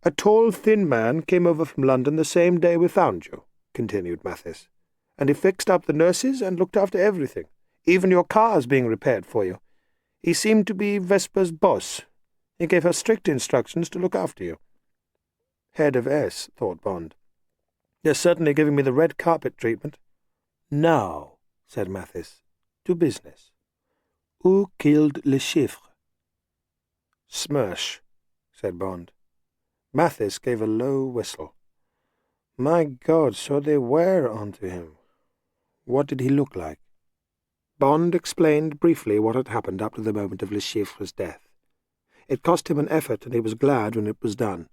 "A tall, thin man came over from London the same day we found you," continued Mathis, "and he fixed up the nurses and looked after everything. Even your car is being repaired for you. He seemed to be Vesper's boss. He gave her strict instructions to look after you." "Head of S," thought Bond. "They're certainly giving me the red carpet treatment." "Now," said Mathis, "to business. Who killed Le Chiffre?" "Smersh," said Bond. Mathis gave a low whistle. My God, so they were onto him. What did he look like? Bond explained briefly what had happened up to the moment of Le Chiffre's death. It cost him an effort, and he was glad when it was done.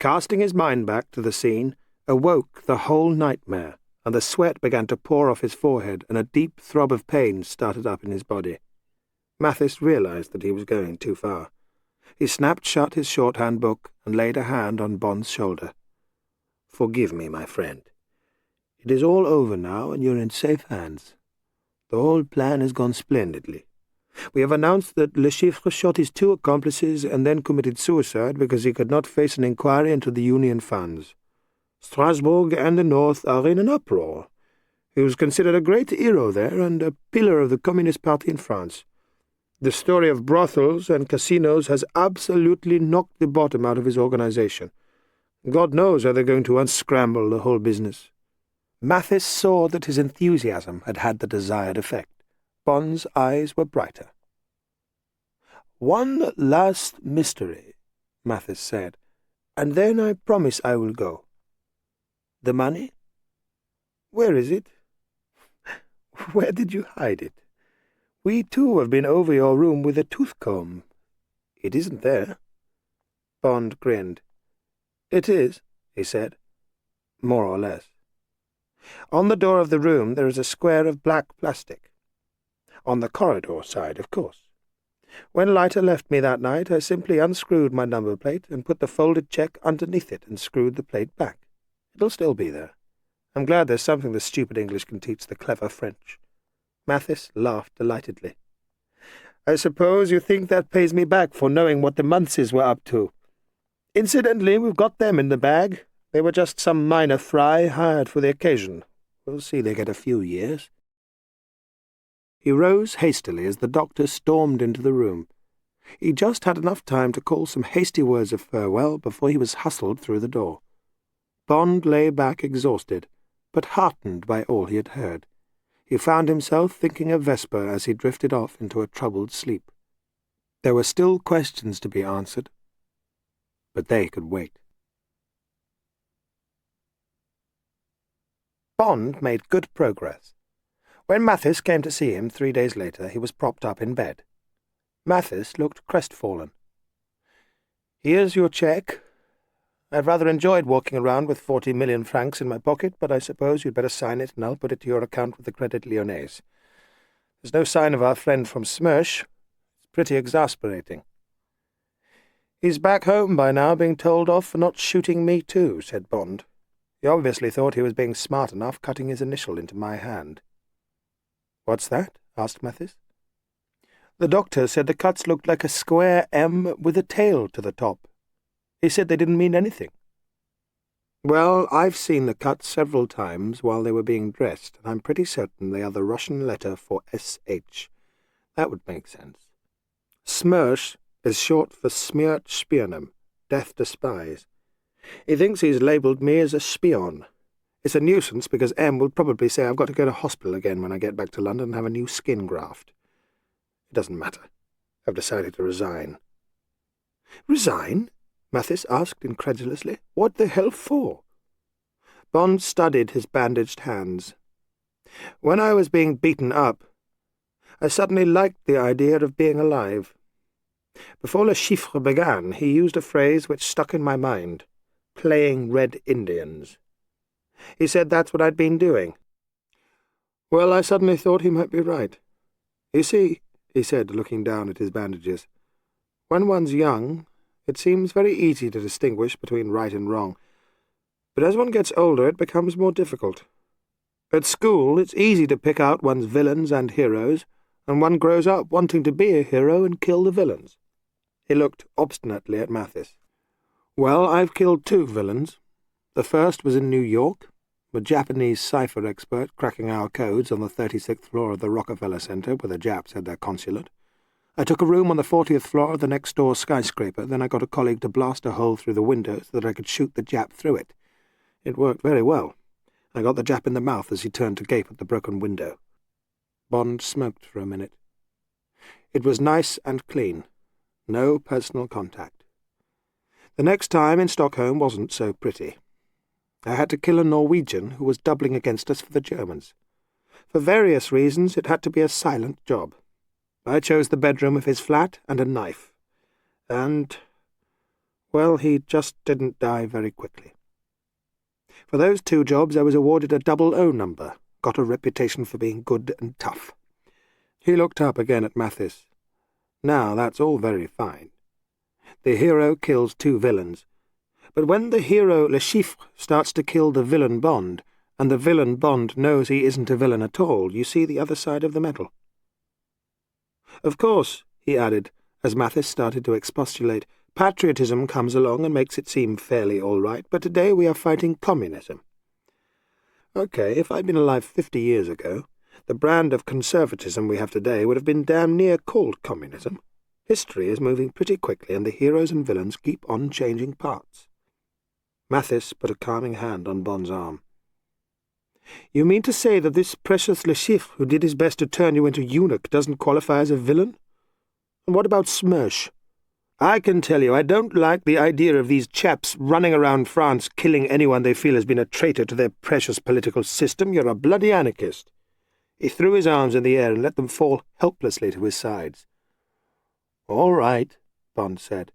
Casting his mind back to the scene, awoke the whole nightmare, and the sweat began to pour off his forehead, and a deep throb of pain started up in his body. Mathis realized that he was going too far. He snapped shut his shorthand book and laid a hand on Bond's shoulder. "Forgive me, my friend. It is all over now, and you're in safe hands. The whole plan has gone splendidly. We have announced that Le Chiffre shot his 2 accomplices and then committed suicide because he could not face an inquiry into the Union funds. Strasbourg and the North are in an uproar. He was considered a great hero there and a pillar of the Communist Party in France. The story of brothels and casinos has absolutely knocked the bottom out of his organization. God knows how they're going to unscramble the whole business." Mathis saw that his enthusiasm had had the desired effect. Bond's eyes were brighter. "One last mystery," Mathis said, "and then I promise I will go. The money? Where is it? Where did you hide it? We too have been over your room with a tooth-comb. It isn't there." Bond grinned. "It is," he said. "More or less. On the door of the room there is a square of black plastic. On the corridor side, of course. When Leiter left me that night, I simply unscrewed my number plate and put the folded check underneath it and screwed the plate back. It'll still be there. I'm glad there's something the stupid English can teach the clever French." Mathis laughed delightedly. "I suppose you think that pays me back for knowing what the Muntses were up to. Incidentally, we've got them in the bag. They were just some minor fry hired for the occasion. We'll see they get a few years." He rose hastily as the doctor stormed into the room. He just had enough time to call some hasty words of farewell before he was hustled through the door. Bond lay back exhausted, but heartened by all he had heard. He found himself thinking of Vesper as he drifted off into a troubled sleep. There were still questions to be answered, but they could wait. Bond made good progress. When Mathis came to see him 3 days later, he was propped up in bed. Mathis looked crestfallen. "Here's your cheque. I've rather enjoyed walking around with 40 million francs in my pocket, but I suppose you'd better sign it and I'll put it to your account with the Credit Lyonnais. There's no sign of our friend from Smersh. It's pretty exasperating." "He's back home by now, being told off for not shooting me too," said Bond. "He obviously thought he was being smart enough, cutting his initial into my hand." "What's that?" asked Mathis. "The doctor said the cuts looked like a square M with a tail to the top. He said they didn't mean anything." "Well, I've seen the cuts several times while they were being dressed, and I'm pretty certain they are the Russian letter for SH. That would make sense. Smersh is short for Smiert Spionem, death to spies. He thinks he's labelled me as a spion. It's a nuisance because M will probably say I've got to go to hospital again when I get back to London and have a new skin graft. It doesn't matter. I've decided to resign." "Resign?" Mathis asked incredulously. "What the hell for?" Bond studied his bandaged hands. "When I was being beaten up, I suddenly liked the idea of being alive. Before Le Chiffre began, he used a phrase which stuck in my mind, playing Red Indians. He said that's what I'd been doing. Well, I suddenly thought he might be right. You see," he said, looking down at his bandages, "when one's young, it seems very easy to distinguish between right and wrong. But as one gets older, it becomes more difficult. At school, it's easy to pick out one's villains and heroes, and one grows up wanting to be a hero and kill the villains." He looked obstinately at Mathis. "Well, I've killed 2 villains. The first was in New York, a Japanese cipher expert cracking our codes on the 36th floor of the Rockefeller Center where the Japs had their consulate. I took a room on the 40th floor of the next-door skyscraper, then I got a colleague to blast a hole through the window so that I could shoot the Jap through it. It worked very well. I got the Jap in the mouth as he turned to gape at the broken window." Bond smoked for a minute. It was nice and clean. No personal contact. The next time in Stockholm wasn't so pretty. I had to kill a Norwegian who was doubling against us for the Germans. For various reasons, it had to be a silent job. I chose the bedroom of his flat and a knife. And, well, he just didn't die very quickly. For those 2 jobs I was awarded a 00 number, got a reputation for being good and tough. He looked up again at Mathis. "Now, that's all very fine. The hero kills 2 villains. But when the hero Le Chiffre starts to kill the villain Bond, and the villain Bond knows he isn't a villain at all, you see the other side of the medal. Of course," he added, as Mathis started to expostulate, "patriotism comes along and makes it seem fairly all right, but today we are fighting communism. Okay, if I'd been alive 50 years ago, the brand of conservatism we have today would have been damn near called communism. History is moving pretty quickly, and the heroes and villains keep on changing parts." Mathis put a calming hand on Bond's arm. "You mean to say that this precious Le Chiffre, who did his best to turn you into eunuch, doesn't qualify as a villain? And what about Smersh? I can tell you I don't like the idea of these chaps running around France killing anyone they feel has been a traitor to their precious political system. You're a bloody anarchist." He threw his arms in the air and let them fall helplessly to his sides. "All right," Bond said.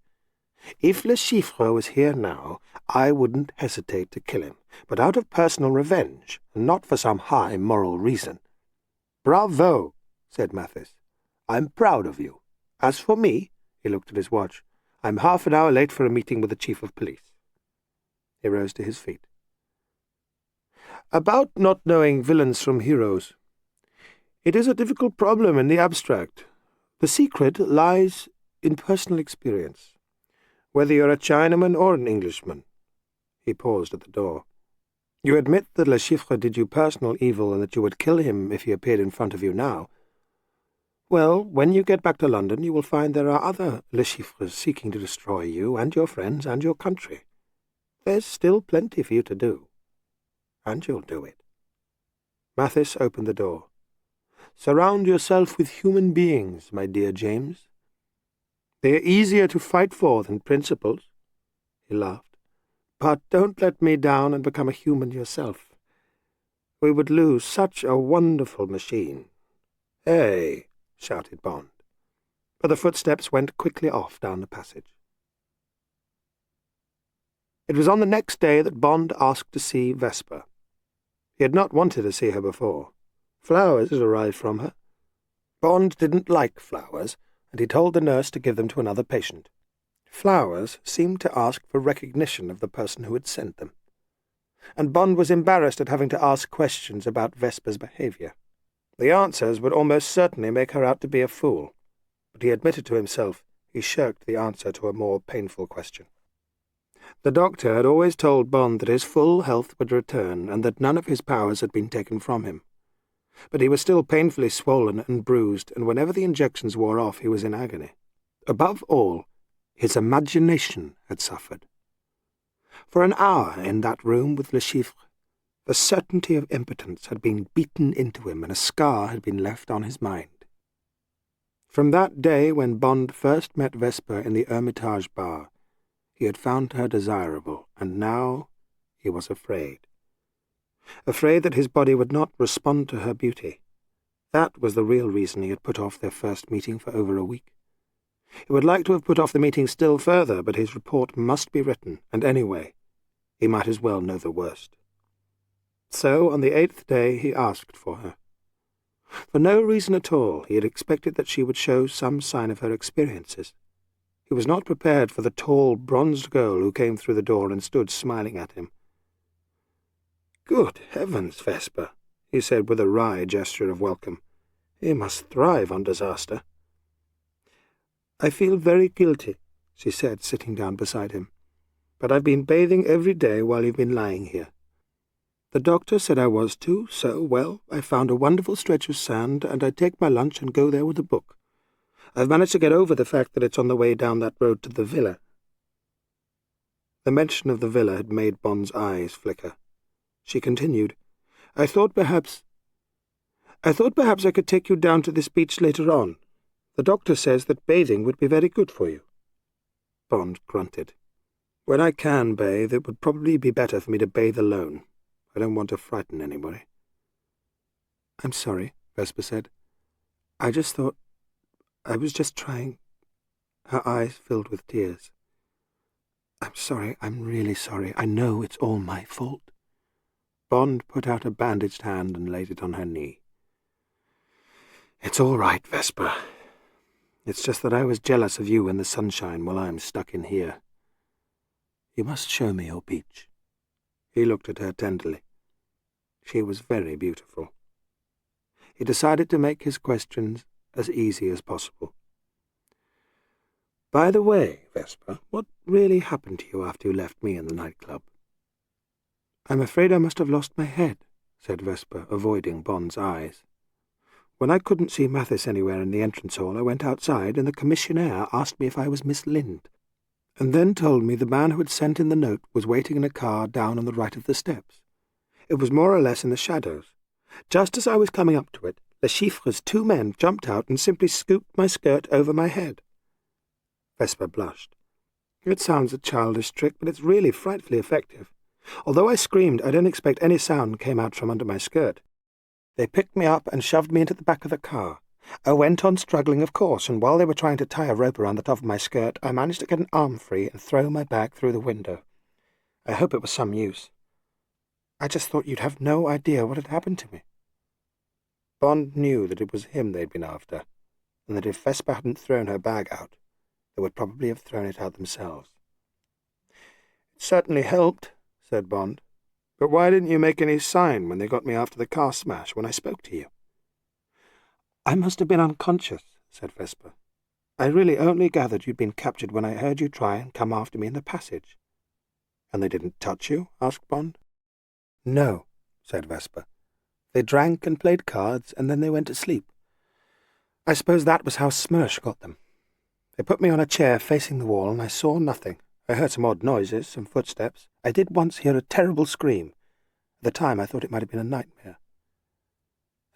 "If Le Chiffre was here now, I wouldn't hesitate to kill him, but out of personal revenge, and not for some high moral reason." "Bravo," said Mathis. "I'm proud of you. As for me," he looked at his watch, "I'm half an hour late for a meeting with the Chief of Police." He rose to his feet. "About not knowing villains from heroes. It is a difficult problem in the abstract. The secret lies in personal experience, whether you're a Chinaman or an Englishman. He paused at the door. "You admit that Le Chiffre did you personal evil and that you would kill him if he appeared in front of you now. Well, when you get back to London, you will find there are other Le Chiffres seeking to destroy you and your friends and your country. There's still plenty for you to do. And you'll do it." Mathis opened the door. "Surround yourself with human beings, my dear James. They are easier to fight for than principles." He laughed. "But don't let me down and become a human yourself. We would lose such a wonderful machine." "Hey!" shouted Bond. But the footsteps went quickly off down the passage. It was on the next day that Bond asked to see Vesper. He had not wanted to see her before. Flowers had arrived from her. Bond didn't like flowers, and he told the nurse to give them to another patient. Flowers seemed to ask for recognition of the person who had sent them, and Bond was embarrassed at having to ask questions about Vesper's behaviour. The answers would almost certainly make her out to be a fool, but he admitted to himself he shirked the answer to a more painful question. The doctor had always told Bond that his full health would return and that none of his powers had been taken from him. But he was still painfully swollen and bruised, and whenever the injections wore off he was in agony. Above all, his imagination had suffered. For an hour in that room with Le Chiffre, the certainty of impotence had been beaten into him and a scar had been left on his mind. From that day when Bond first met Vesper in the Hermitage bar, he had found her desirable, and now he was afraid. Afraid that his body would not respond to her beauty. That was the real reason he had put off their first meeting for over a week. He would like to have put off the meeting still further, but his report must be written, and anyway, he might as well know the worst. So, on the 8th day, he asked for her. For no reason at all, he had expected that she would show some sign of her experiences. He was not prepared for the tall, bronzed girl who came through the door and stood smiling at him. "Good heavens, Vesper," he said with a wry gesture of welcome. "He must thrive on disaster." "I feel very guilty," she said, sitting down beside him. "But I've been bathing every day while you've been lying here. The doctor said I was too, so, well, I found a wonderful stretch of sand, and I take my lunch and go there with a book. I've managed to get over the fact that it's on the way down that road to the villa." The mention of the villa had made Bond's eyes flicker. She continued, I thought perhaps I could take you down to this beach later on. The doctor says that bathing would be very good for you." Bond grunted. "When I can bathe, it would probably be better for me to bathe alone. I don't want to frighten anybody." "I'm sorry," Vesper said. "I was just trying." Her eyes filled with tears. "I'm sorry, I'm really sorry. I know it's all my fault." Bond put out a bandaged hand and laid it on her knee. "It's all right, Vesper. It's just that I was jealous of you in the sunshine while I'm stuck in here. You must show me your beach." He looked at her tenderly. She was very beautiful. He decided to make his questions as easy as possible. "By the way, Vesper, what really happened to you after you left me in the nightclub?" "I'm afraid I must have lost my head," said Vesper, avoiding Bond's eyes. "When I couldn't see Mathis anywhere in the entrance hall, I went outside, and the commissionaire asked me if I was Miss Lind, and then told me the man who had sent in the note was waiting in a car down on the right of the steps. It was more or less in the shadows. Just as I was coming up to it, Le Chiffre's 2 men jumped out and simply scooped my skirt over my head." Vesper blushed. "It sounds a childish trick, but it's really frightfully effective. Although I screamed, I don't expect any sound came out from under my skirt. They picked me up and shoved me into the back of the car. I went on struggling, of course, and while they were trying to tie a rope around the top of my skirt, I managed to get an arm free and throw my bag through the window. I hope it was some use. I just thought you'd have no idea what had happened to me." Bond knew that it was him they'd been after, and that if Vesper hadn't thrown her bag out, they would probably have thrown it out themselves. "It certainly helped," said Bond. "But why didn't you make any sign when they got me after the car smash when I spoke to you?" "I must have been unconscious," said Vesper. "I really only gathered you'd been captured when I heard you try and come after me in the passage. "And they didn't touch you?" asked Bond. "No," said Vesper. "They drank and played cards, and then they went to sleep. I suppose that was how Smersh got them. They put me on a chair facing the wall, and I saw nothing. I heard some odd noises, some footsteps. I did once hear a terrible scream. At the time I thought it might have been a nightmare."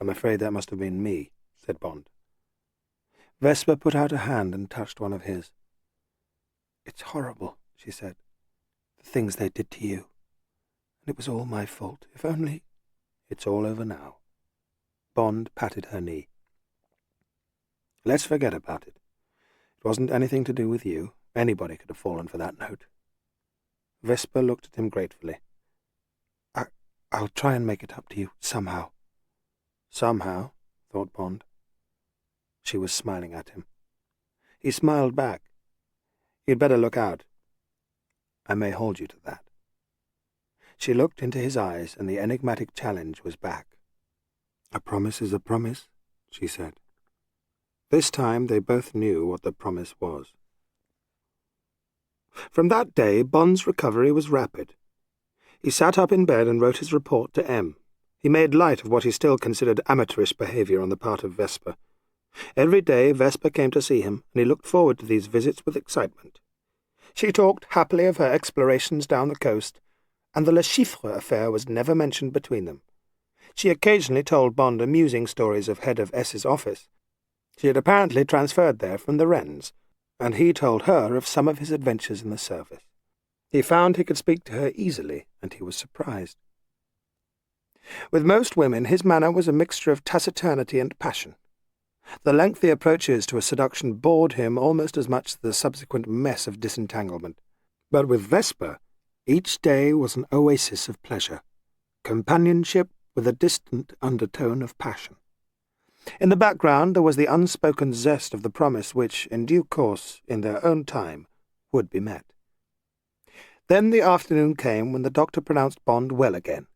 "I'm afraid that must have been me," said Bond. Vesper put out a hand and touched one of his. "It's horrible," she said, "the things they did to you. And it was all my fault. If only—" "It's all over now." Bond patted her knee. "Let's forget about it. It wasn't anything to do with you. Anybody could have fallen for that note." Vesper looked at him gratefully. I'll try and make it up to you, somehow." "Somehow," thought Bond. She was smiling at him. He smiled back. "You'd better look out. I may hold you to that." She looked into his eyes, and the enigmatic challenge was back. "A promise is a promise," she said. This time they both knew what the promise was. From that day, Bond's recovery was rapid. He sat up in bed and wrote his report to M. He made light of what he still considered amateurish behaviour on the part of Vesper. Every day Vesper came to see him, and he looked forward to these visits with excitement. She talked happily of her explorations down the coast, and the Le Chiffre affair was never mentioned between them. She occasionally told Bond amusing stories of head of S's office. She had apparently transferred there from the Wrens, and he told her of some of his adventures in the service. He found he could speak to her easily, and he was surprised. With most women, his manner was a mixture of taciturnity and passion. The lengthy approaches to a seduction bored him almost as much as the subsequent mess of disentanglement. But with Vesper, each day was an oasis of pleasure, companionship with a distant undertone of passion. In the background there was the unspoken zest of the promise which, in due course, in their own time, would be met. Then the afternoon came when the doctor pronounced Bond well again.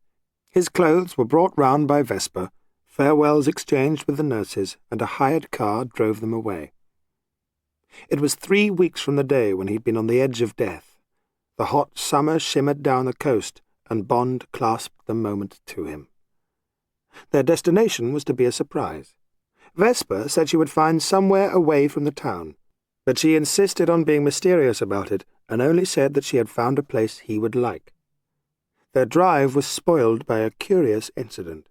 His clothes were brought round by Vesper, farewells exchanged with the nurses, and a hired car drove them away. It was 3 weeks from the day when he'd been on the edge of death. The hot summer shimmered down the coast, and Bond clasped the moment to him. Their destination was to be a surprise. Vesper said she would find somewhere away from the town, but she insisted on being mysterious about it, and only said that she had found a place he would like. Their drive was spoiled by a curious incident.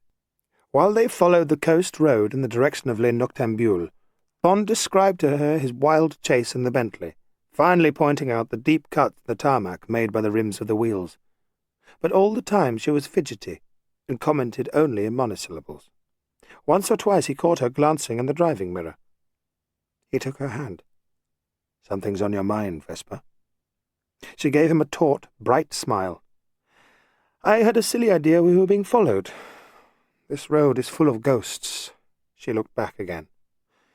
While they followed the coast road in the direction of Les Noctambules, Bond described to her his wild chase in the Bentley, finally pointing out the deep cuts in the tarmac made by the rims of the wheels. But all the time she was fidgety, and commented only in monosyllables. Once or twice he caught her glancing in the driving mirror. He took her hand. "Something's on your mind, Vesper." She gave him a taut, bright smile. "I had a silly idea we were being followed. This road is full of ghosts." She looked back again.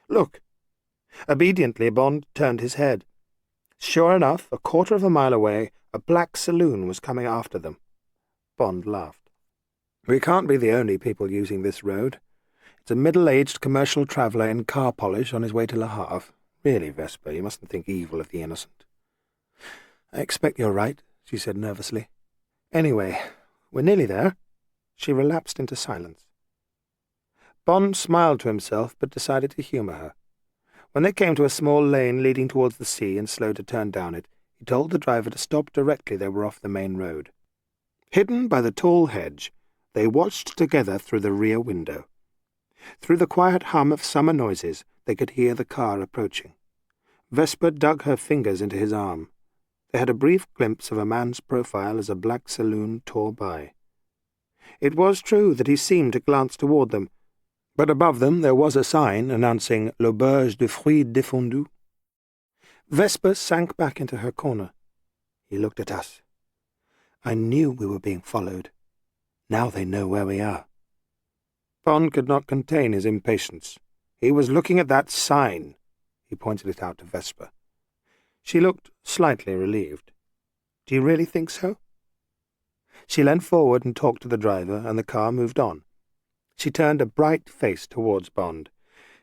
"Look." Obediently Bond turned his head. Sure enough, a quarter of a mile away, a black saloon was coming after them. Bond laughed. "We can't be the only people using this road. It's a middle-aged commercial traveller in car polish on his way to Le Havre. Really, Vesper, you mustn't think evil of the innocent." "I expect you're right," she said nervously. "Anyway, we're nearly there." She relapsed into silence. Bond smiled to himself, but decided to humour her. When they came to a small lane leading towards the sea and slowed to turn down it, he told the driver to stop directly they were off the main road. Hidden by the tall hedge, they watched together through the rear window. Through the quiet hum of summer noises, they could hear the car approaching. Vesper dug her fingers into his arm. They had a brief glimpse of a man's profile as a black saloon tore by. It was true that he seemed to glance toward them, but above them there was a sign announcing l'auberge de fruits défendus. Vesper sank back into her corner. He looked at us. "I knew we were being followed. Now they know where we are." Bond could not contain his impatience. He was looking at that sign. He pointed it out to Vesper. She looked slightly relieved. "Do you really think so?" She leant forward and talked to the driver, and the car moved on. She turned a bright face towards Bond.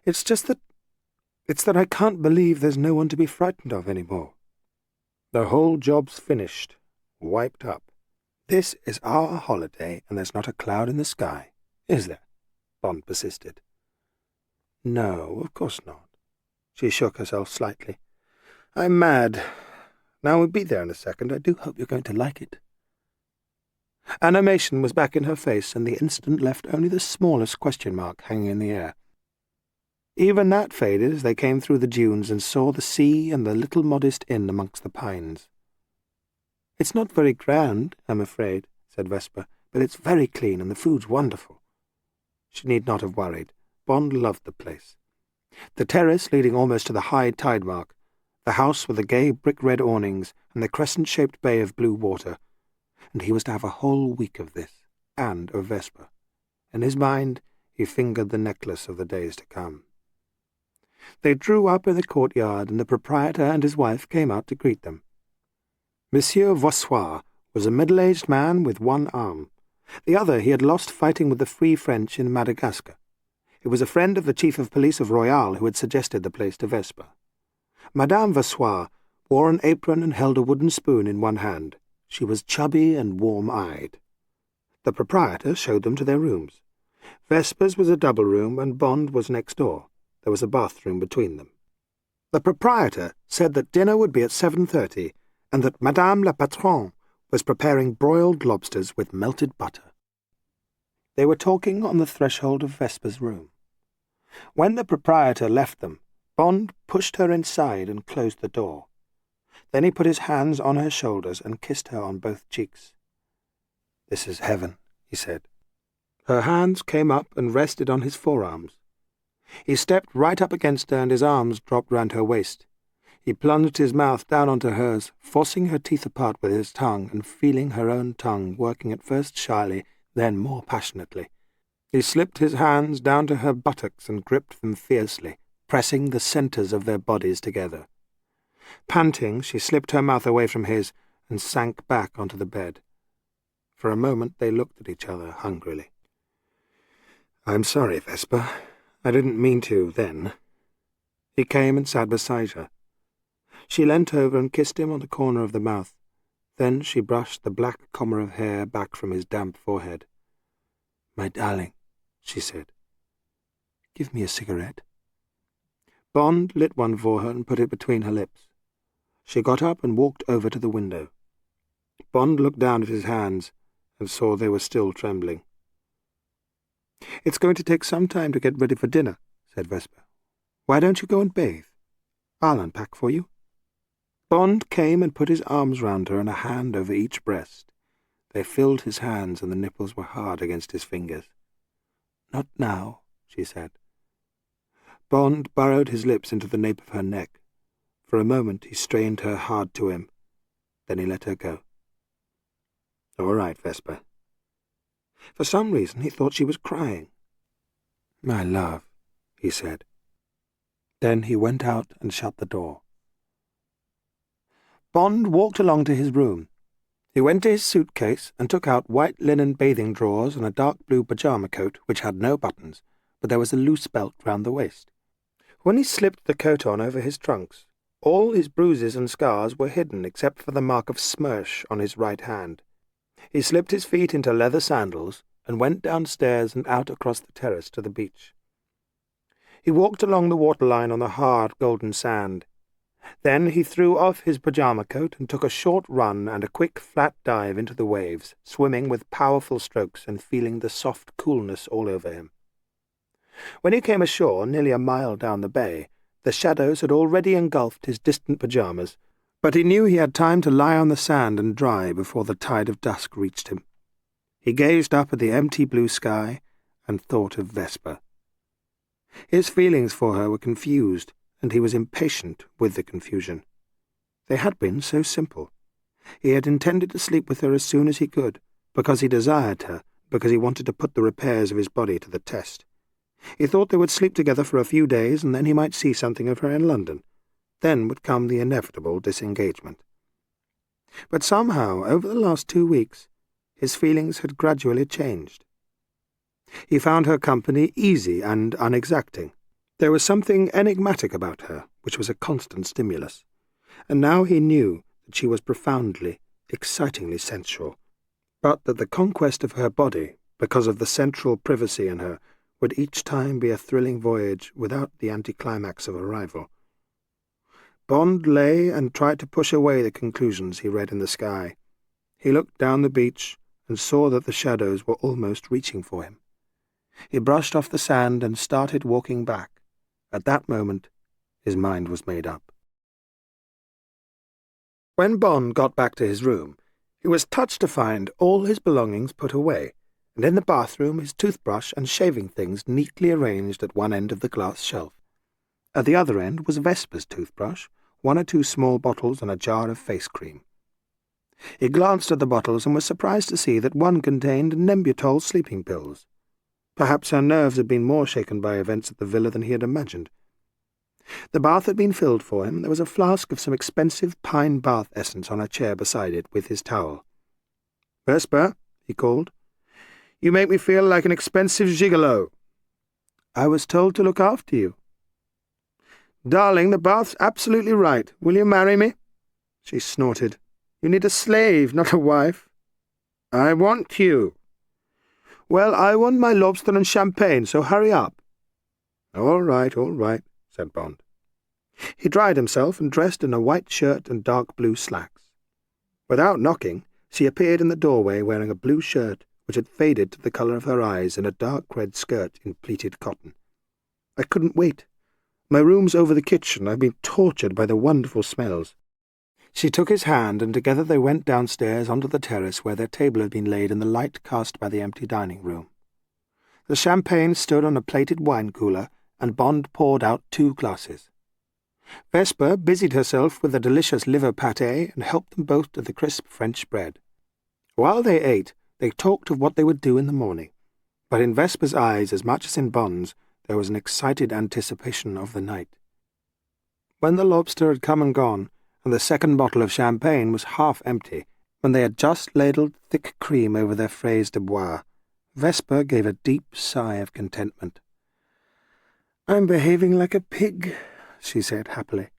It's that I can't believe there's no one to be frightened of any more. The whole job's finished. wiped up. "This is our holiday, and there's not a cloud in the sky, is there?" Bond persisted. "No, of course not." She shook herself slightly. "I'm mad. Now we'll be there in a second. I do hope you're going to like it." Animation was back in her face, and the incident left only the smallest question mark hanging in the air. Even that faded as they came through the dunes and saw the sea and the little modest inn amongst the pines. "It's not very grand, I'm afraid," said Vesper, "but it's very clean and the food's wonderful." She need not have worried. Bond loved the place. The terrace leading almost to the high tide mark, the house with the gay brick-red awnings and the crescent-shaped bay of blue water, and he was to have a whole week of this, and of Vesper. In his mind he fingered the necklace of the days to come. They drew up in the courtyard, and the proprietor and his wife came out to greet them. Monsieur Voissoir was a middle-aged man with one arm. The other he had lost fighting with the Free French in Madagascar. It was a friend of the chief of police of Royale who had suggested the place to Vesper. Madame Voissoir wore an apron and held a wooden spoon in one hand. She was chubby and warm-eyed. The proprietor showed them to their rooms. Vesper's was a double room, and Bond was next door. There was a bathroom between them. The proprietor said that dinner would be at 7:30, and that Madame la Patronne was preparing broiled lobsters with melted butter. They were talking on the threshold of Vesper's room. When the proprietor left them, Bond pushed her inside and closed the door. Then he put his hands on her shoulders and kissed her on both cheeks. "This is heaven," he said. Her hands came up and rested on his forearms. He stepped right up against her, and his arms dropped round her waist. He plunged his mouth down onto hers, forcing her teeth apart with his tongue and feeling her own tongue, working at first shyly, then more passionately. He slipped his hands down to her buttocks and gripped them fiercely, pressing the centres of their bodies together. Panting, she slipped her mouth away from his and sank back onto the bed. For a moment they looked at each other hungrily. "I'm sorry, Vesper. I didn't mean to then." He came and sat beside her. She leant over and kissed him on the corner of the mouth. Then she brushed the black comber of hair back from his damp forehead. "My darling," she said, "give me a cigarette." Bond lit one for her and put it between her lips. She got up and walked over to the window. Bond looked down at his hands and saw they were still trembling. "It's going to take some time to get ready for dinner," said Vesper. "Why don't you go and bathe? I'll unpack for you." Bond came and put his arms round her and a hand over each breast. They filled his hands, and the nipples were hard against his fingers. "Not now," she said. Bond burrowed his lips into the nape of her neck. For a moment he strained her hard to him. Then he let her go. "All right, Vesper." For some reason he thought she was crying. "My love," he said. Then he went out and shut the door. Bond walked along to his room. He went to his suitcase and took out white linen bathing drawers and a dark blue pyjama coat which had no buttons, but there was a loose belt round the waist. When he slipped the coat on over his trunks, all his bruises and scars were hidden except for the mark of smirch on his right hand. He slipped his feet into leather sandals and went downstairs and out across the terrace to the beach. He walked along the waterline on the hard golden sand. Then he threw off his pyjama coat and took a short run and a quick flat dive into the waves, swimming with powerful strokes and feeling the soft coolness all over him. When he came ashore, nearly a mile down the bay, the shadows had already engulfed his distant pyjamas, but he knew he had time to lie on the sand and dry before the tide of dusk reached him. He gazed up at the empty blue sky and thought of Vesper. His feelings for her were confused, and he was impatient with the confusion. They had been so simple. He had intended to sleep with her as soon as he could, because he desired her, because he wanted to put the repairs of his body to the test. He thought they would sleep together for a few days, and then he might see something of her in London. Then would come the inevitable disengagement. But somehow, over the last 2 weeks, his feelings had gradually changed. He found her company easy and unexacting. There was something enigmatic about her, which was a constant stimulus. And now he knew that she was profoundly, excitingly sensual, but that the conquest of her body, because of the central privacy in her, would each time be a thrilling voyage without the anticlimax of arrival. Bond lay and tried to push away the conclusions he read in the sky. He looked down the beach and saw that the shadows were almost reaching for him. He brushed off the sand and started walking back. At that moment, his mind was made up. When Bond got back to his room, he was touched to find all his belongings put away, and in the bathroom his toothbrush and shaving things neatly arranged at one end of the glass shelf. At the other end was Vesper's toothbrush, 1 or 2 small bottles and a jar of face cream. He glanced at the bottles and was surprised to see that one contained Nembutol sleeping pills. Perhaps her nerves had been more shaken by events at the villa than he had imagined. The bath had been filled for him. There was a flask of some expensive pine bath essence on a chair beside it, with his towel. "Vesper," he called, "you make me feel like an expensive gigolo." "I was told to look after you." "Darling, the bath's absolutely right. Will you marry me?" She snorted. "You need a slave, not a wife." "I want you." "Well, I want my lobster and champagne, so hurry up." All right, said Bond. He dried himself and dressed in a white shirt and dark blue slacks. Without knocking, she appeared in the doorway wearing a blue shirt which had faded to the colour of her eyes and a dark red skirt in pleated cotton. "I couldn't wait. My room's over the kitchen. I've been tortured by the wonderful smells." She took his hand, and together they went downstairs onto the terrace where their table had been laid in the light cast by the empty dining room. The champagne stood on a plated wine cooler, and Bond poured out 2 glasses. Vesper busied herself with the delicious liver pâté and helped them both to the crisp French bread. While they ate, they talked of what they would do in the morning, but in Vesper's eyes, as much as in Bond's, there was an excited anticipation of the night. When the lobster had come and gone, and the second bottle of champagne was half empty, when they had just ladled thick cream over their fraise de bois, Vesper gave a deep sigh of contentment. "I'm behaving like a pig," she said happily.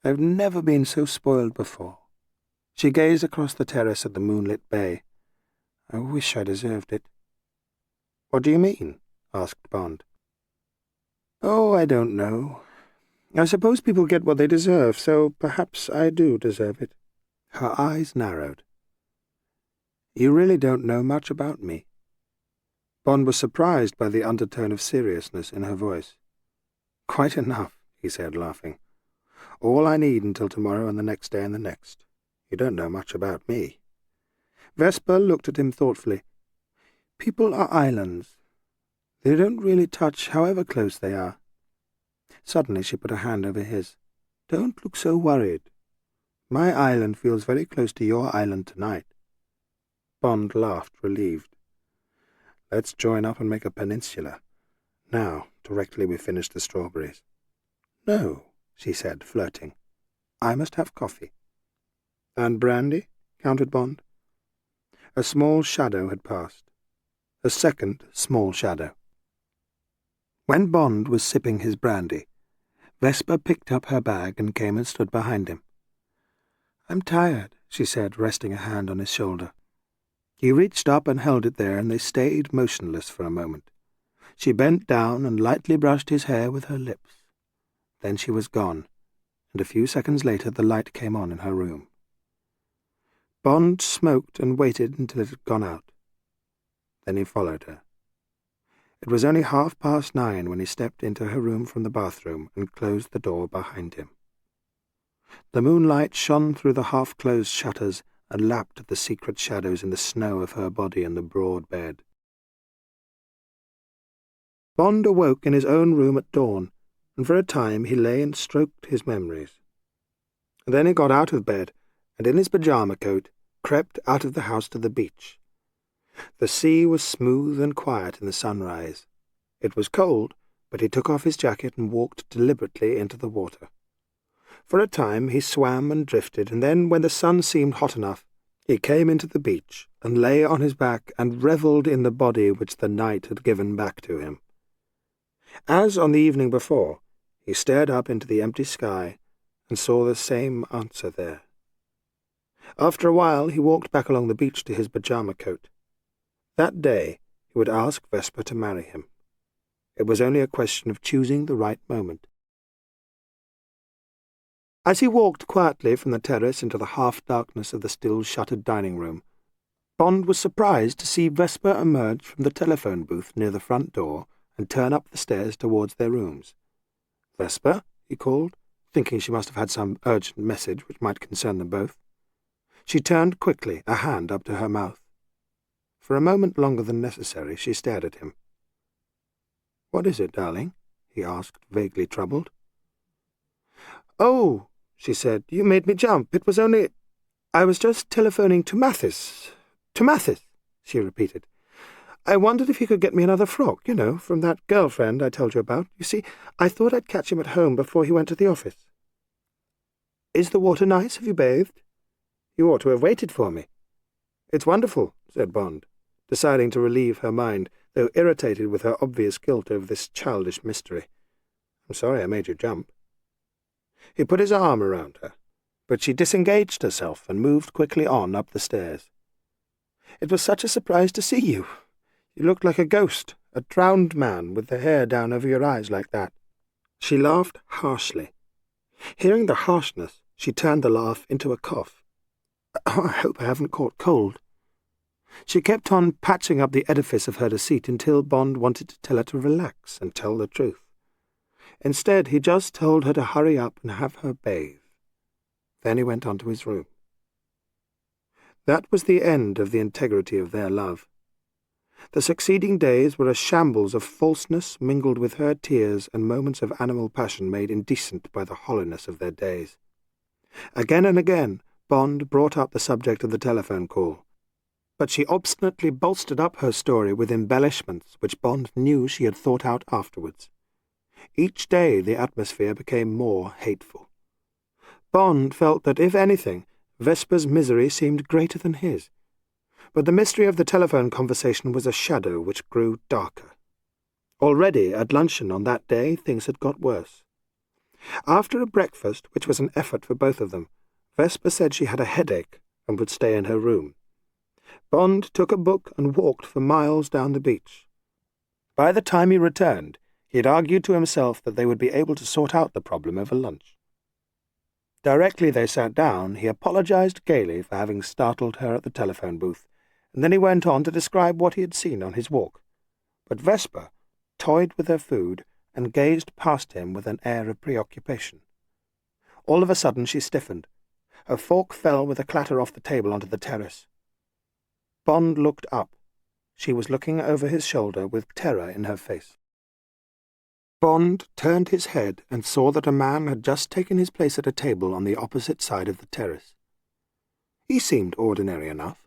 "I've never been so spoiled before." She gazed across the terrace at the moonlit bay. "I wish I deserved it." "What do you mean?" asked Bond. "Oh, I don't know. I suppose people get what they deserve, so perhaps I do deserve it." Her eyes narrowed. "You really don't know much about me." Bond was surprised by the undertone of seriousness in her voice. "Quite enough," he said, laughing. "All I need until tomorrow and the next day and the next. You don't know much about me." Vesper looked at him thoughtfully. "People are islands. They don't really touch, however close they are." Suddenly she put a hand over his. "Don't look so worried. My island feels very close to your island tonight." Bond laughed, relieved. "Let's join up and make a peninsula. Now, directly we finish the strawberries." "No," she said, flirting. "I must have coffee." "And brandy?" countered Bond. A small shadow had passed. A second small shadow. When Bond was sipping his brandy, Vesper picked up her bag and came and stood behind him. "I'm tired," she said, resting a hand on his shoulder. He reached up and held it there, and they stayed motionless for a moment. She bent down and lightly brushed his hair with her lips. Then she was gone, and a few seconds later the light came on in her room. Bond smoked and waited until it had gone out. Then he followed her. It was only 9:30 when he stepped into her room from the bathroom and closed the door behind him. The moonlight shone through the half-closed shutters and lapped at the secret shadows in the snow of her body and the broad bed. Bond awoke in his own room at dawn, and for a time he lay and stroked his memories. Then he got out of bed, and in his pyjama coat crept out of the house to the beach. The sea was smooth and quiet in the sunrise. It was cold, but he took off his jacket and walked deliberately into the water. For a time he swam and drifted, and then, when the sun seemed hot enough, he came into the beach and lay on his back and revelled in the body which the night had given back to him. As on the evening before, he stared up into the empty sky and saw the same answer there. After a while, he walked back along the beach to his pyjama coat. That day, he would ask Vesper to marry him. It was only a question of choosing the right moment. As he walked quietly from the terrace into the half-darkness of the still-shuttered dining room, Bond was surprised to see Vesper emerge from the telephone booth near the front door and turn up the stairs towards their rooms. "Vesper?" he called, thinking she must have had some urgent message which might concern them both. She turned quickly, a hand up to her mouth. For a moment longer than necessary, she stared at him. "What is it, darling?" he asked, vaguely troubled. "Oh," she said, "you made me jump. It was only... I was just telephoning to Mathis. To Mathis," she repeated. "I wondered if he could get me another frock, you know, from that girlfriend I told you about. You see, I thought I'd catch him at home before he went to the office." "Is the water nice? Have you bathed?" "You ought to have waited for me." "It's wonderful," said Bond, deciding to relieve her mind, though irritated with her obvious guilt over this childish mystery. "I'm sorry I made you jump." He put his arm around her, but she disengaged herself and moved quickly on up the stairs. "It was such a surprise to see you. You looked like a ghost, a drowned man with the hair down over your eyes like that." She laughed harshly. Hearing the harshness, she turned the laugh into a cough. "Oh, I hope I haven't caught cold." She kept on patching up the edifice of her deceit until Bond wanted to tell her to relax and tell the truth. Instead, he just told her to hurry up and have her bathe. Then he went on to his room. That was the end of the integrity of their love. The succeeding days were a shambles of falseness mingled with her tears and moments of animal passion made indecent by the hollowness of their days. Again and again, Bond brought up the subject of the telephone call, but she obstinately bolstered up her story with embellishments which Bond knew she had thought out afterwards. Each day the atmosphere became more hateful. Bond felt that, if anything, Vesper's misery seemed greater than his. But the mystery of the telephone conversation was a shadow which grew darker. Already, at luncheon on that day, things had got worse. After a breakfast, which was an effort for both of them, Vesper said she had a headache and would stay in her room. Bond took a book and walked for miles down the beach. By the time he returned, he had argued to himself that they would be able to sort out the problem over lunch. Directly they sat down, he apologized gaily for having startled her at the telephone booth, and then he went on to describe what he had seen on his walk. But Vesper toyed with her food and gazed past him with an air of preoccupation. All of a sudden she stiffened. Her fork fell with a clatter off the table onto the terrace. Bond looked up. She was looking over his shoulder with terror in her face. Bond turned his head and saw that a man had just taken his place at a table on the opposite side of the terrace. He seemed ordinary enough,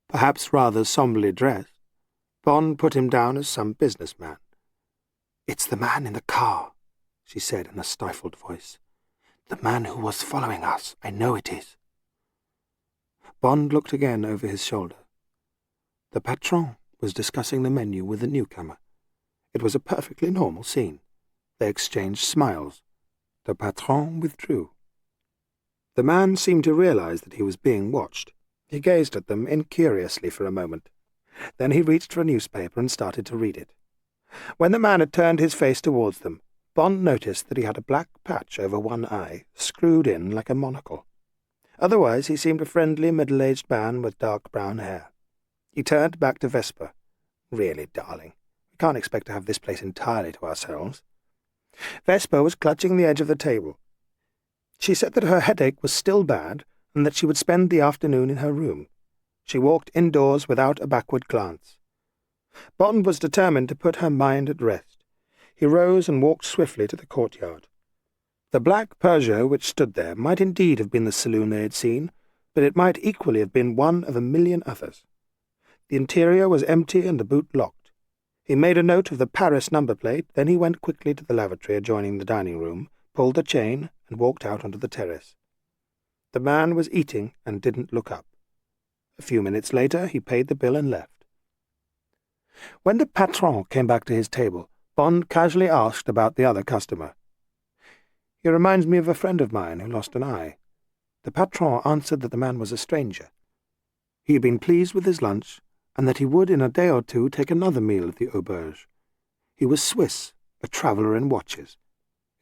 perhaps rather sombrely dressed. Bond put him down as some businessman. "It's the man in the car," she said in a stifled voice. "The man who was following us. I know it is." Bond looked again over his shoulder. The patron was discussing the menu with the newcomer. It was a perfectly normal scene. They exchanged smiles. The patron withdrew. The man seemed to realize that he was being watched. He gazed at them incuriously for a moment. Then he reached for a newspaper and started to read it. When the man had turned his face towards them, Bond noticed that he had a black patch over one eye, screwed in like a monocle. Otherwise he seemed a friendly, middle-aged man with dark brown hair. He turned back to Vesper. "Really, darling, we can't expect to have this place entirely to ourselves." Vesper was clutching the edge of the table. She said that her headache was still bad and that she would spend the afternoon in her room. She walked indoors without a backward glance. Bond was determined to put her mind at rest. He rose and walked swiftly to the courtyard. The black Peugeot which stood there might indeed have been the saloon they had seen, but it might equally have been one of a million others. The interior was empty and the boot locked. He made a note of the Paris number plate, then he went quickly to the lavatory adjoining the dining room, pulled the chain, and walked out onto the terrace. The man was eating and didn't look up. A few minutes later he paid the bill and left. When the patron came back to his table, Bond casually asked about the other customer. "He reminds me of a friend of mine who lost an eye." The patron answered that the man was a stranger. He had been pleased with his lunch, and that he would in a day or two take another meal at the auberge. He was Swiss, a traveller in watches.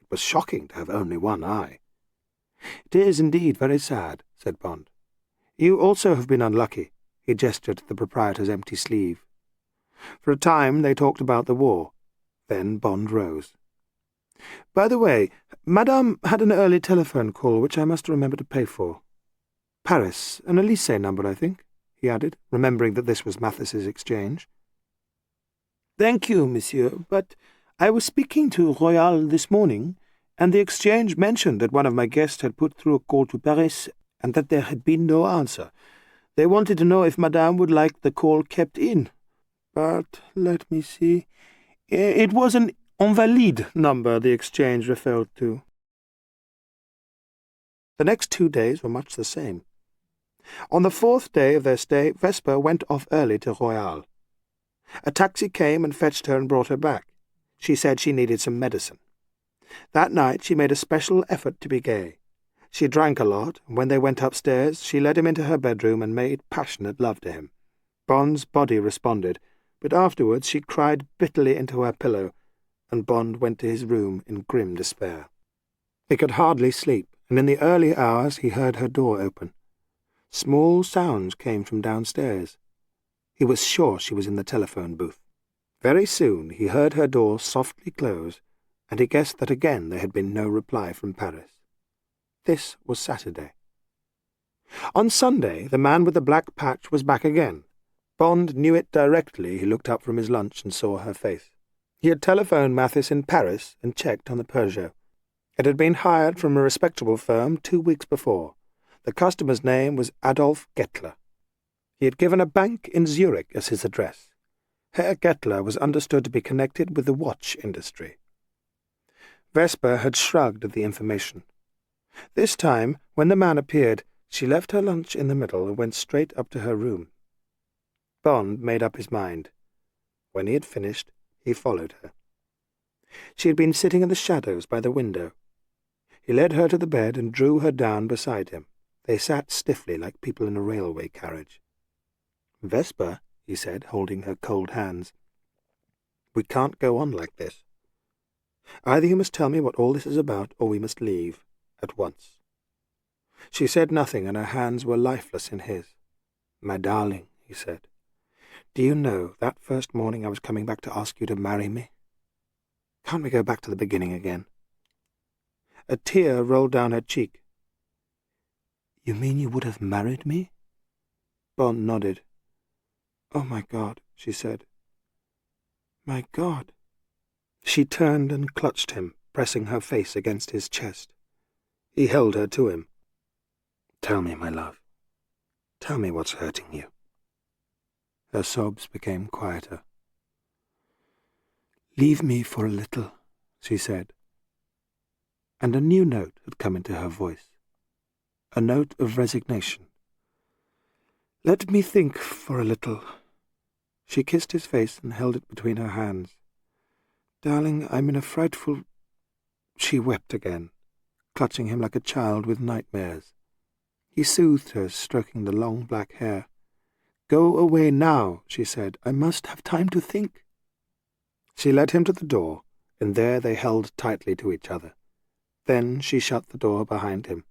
It was shocking to have only one eye. "It is indeed very sad," said Bond. "You also have been unlucky." He gestured at the proprietor's empty sleeve. For a time they talked about the war. Then Bond rose. "By the way, Madame had an early telephone call which I must remember to pay for. Paris, an Elysee number, I think," he added, remembering that this was Mathis's exchange. "Thank you, monsieur, but I was speaking to Royale this morning, and the exchange mentioned that one of my guests had put through a call to Paris and that there had been no answer. They wanted to know if Madame would like the call kept in. But, let me see, it was an Invalide number the exchange referred to." The next 2 days were much the same. On the 4th day of their stay, Vesper went off early to Royale. A taxi came and fetched her and brought her back. She said she needed some medicine. That night she made a special effort to be gay. She drank a lot, and when they went upstairs, she led him into her bedroom and made passionate love to him. Bond's body responded, but afterwards she cried bitterly into her pillow, and Bond went to his room in grim despair. He could hardly sleep, and in the early hours he heard her door open. Small sounds came from downstairs. He was sure she was in the telephone booth. Very soon he heard her door softly close, and he guessed that again there had been no reply from Paris. This was Saturday. On Sunday the man with the black patch was back again. Bond knew it directly he looked up from his lunch and saw her face. He had telephoned Mathis in Paris and checked on the Peugeot. It had been hired from a respectable firm 2 weeks before. The customer's name was Adolf Gettler. He had given a bank in Zurich as his address. Herr Gettler was understood to be connected with the watch industry. Vesper had shrugged at the information. This time, when the man appeared, she left her lunch in the middle and went straight up to her room. Bond made up his mind. When he had finished, he followed her. She had been sitting in the shadows by the window. He led her to the bed and drew her down beside him. They sat stiffly like people in a railway carriage. "Vesper," he said, holding her cold hands, "we can't go on like this. Either you must tell me what all this is about, or we must leave, at once." She said nothing, and her hands were lifeless in his. "My darling," he said, "do you know, that first morning I was coming back to ask you to marry me? Can't we go back to the beginning again?" A tear rolled down her cheek. "You mean you would have married me?" Bond nodded. "Oh, my God," she said. "My God." She turned and clutched him, pressing her face against his chest. He held her to him. "Tell me, my love. Tell me what's hurting you." Her sobs became quieter. "Leave me for a little," she said. And a new note had come into her voice, a note of resignation. "Let me think for a little." She kissed his face and held it between her hands. "Darling, I'm in a frightful—" She wept again, clutching him like a child with nightmares. He soothed her, stroking the long black hair. "Go away now," she said. "I must have time to think." She led him to the door, and there they held tightly to each other. Then she shut the door behind him.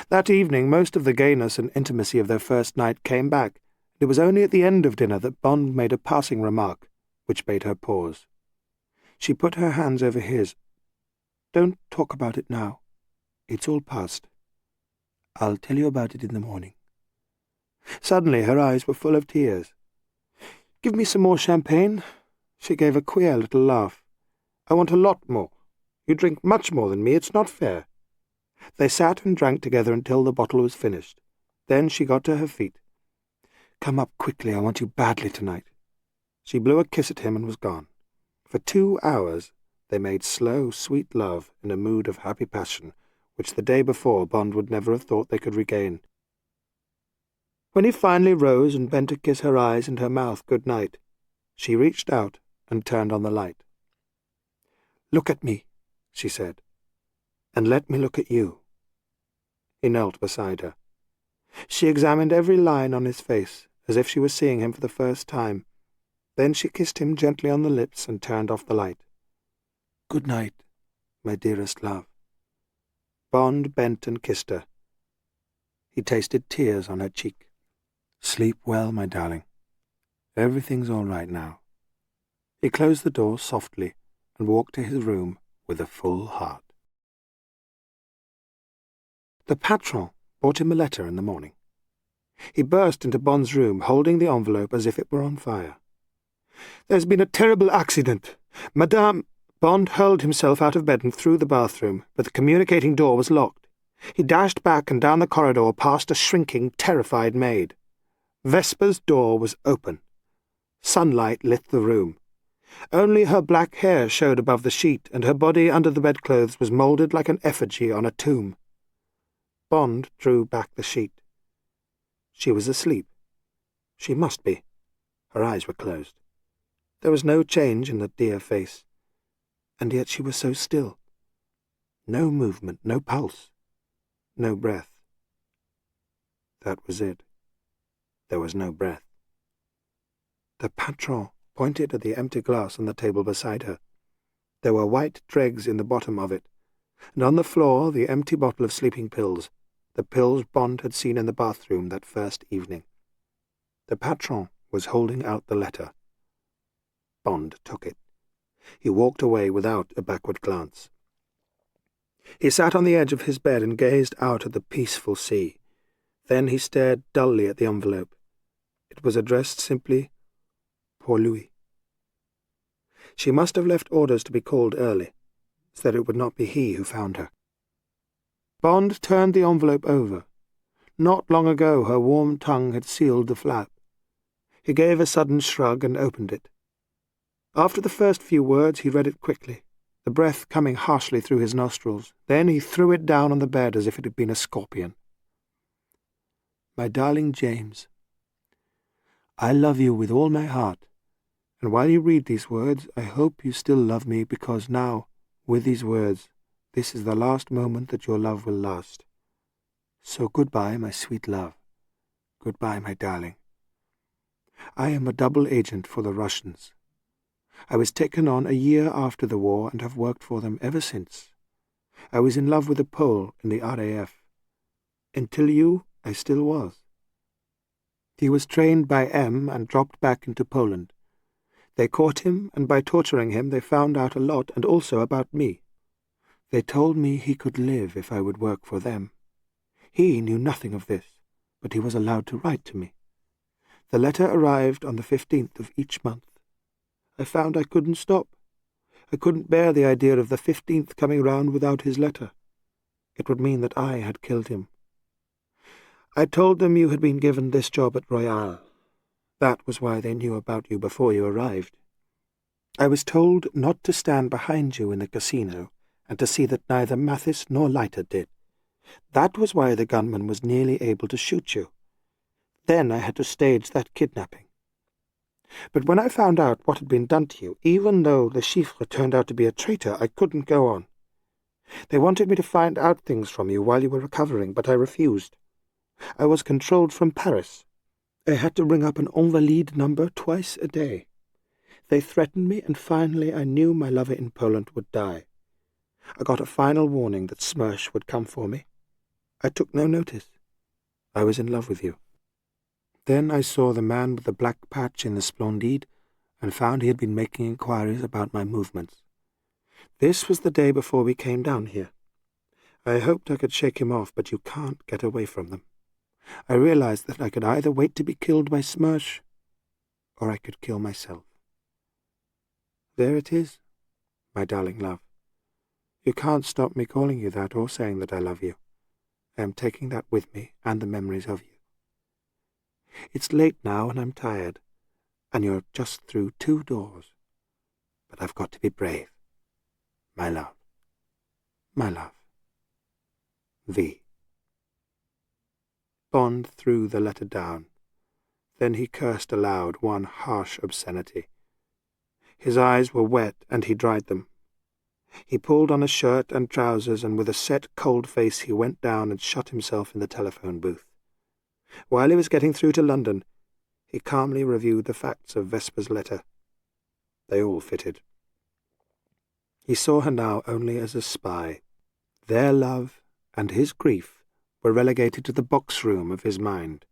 That evening most of the gayness and intimacy of their first night came back. It was only at the end of dinner that Bond made a passing remark, which made her pause. She put her hands over his. "Don't talk about it now. It's all past. I'll tell you about it in the morning." Suddenly her eyes were full of tears. "Give me some more champagne." She gave a queer little laugh. "I want a lot more. You drink much more than me. It's not fair." They sat and drank together until the bottle was finished. Then she got to her feet. "Come up quickly. I want you badly tonight." She blew a kiss at him and was gone. For 2 hours they made slow, sweet love in a mood of happy passion, which the day before Bond would never have thought they could regain. When he finally rose and bent to kiss her eyes and her mouth good night, she reached out and turned on the light. "Look at me," she said, "and let me look at you." He knelt beside her. She examined every line on his face, as if she was seeing him for the first time. Then she kissed him gently on the lips and turned off the light. "Good night, my dearest love." Bond bent and kissed her. He tasted tears on her cheek. "Sleep well, my darling. Everything's all right now." He closed the door softly and walked to his room with a full heart. The patron brought him a letter in the morning. He burst into Bond's room, holding the envelope as if it were on fire. "There's been a terrible accident. Madame—" Bond hurled himself out of bed and through the bathroom, but the communicating door was locked. He dashed back and down the corridor past a shrinking, terrified maid. Vesper's door was open. Sunlight lit the room. Only her black hair showed above the sheet, and her body under the bedclothes was moulded like an effigy on a tomb. Bond drew back the sheet. She was asleep. She must be. Her eyes were closed. There was no change in the dear face, and yet she was so still. No movement, no pulse, no breath. That was it. There was no breath. The patron pointed at the empty glass on the table beside her. There were white dregs in the bottom of it, and on the floor the empty bottle of sleeping pills, the pills Bond had seen in the bathroom that first evening. The patron was holding out the letter. Bond took it. He walked away without a backward glance. He sat on the edge of his bed and gazed out at the peaceful sea. Then he stared dully at the envelope. It was addressed simply, "Pour lui." She must have left orders to be called early, so that it would not be he who found her. Bond turned the envelope over. Not long ago her warm tongue had sealed the flap. He gave a sudden shrug and opened it. After the first few words he read it quickly, the breath coming harshly through his nostrils. Then he threw it down on the bed as if it had been a scorpion. "My darling James, I love you with all my heart, and while you read these words I hope you still love me, because now, with these words, this is the last moment that your love will last. So goodbye, my sweet love. Goodbye, my darling. I am a double agent for the Russians. I was taken on a year after the war and have worked for them ever since. I was in love with a Pole in the RAF. Until you, I still was. He was trained by M and dropped back into Poland. They caught him, and by torturing him they found out a lot, and also about me. They told me he could live if I would work for them. He knew nothing of this, but he was allowed to write to me. The letter arrived on the 15th of each month. I found I couldn't stop. I couldn't bear the idea of the 15th coming round without his letter. It would mean that I had killed him. I told them you had been given this job at Royale. That was why they knew about you before you arrived. I was told not to stand behind you in the casino, and to see that neither Mathis nor Leiter did. That was why the gunman was nearly able to shoot you. Then I had to stage that kidnapping. But when I found out what had been done to you, even though Le Chiffre turned out to be a traitor, I couldn't go on. They wanted me to find out things from you while you were recovering, but I refused. I was controlled from Paris. I had to ring up an Invalide number twice a day. They threatened me, and finally I knew my lover in Poland would die. I got a final warning that Smersh would come for me. I took no notice. I was in love with you. Then I saw the man with the black patch in the Splendide, and found he had been making inquiries about my movements. This was the day before we came down here. I hoped I could shake him off, but you can't get away from them. I realized that I could either wait to be killed by Smersh, or I could kill myself. There it is, my darling love. You can't stop me calling you that or saying that I love you. I am taking that with me, and the memories of you. It's late now, and I'm tired, and you're just through 2 doors. But I've got to be brave. My love. My love. V. Bond threw the letter down. Then he cursed aloud one harsh obscenity. His eyes were wet, and he dried them. He pulled on a shirt and trousers, and with a set, cold face he went down and shut himself in the telephone booth. While he was getting through to London, he calmly reviewed the facts of Vesper's letter. They all fitted. He saw her now only as a spy. Their love and his grief were relegated to the box-room of his mind.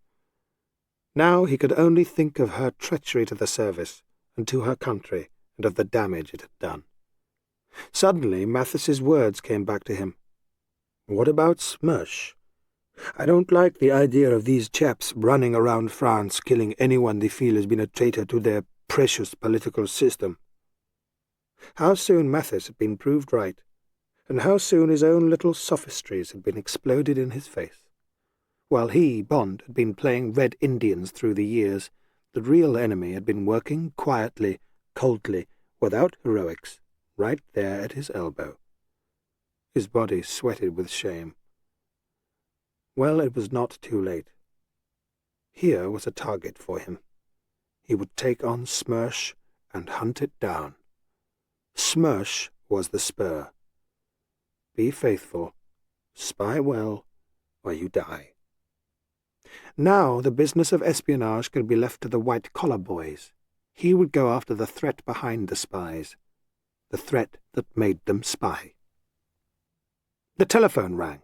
Now he could only think of her treachery to the service and to her country, and of the damage it had done. Suddenly Mathis's words came back to him. "What about Smersh? I don't like the idea of these chaps running around France killing anyone they feel has been a traitor to their precious political system." How soon Mathis had been proved right, and how soon his own little sophistries had been exploded in his face. While he, Bond, had been playing Red Indians through the years, the real enemy had been working quietly, coldly, without heroics, right there at his elbow. His body sweated with shame. Well, it was not too late. Here was a target for him. He would take on Smersh and hunt it down. Smersh was the spur. Be faithful, spy well, or you die. Now the business of espionage could be left to the white-collar boys. He would go after the threat behind the spies, the threat that made them spy. The telephone rang,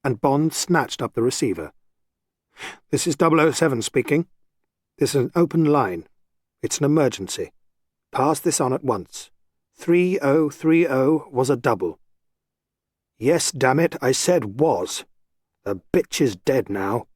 and Bond snatched up the receiver. "This is 007 speaking. This is an open line. It's an emergency. Pass this on at once. 3030 was a double." "Yes, damn it, I said was. The bitch is dead now."